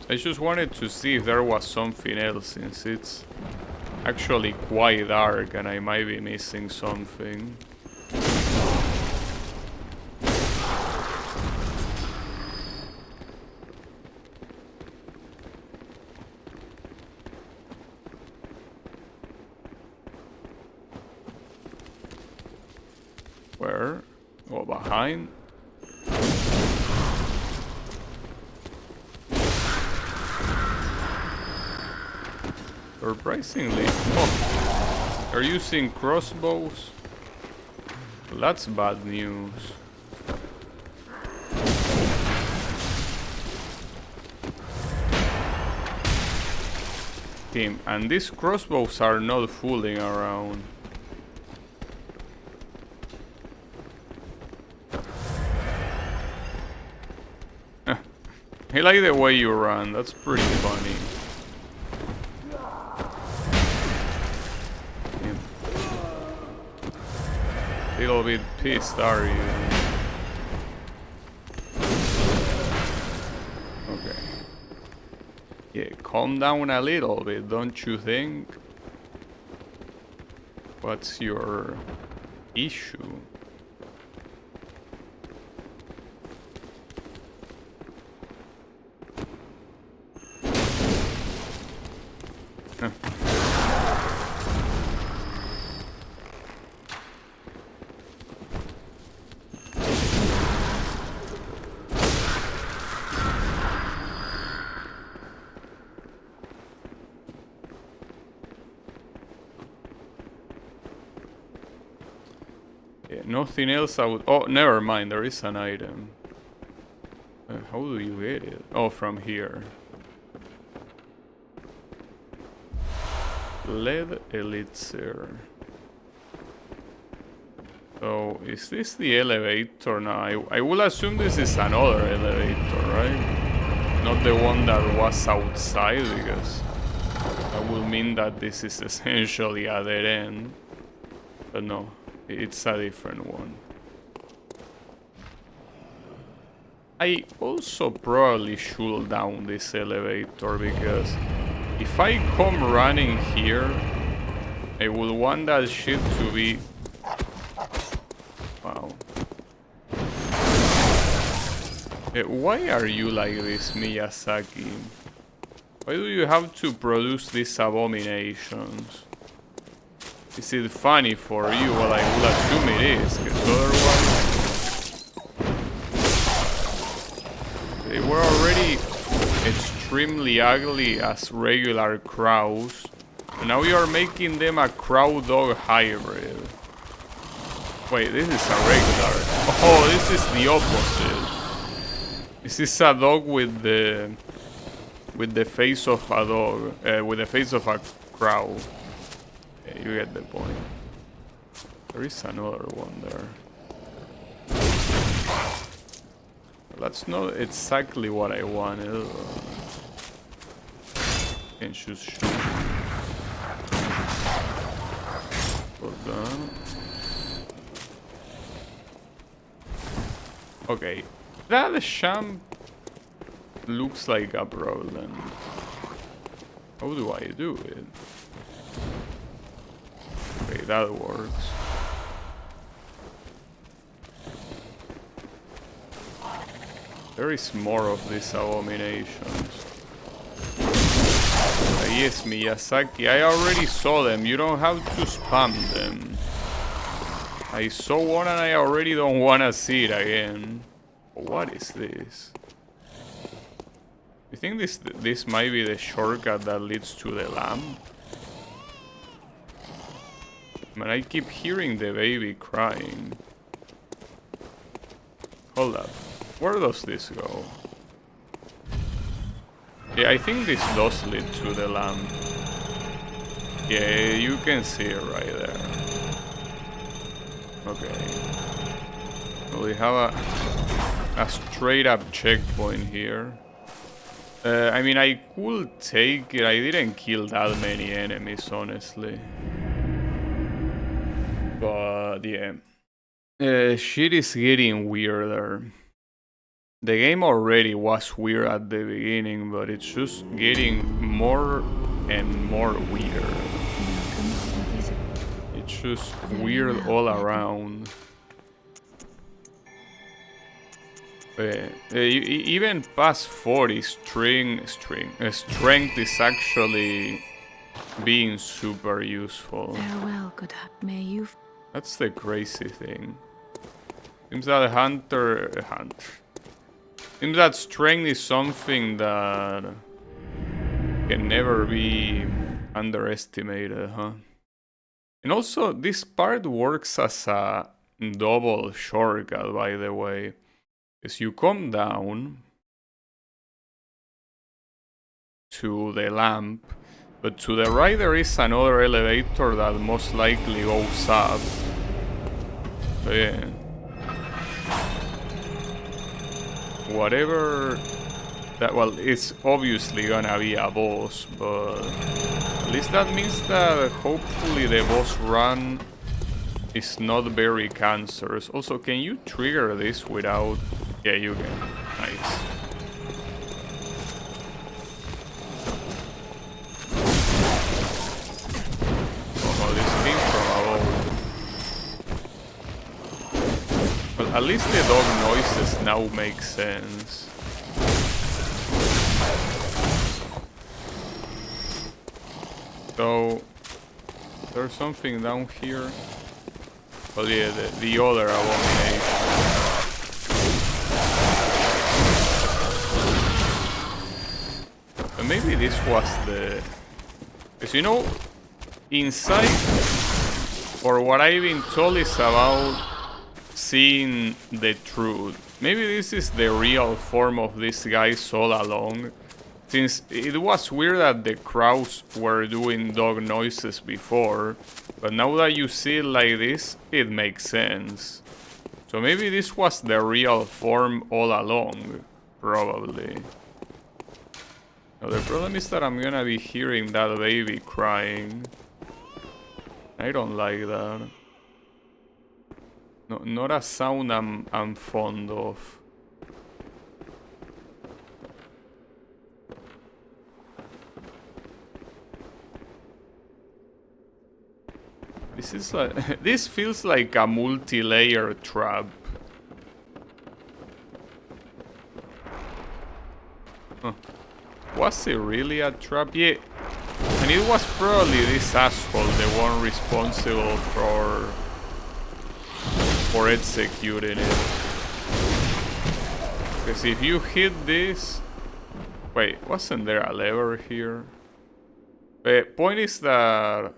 I just wanted to see if there was something else, since it's actually quite dark and I might be missing something. Where? Oh, behind? Surprisingly. Oh, they're using crossbows? Well, that's bad news. Team, and these crossbows are not fooling around. I like the way you run, that's pretty funny. Little bit pissed, are you? Okay. Yeah, calm down a little bit, don't you think? What's your issue? Nothing else I would... Oh, never mind, there is an item. How do you get it? Oh, from here. Lead elixir. So, is this the elevator now? I will assume this is another elevator, right? Not the one that was outside, because that will mean that this is essentially a dead end. But no, it's a different one. I also probably should down this elevator, because if I come running here, I will want that shit to be... Wow. Why are you like this, Miyazaki? Why do you have to produce these abominations? Is it funny for you? Well, I will assume it is, because otherwise... They were already extremely ugly as regular crows, and now you are making them a crow-dog hybrid. Wait, this is a regular... Oh, this is the opposite. This is a dog with the face of a dog, with the face of a crow. Yeah, you get the point. There is another one there. That's not exactly what I wanted. Can just shoot. Put down. Okay, that champ looks like a problem. How do I do it? Okay, that works. There is more of these abominations. Yes, Miyazaki, I already saw them. You don't have to spam them. I saw one and I already don't want to see it again. What is this? You think this might be the shortcut that leads to the lamp? Man, I keep hearing the baby crying. Hold up. Where does this go? Yeah, I think this does lead to the lamp. Yeah, you can see it right there. Okay. So we have a straight up checkpoint here. I mean, I could take it. I didn't kill that many enemies, honestly. But yeah. Shit is getting weirder. The game already was weird at the beginning, but it's just getting more and more weird. It's just weird all around. Even past 40, strength is actually being super useful. Farewell, good may you. That's the crazy thing. Seems that hunter. Seems that strength is something that can never be underestimated, huh? And also, this part works as a double shortcut, by the way. As you come down to the lamp, but to the right there is another elevator that most likely goes up. So yeah. Whatever that, well, it's obviously gonna be a boss, but at least that means that hopefully the boss run is not very cancerous. Also, can you trigger this without... Yeah, you can. Nice. Oh, this came from above. Well, at least the dog noises now make sense. So, there's something down here. Well, yeah, the other abomination. But maybe this was the... Because, you know, inside, or what I've been told is about seeing the truth. Maybe this is the real form of these guys all along. Since it was weird that the crows were doing dog noises before, but now that you see it like this, it makes sense. So maybe this was the real form all along, probably. Now the problem is that I'm gonna be hearing that baby crying. I don't like that. No, not a sound I'm fond of. This is like this feels like a multi-layer trap. Huh. Was it really a trap? Yeah. And it was probably this asshole, the one responsible for executing it. Because if you hit this... Wait, wasn't there a lever here? The point is that...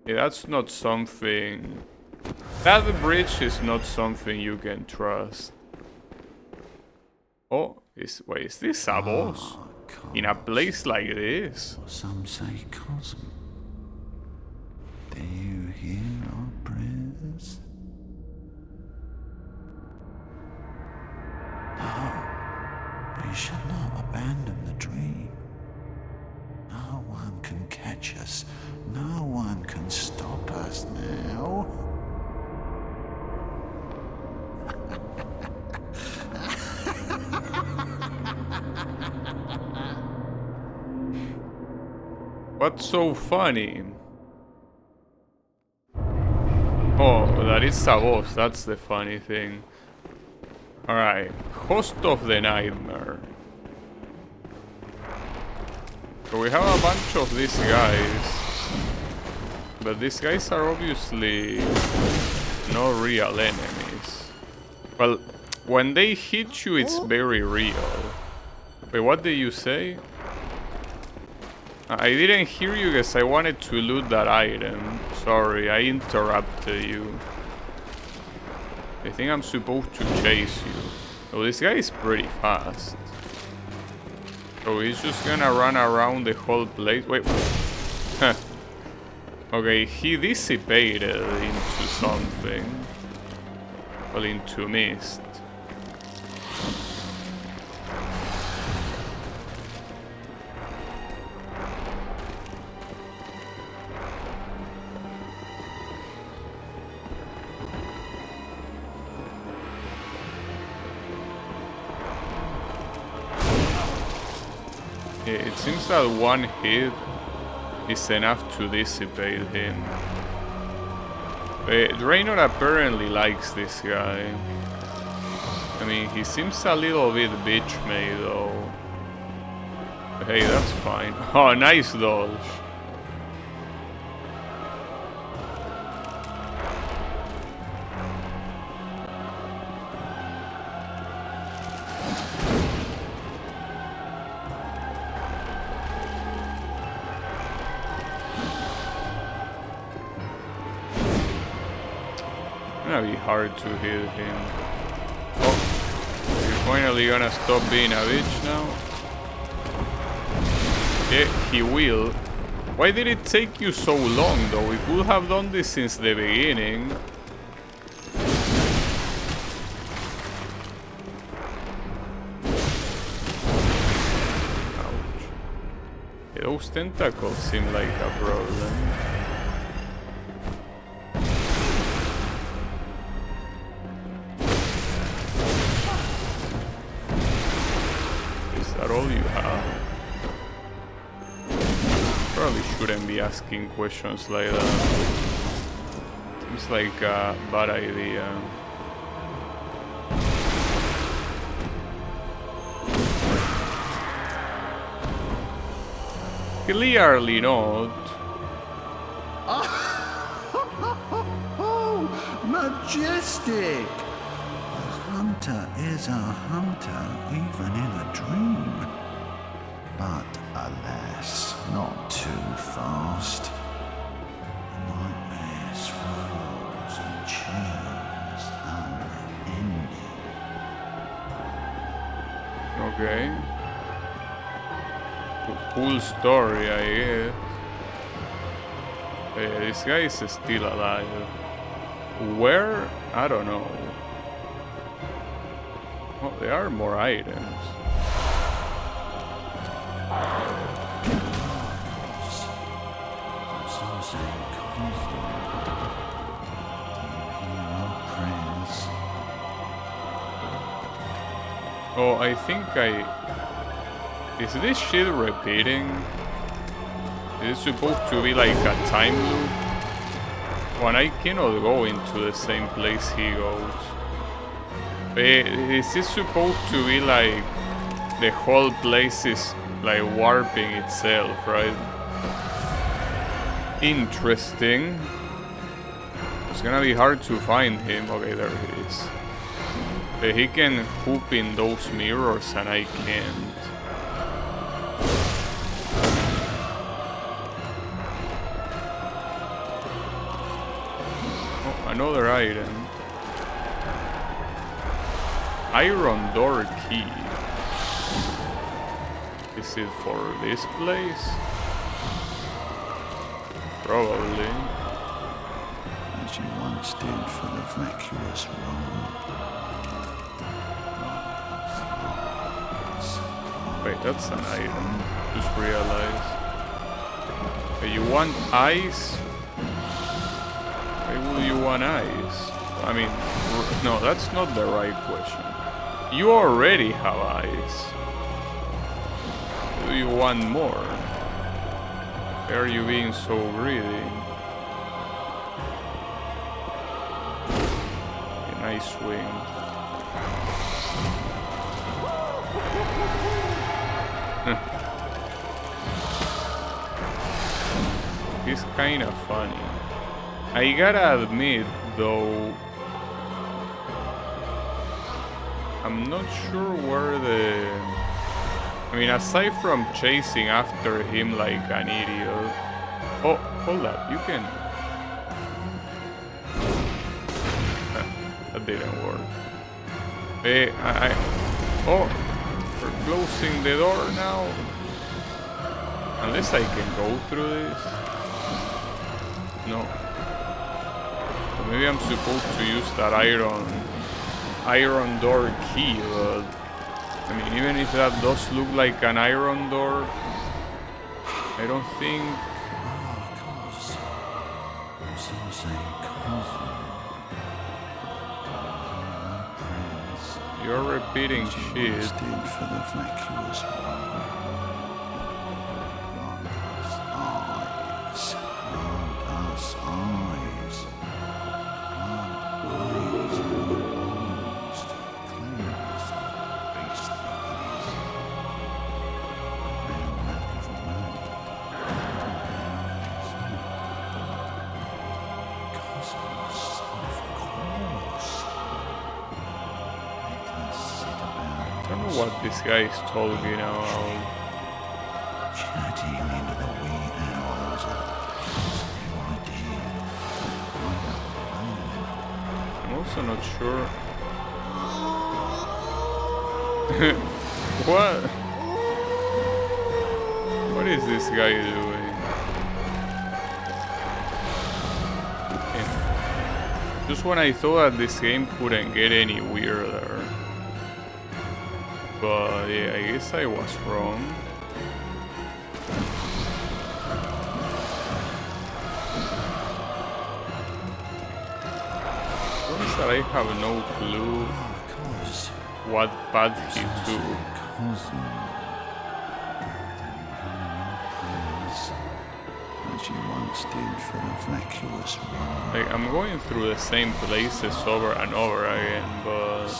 Yeah, that's not something... That bridge is not something you can trust. Oh, wait, is this a boss? In a place like this? Some say Cosm. Do you hear our prayers? No, we shall not abandon the dream. No one can catch us. No one can stop us now. What's so funny? Oh, that is a boss, that's the funny thing. Alright, Host of the Nightmare. So we have a bunch of these guys. But these guys are obviously no real enemies. Well, when they hit you, it's very real. Wait, what did you say? I didn't hear you because I wanted to loot that item. Sorry, I interrupted you. I think I'm supposed to chase you. Oh, this guy is pretty fast. So he's just gonna run around the whole place. Wait. Huh. Okay, he dissipated into something. Well, into mist. It seems that one hit is enough to dissipate him. Draenor apparently likes this guy. I mean, he seems a little bit bitch-made though. Hey, that's fine. Oh, nice dodge. Gonna be hard to hit him. Oh, he's finally gonna stop being a bitch now. Yeah, he will. Why did it take you so long though? We could have done this since the beginning. Ouch. Yeah, those tentacles seem like a problem. All you have. Probably shouldn't be asking questions like that. Seems like a bad idea. Clearly not. Oh, majestic! A hunter is a hunter, even in a dream. But alas, not too fast. The nightmare swirls and churns unending. Okay. cool story, I guess. This guy is still alive. Where? I don't know. Oh, there are more items. Oh, I think is this shit repeating? Is it supposed to be like a time loop? When I cannot go into the same place he goes. Is this supposed to be like the whole place is like warping itself, right? Interesting. It's gonna be hard to find him. Okay, there he is. He can hoop in those mirrors and I can't. Oh, another item. Iron door key. Is it for this place? Probably. As you once did for the vacuous Rome. Wait, that's an item. Just realized. You want ice? Why would you want ice? I mean, no, that's not the right question. You already have ice. Do you want more? Why are you being so greedy? A nice swing. He's kind of funny. I gotta admit, though, I'm not sure where the... I mean, aside from chasing after him like an idiot... Oh, hold up, you can... That didn't work. Oh, we're closing the door now. Unless I can go through this. No. So maybe I'm supposed to use that iron door key, but I mean, even if that does look like an iron door, I don't think. You're repeating shit. For the vacuous I don't know what this guy is talking about. chatting into the wee hours of I'm also not sure. What? What is this guy doing? Yeah. Just when I thought that this game couldn't get any weirder. But yeah, I guess I was wrong. Notice that I have no clue what path he took. As you once did for the vacuous Rome. Like, I'm going through the same places over and over again, but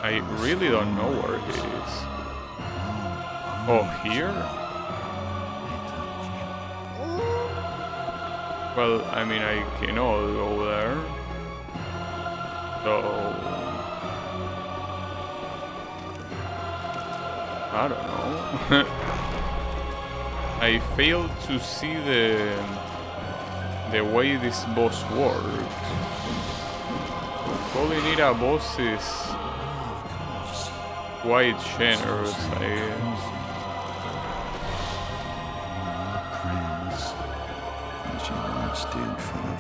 I really don't know where he is. Oh, here? Well, I mean, I cannot go there. So... I don't know. I failed to see the way this boss works. Calling it a boss is quite generous, I guess.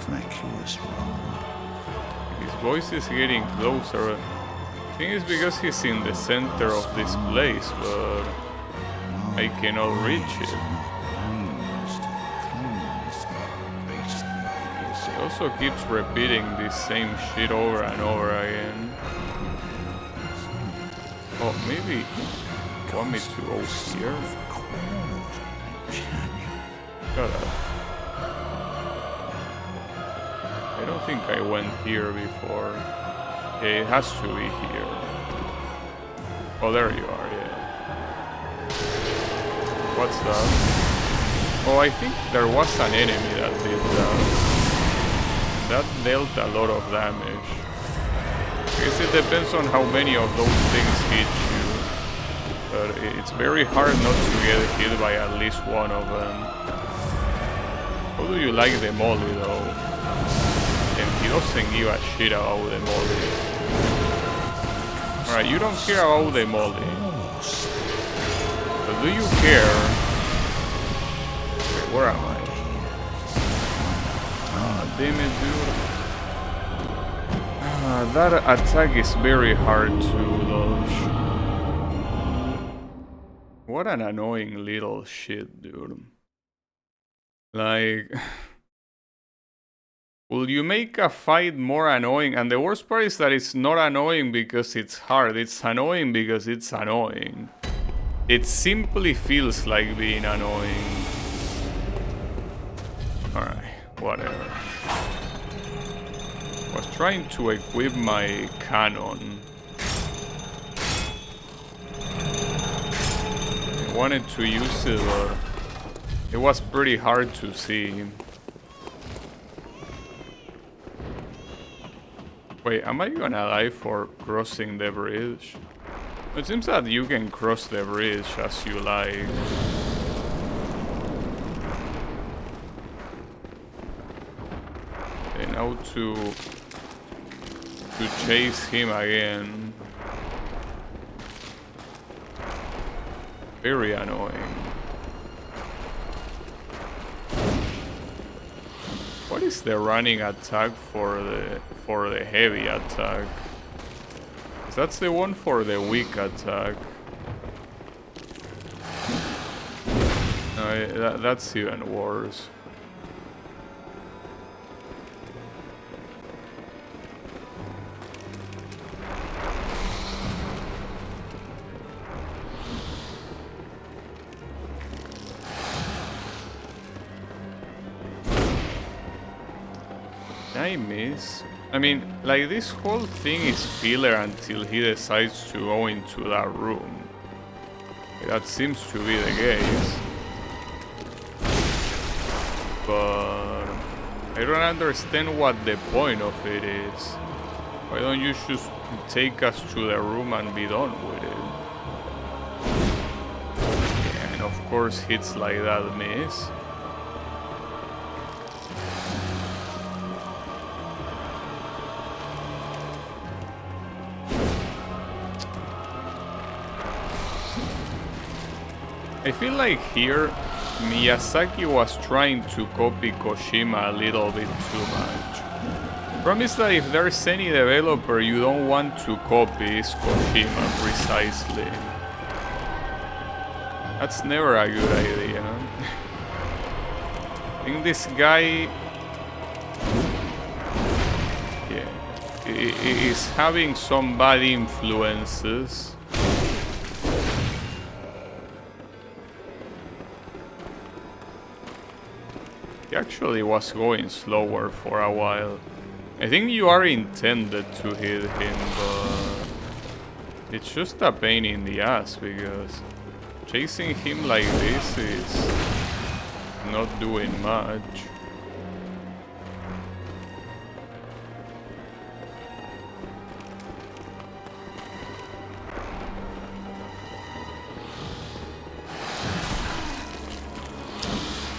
make you as wrong. His voice is getting closer. I think it's because he's in the center of this place, but I cannot reach it. He also keeps repeating this same shit over and over again. Oh, maybe you want me to go here? Shut up. I don't think I went here before. Yeah, it has to be here. Oh, there you are, yeah. What's that? Oh, I think there was an enemy that did that. That dealt a lot of damage. I guess it depends on how many of those things hit you. But it's very hard not to get hit by at least one of them. How do you like the molly though? And he doesn't give a shit about the molly. Alright, you don't care about the molly. But do you care? Wait, where am I? Ah, damn it, dude. That attack is very hard to dodge. What an annoying little shit, dude. Like... Will you make a fight more annoying? And the worst part is that it's not annoying because it's hard. It's annoying because it's annoying. It simply feels like being annoying. Alright, whatever. I was trying to equip my cannon. I wanted to use it, but it was pretty hard to see. Wait, am I gonna die for crossing the bridge? It seems that you can cross the bridge as you like. Okay, now to chase him again. Very annoying. What is the running attack for the heavy attack? That's the one for the weak attack. No, that's even worse. I miss. I mean, like, this whole thing is filler until he decides to go into that room. That seems to be the case. But I don't understand what the point of it is. Why don't you just take us to the room and be done with it? Yeah, and of course hits like that miss. I feel like here, Miyazaki was trying to copy Kojima a little bit too much. Promise that if there's any developer you don't want to copy, is Kojima precisely. That's never a good idea. I think this guy... yeah, is having some bad influences. He actually was going slower for a while. I think you are intended to hit him, but it's just a pain in the ass because chasing him like this is not doing much.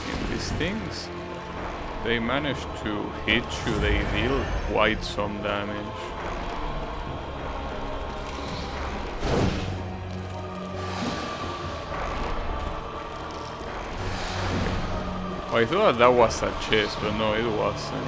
In these things, they manage to hit you, they deal quite some damage. I thought that was a chest, but no, it wasn't.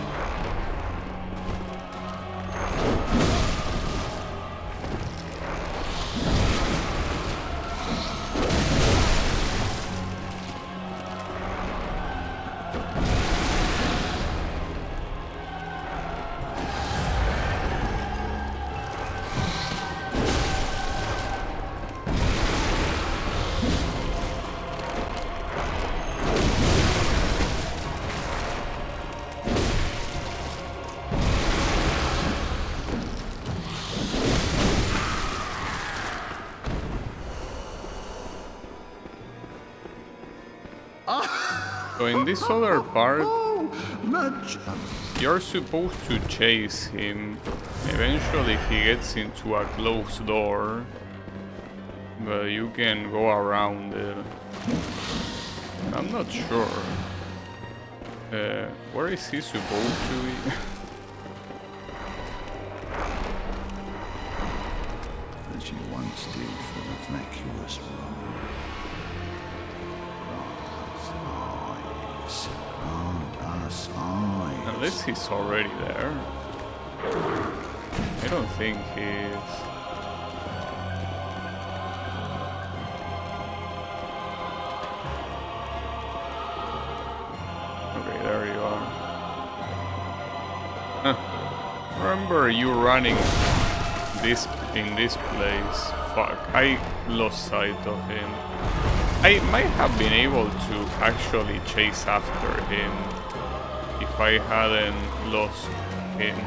So in this other part, you're supposed to chase him. Eventually he gets into a closed door, but you can go around it. I'm not sure. Where is he supposed to be? As you once did for the vacuous road. Grant us eyes. Unless he's already there. I don't think he is. Okay, there you are. Remember you running in this place? Fuck, I lost sight of him. I might have been able to actually chase after him if I hadn't lost him.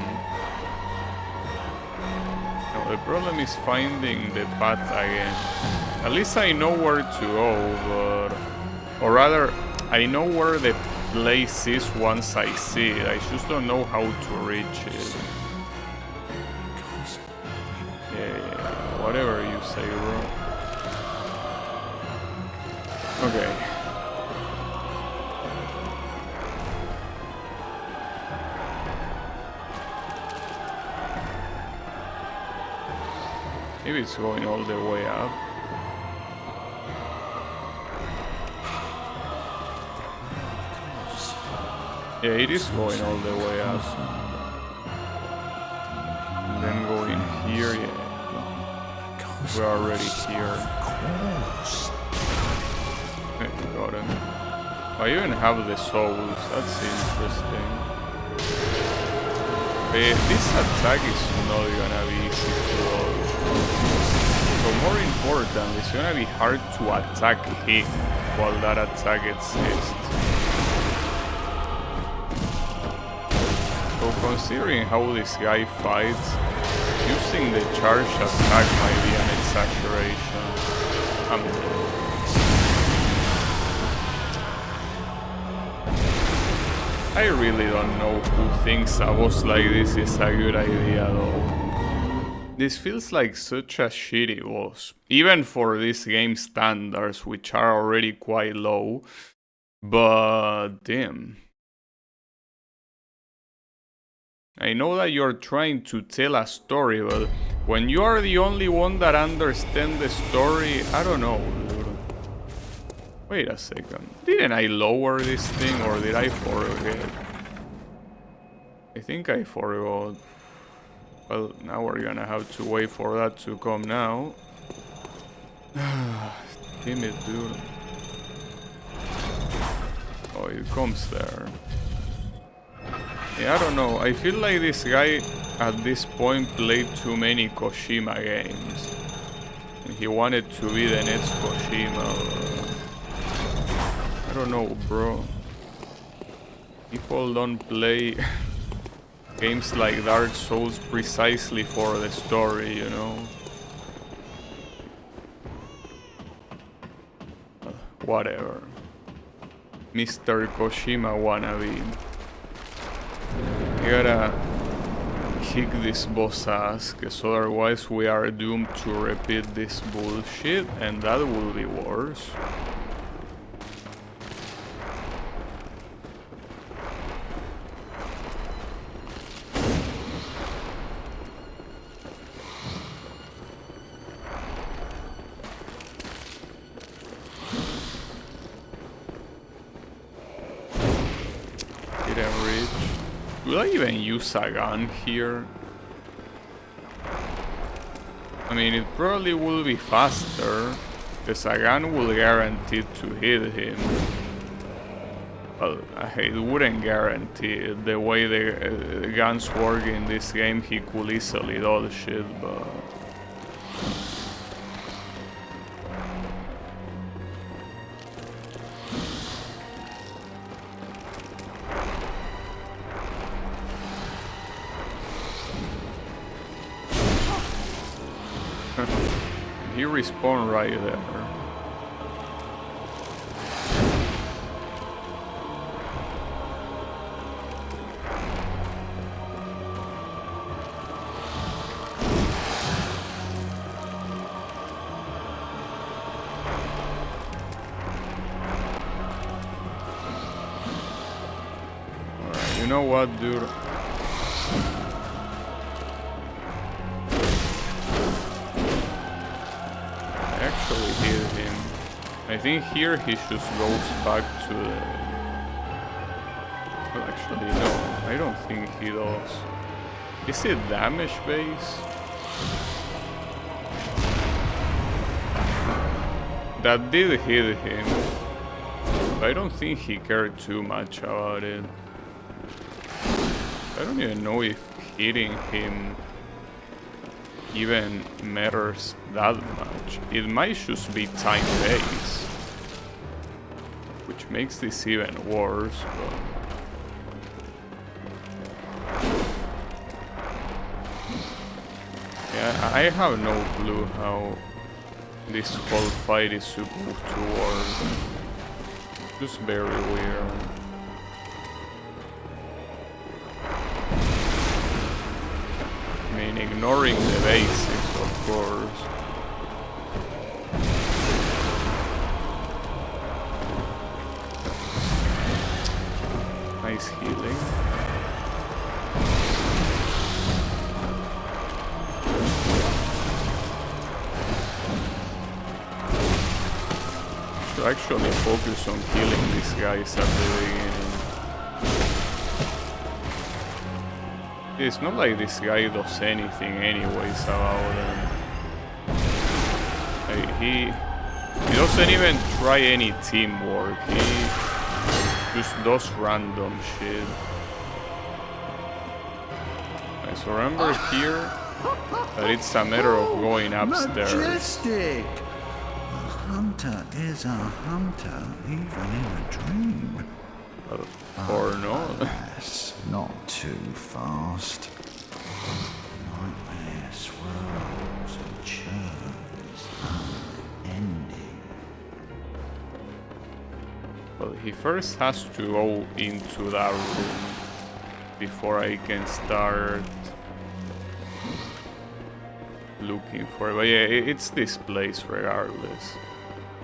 Now the problem is finding the path again. At least I know where to go, but... Or rather, I know where the place is once I see it. I just don't know how to reach it. Yeah, whatever you say, bro. Okay. Maybe it's going all the way up. Yeah, it is going all the way up. And then going here, yeah. We're already here. Okay, got him. I even have the souls, that's interesting. This attack is not gonna be easy to dodge. So more important, it's gonna be hard to attack him while that attack exists. So considering how this guy fights, using the charge attack might be an exaggeration. I'm dead. I really don't know who thinks a boss like this is a good idea though. This feels like such a shitty boss, even for this game's standards, which are already quite low, but damn. I know that you're trying to tell a story, but when you are the only one that understands the story, I don't know, dude. Wait a second. Didn't I lower this thing or did I forget? I think I forgot. Well, now we're gonna have to wait for that to come now. Damn it, dude. Oh, it comes there. Yeah, I don't know. I feel like this guy at this point played too many Kojima games. And he wanted to be the next Kojima. I don't know, bro. People don't play games like Dark Souls precisely for the story, you know? Whatever. Mr. Kojima wannabe. I gotta kick this boss ass, cause otherwise we are doomed to repeat this bullshit, and that will be worse. I even use a gun here? I mean, it probably will be faster, because a gun will guarantee to hit him. Well, it wouldn't guarantee it. The way the guns work in this game, he could easily dodge shit, but... He respawned right there. Alright, you know what, dude? I think here he just goes back to the... Well, actually, no. I don't think he does. Is it damage base? That did hit him. But I don't think he cared too much about it. I don't even know if hitting him even matters that much. It might just be time based, which makes this even worse, but... Yeah, I have no clue how this whole fight is supposed to work. Just very weird. I mean, ignoring the basics, of course. Nice healing. Should actually focus on killing these guys at the beginning. It's not like this guy does anything anyways about them. Like, he doesn't even try any teamwork. He just does random shit. Right, so remember here that it's a matter of going upstairs. Majestic! A hunter is a hunter, even in a dream. Or not. Alas, not too fast. Nightmare swirls and churns, unending. Well, he first has to go into that room before I can start looking for it. But yeah, it's this place regardless.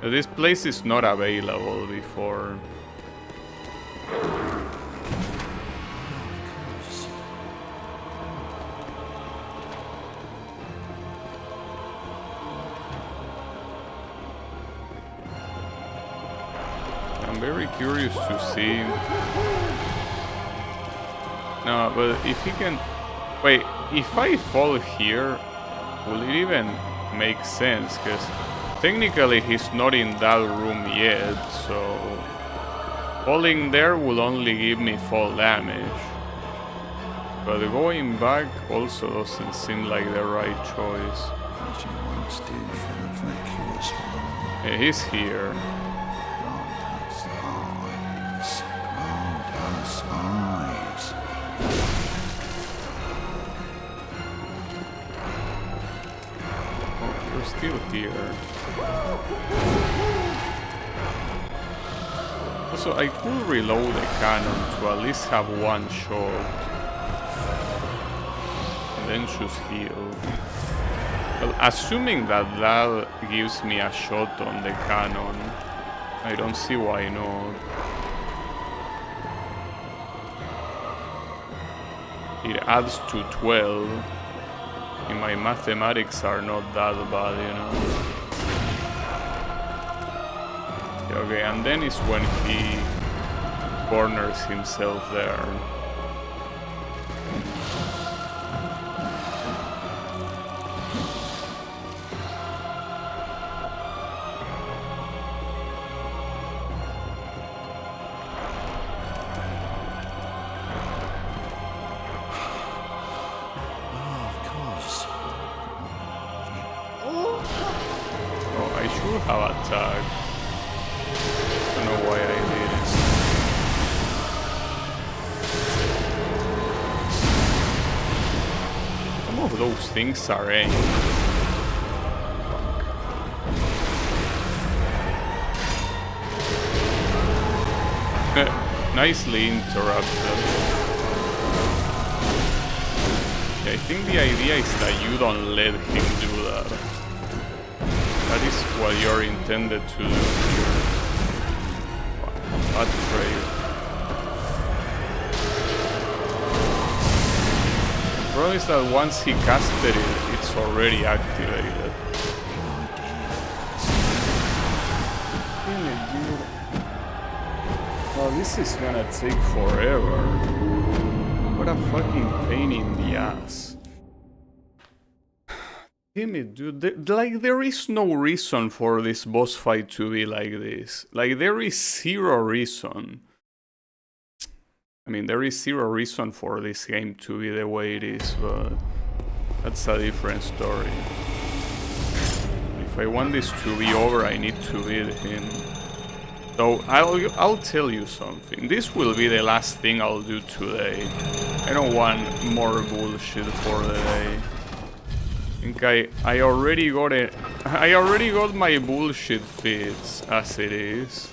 This place is not available before. I'm very curious to see. No, but if he can... Wait, if I fall here, will it even make sense? Because technically he's not in that room yet, so... Falling there will only give me fall damage. But going back also doesn't seem like the right choice. As you once did for the vacuous one. Yeah, he's here. Grant us eyes. Oh, you're still here. Also, I could reload the cannon to at least have one shot. And then just heal. Well, assuming that that gives me a shot on the cannon, I don't see why not. It adds to 12. And my mathematics are not that bad, you know. Okay, and then is when he corners himself there. could have attacked. I don't know why I didn't. Some of those things are aimed. Nicely interrupted. Yeah, I think the idea is that you don't let him do that. That is what you're intended to do here. Bad trade. The problem is that once he casted it, it's already activated. Damn it, dude. Well, this is gonna take forever. What a fucking pain in the ass. Damn it, dude. Like, there is no reason for this boss fight to be like this. Like, there is zero reason. I mean, there is zero reason for this game to be the way it is, but that's a different story. If I want this to be over, I need to beat him. So I'll tell you something. This will be the last thing I'll do today. I don't want more bullshit for the day. I think I already got it. I already got my bullshit feeds as it is.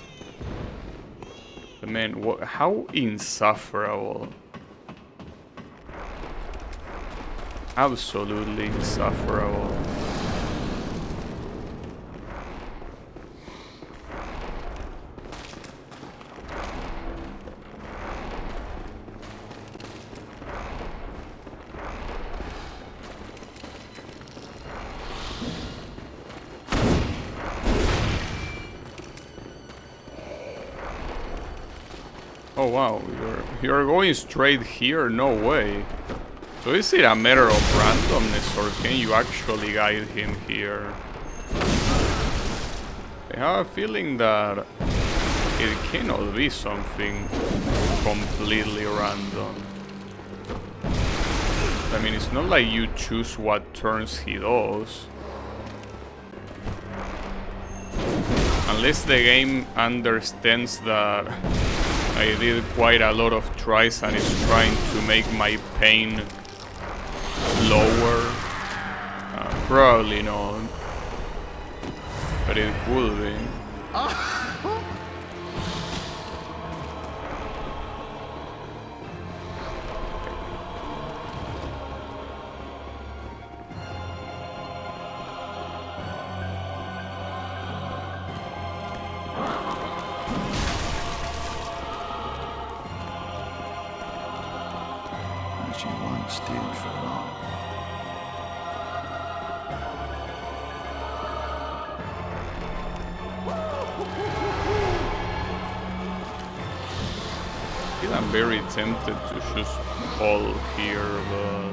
But man, how insufferable. Absolutely insufferable. Oh wow, you're going straight here? No way. So is it a matter of randomness or can you actually guide him here? I have a feeling that it cannot be something completely random. I mean, it's not like you choose what turns he does. Unless the game understands that I did quite a lot of tries and is trying to make my pain lower. Probably not. But it could be. As you once did for long. I'm very tempted to just fall here, but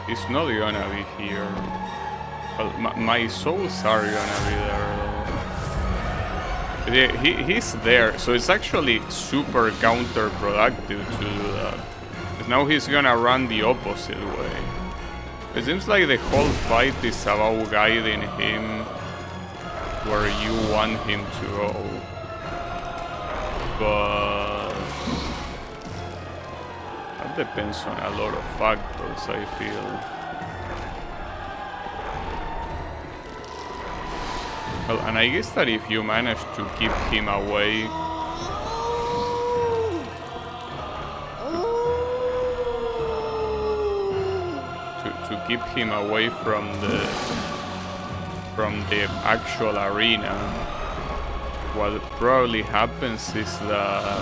it's not gonna be here. Well, my souls are gonna be there though. He's there, so it's actually super counterproductive to do that. Because now he's gonna run the opposite way. It seems like the whole fight is about guiding him where you want him to go. But that depends on a lot of factors, I feel. Well, and I guess that if you manage to keep him away, to keep him away from the actual arena, what probably happens is that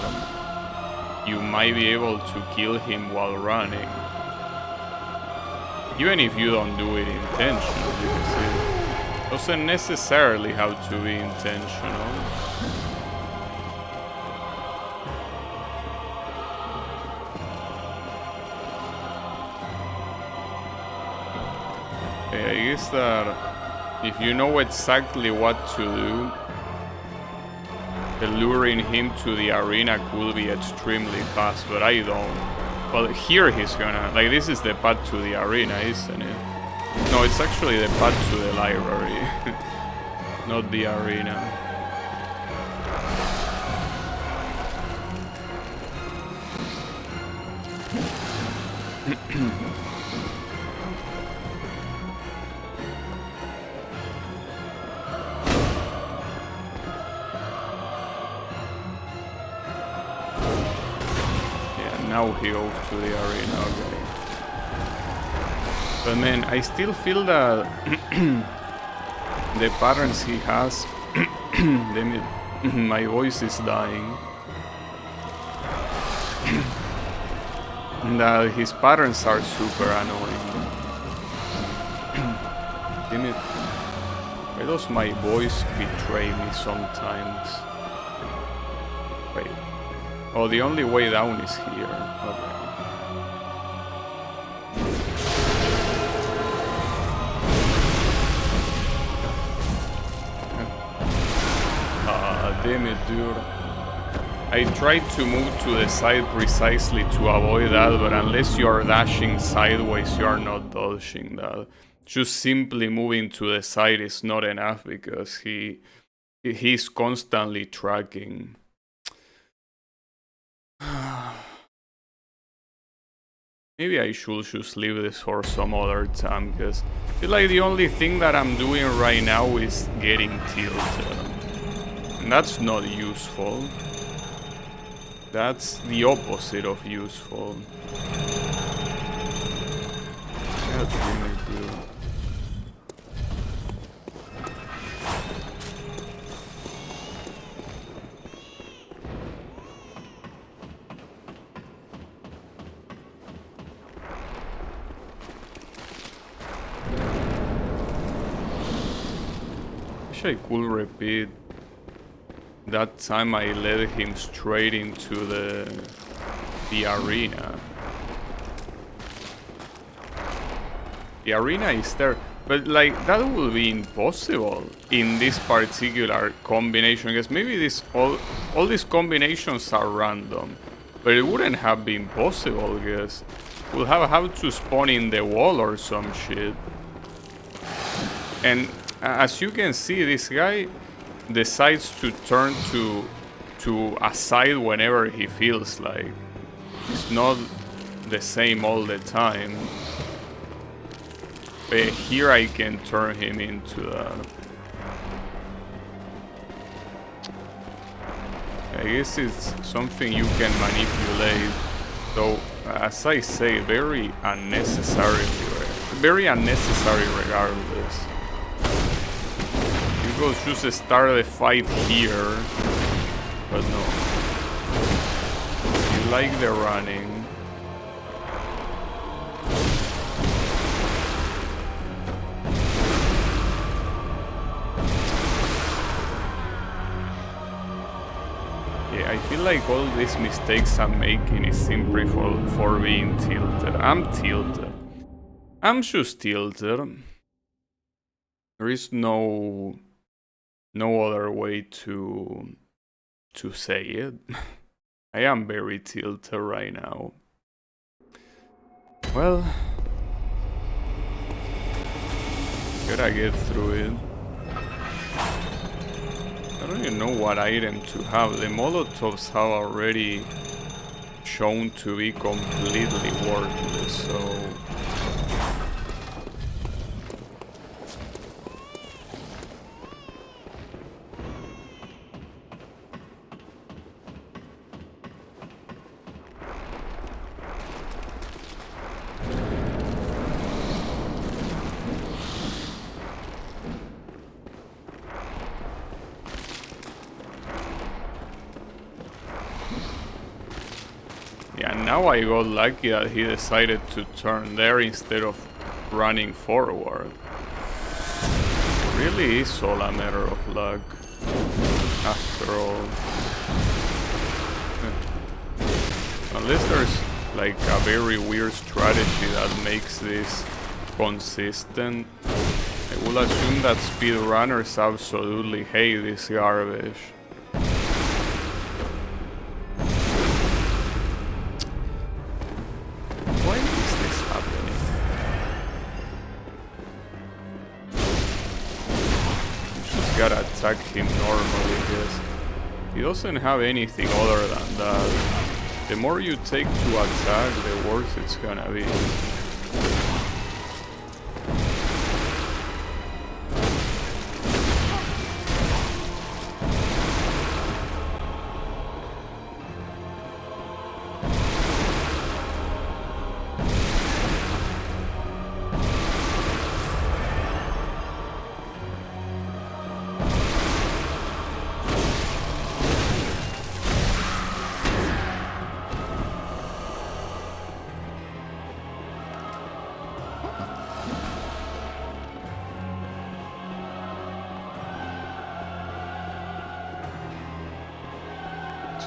you might be able to kill him while running. Even if you don't do it intentionally, because it doesn't necessarily have to be intentional. I guess that if you know exactly what to do, luring him to the arena could be extremely fast, but I don't. Well, here he's gonna... Like, this is the path to the arena, isn't it? No, it's actually the path to the library. not the arena. Yeah, now he goes to the arena, okay. But man, I still feel that the patterns he has, my voice is dying. That his patterns are super annoying. Damn it. Why does my voice betray me sometimes? Wait. Oh, the only way down is here. Okay. Damn it, dude. I tried to move to the side precisely to avoid that, but unless you are dashing sideways, you are not dodging that. Just simply moving to the side is not enough because he's constantly tracking. Maybe I should just leave this for some other time, because I feel like the only thing that I'm doing right now is getting tilted. And that's not useful. That's the opposite of useful. God damn it, dude. Wish I could repeat that time I led him straight into the arena. The arena is there, but like that will be impossible in this particular combination, because maybe this all these combinations are random, but it wouldn't have been possible because we'll have to spawn in the wall or some shit. And as you can see, this guy decides to turn to a side whenever he feels like. It's not the same all the time. But here I can turn him into that. I guess it's something you can manipulate, though, as I say, very unnecessary regardless. You could just start the fight here, but no. You like the running. I feel like all these mistakes I'm making is simply for being tilted. I'm tilted. I'm just tilted. There is no other way to say it. I am very tilted right now. Well, gotta get through it. I don't even know what item to have. The Molotovs have already shown to be completely worthless, so... Yeah, now I got lucky that he decided to turn there instead of running forward. It really is all a matter of luck, after all. Unless there's like a very weird strategy that makes this consistent, I will assume that speedrunners absolutely hate this garbage. gotta attack him normally because he doesn't have anything other than that. The more you take to attack, the worse it's gonna be.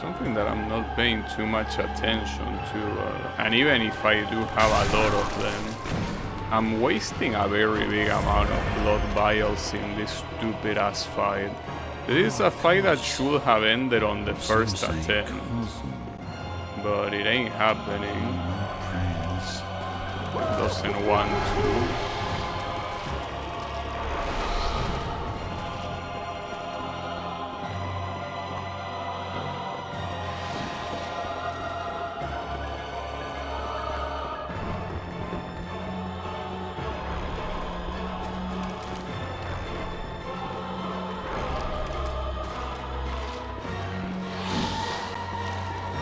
Something that I'm not paying too much attention to, and even if I do have a lot of them, I'm wasting a very big amount of blood vials in this stupid ass fight. This is a fight that should have ended on the first attempt, but it ain't happening. It doesn't want to.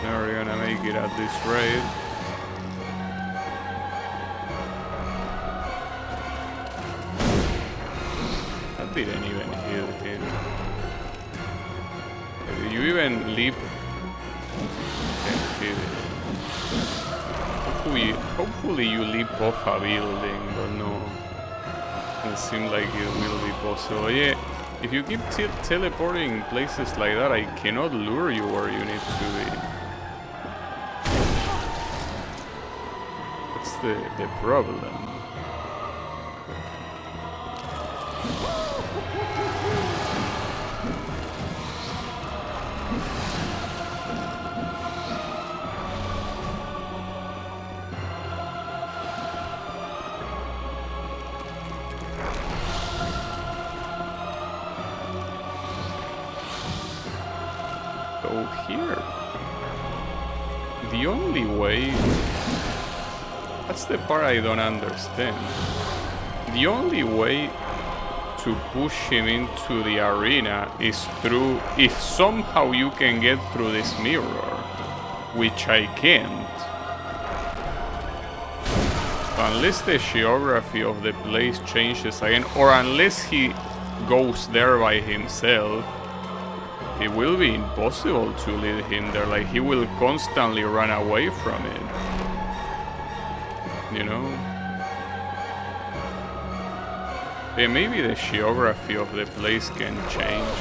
Never gonna make it at this rate. That didn't even heal him. Did you even leap? Can't hit it. Hopefully you leap off a building, but no. It seems like it will be possible. Yeah, if you keep teleporting in places like that, I cannot lure you where you need to be. The problem. So here, the only way. That's the part I don't understand. The only way to push him into the arena is through if somehow you can get through this mirror, which I can't. Unless the geography of the place changes again, or unless he goes there by himself, it will be impossible to lead him there. Like, he will constantly run away from it. You know? Yeah, maybe the geography of the place can change.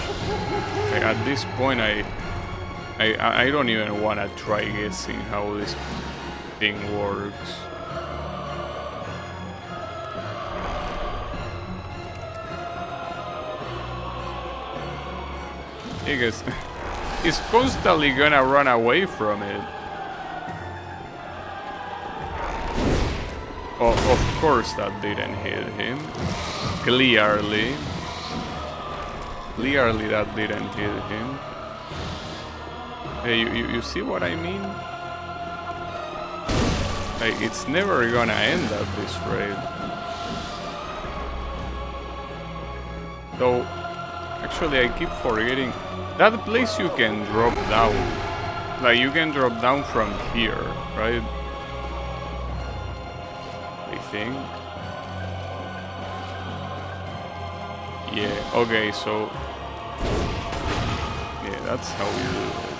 Like, at this point, I don't even want to try guessing how this thing works. Because he's constantly gonna run away from it. Of course that didn't hit him. Clearly that didn't hit him. Hey, you see what I mean? Like, it's never gonna end at this rate. So, actually I keep forgetting. That place you can drop down. Like, you can drop down from here, right? Think. Yeah, okay, so yeah, that's how we do it.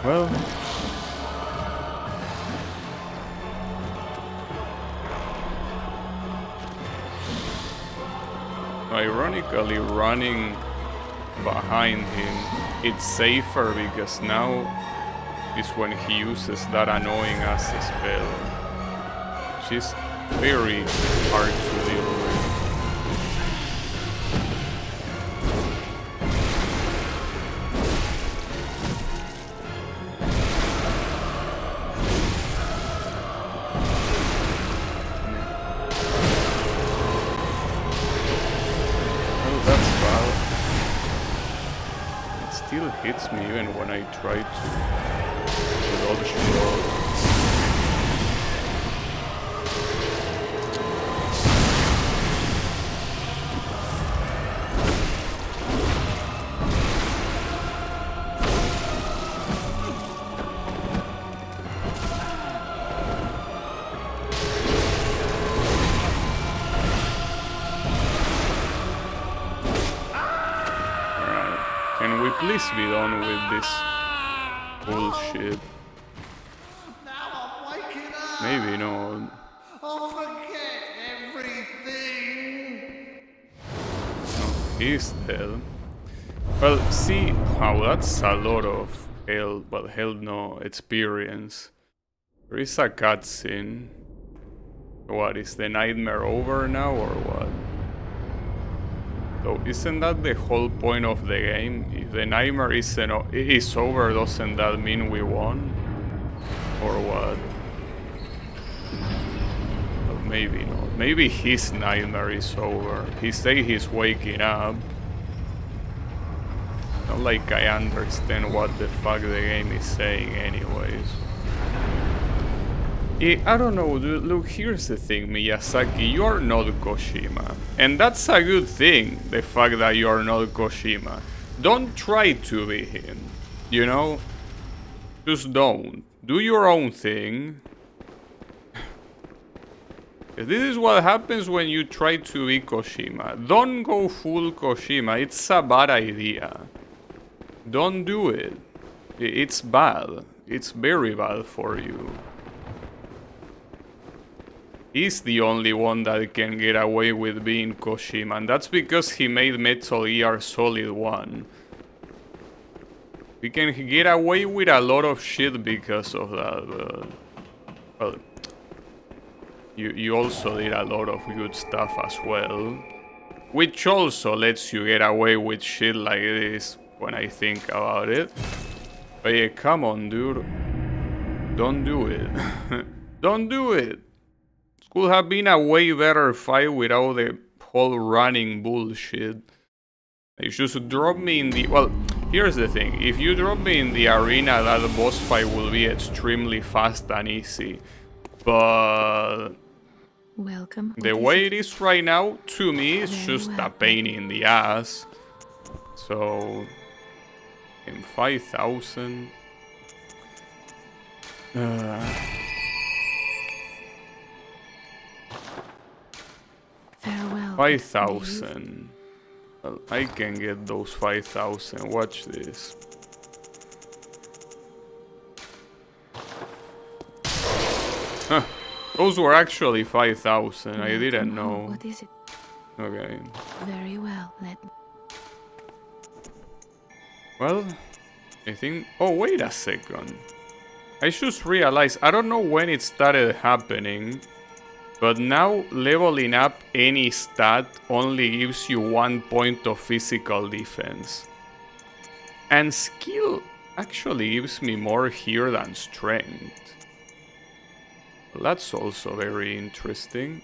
Well, ironically, running behind him, it's safer because now is when he uses that annoying ass spell, which is very hard to deal with. still hits me even when I try to dodge blows. Can we please be done with this bullshit? Now I'm waking up. Maybe not. I'll forget everything. He's dead. Well, see, how that's a lot of hell, but hell no, experience. There is a cutscene. What, is the nightmare over now or what? So isn't that the whole point of the game? If the nightmare is over, doesn't that mean we won? Or what? Well, maybe not. Maybe his nightmare is over. He say he's waking up. Not like I understand what the fuck the game is saying anyways. I don't know, dude. Look, here's the thing, Miyazaki, you are not Kojima. And that's a good thing, the fact that you are not Kojima. Don't try to be him, you know? Just don't. Do your own thing. This is what happens when you try to be Kojima. Don't go full Kojima, it's a bad idea. Don't do it. It's bad. It's very bad for you. He's the only one that can get away with being Kojima, and that's because he made Metal Gear Solid 1. We can get away with a lot of shit because of that, but... Well... You also did a lot of good stuff as well. Which also lets you get away with shit like this, when I think about it. But yeah, come on, dude. Don't do it. Don't do it! Could have been a way better fight without the whole running bullshit. You just drop me in the... Well, here's the thing. If you drop me in the arena, that boss fight will be extremely fast and easy. But... Welcome. the way it is right now, to me, it's just a pain in the ass. So... in 5,000... 5,000. Well, I can get those 5,000. Watch this. Huh. Those were actually 5,000. I didn't know. What is it? Okay. Very well. Well, I think... Oh, wait a second. I just realized, I don't know when it started happening, but now leveling up any stat only gives you 1 point of physical defense. And skill actually gives me more here than strength. Well, that's also very interesting.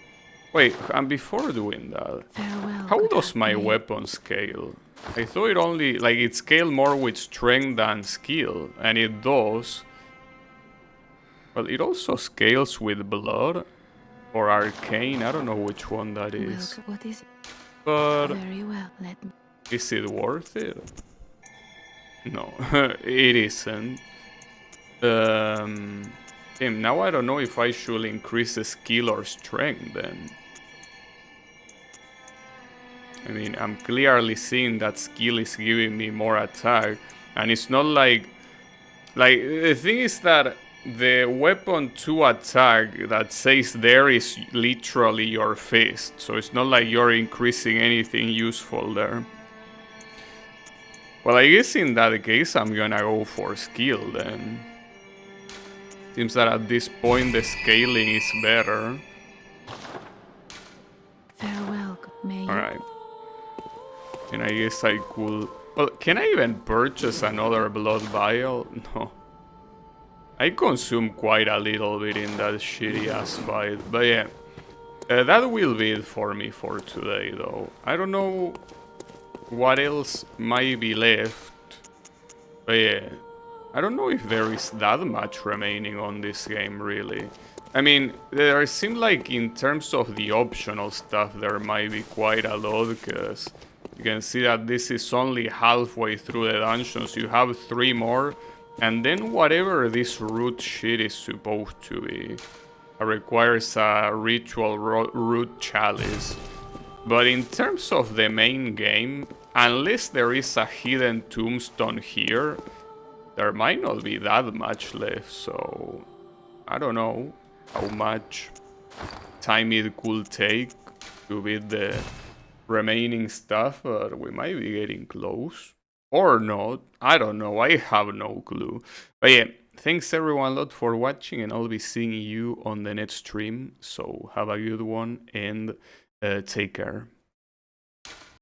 Wait, and before doing that, Farewell, how does my weapon scale? I thought it only, like, it scaled more with strength than skill, and it does. Well, it also scales with blood. Or arcane, I don't know which one that is. What is it? But Very well, is it worth it? No, it isn't. Now I don't know if I should increase the skill or strength then. I mean, I'm clearly seeing that skill is giving me more attack, and it's not like the thing is that the weapon to attack that says there is literally your fist, so it's not like you're increasing anything useful there. Well, I guess in that case I'm gonna go for skill then. Seems that at this point the scaling is better. Farewell, may you... Alright. And I guess I could... Well, can I even purchase another blood vial? No. I consumed quite a little bit in that shitty ass fight, but yeah. That will be it for me for today though. I don't know what else might be left. But yeah, I don't know if there is that much remaining on this game, really. I mean, there seems like in terms of the optional stuff, there might be quite a lot, because you can see that this is only halfway through the dungeons. You have 3 more, and then whatever this root shit is supposed to be requires a ritual root chalice. But in terms of the main game, unless there is a hidden tombstone here, there might not be that much left, so I don't know how much time it could take to beat the remaining stuff, but we might be getting close. Or not, I don't know, I have no clue. But yeah, thanks everyone a lot for watching, and I'll be seeing you on the next stream, so have a good one and take care.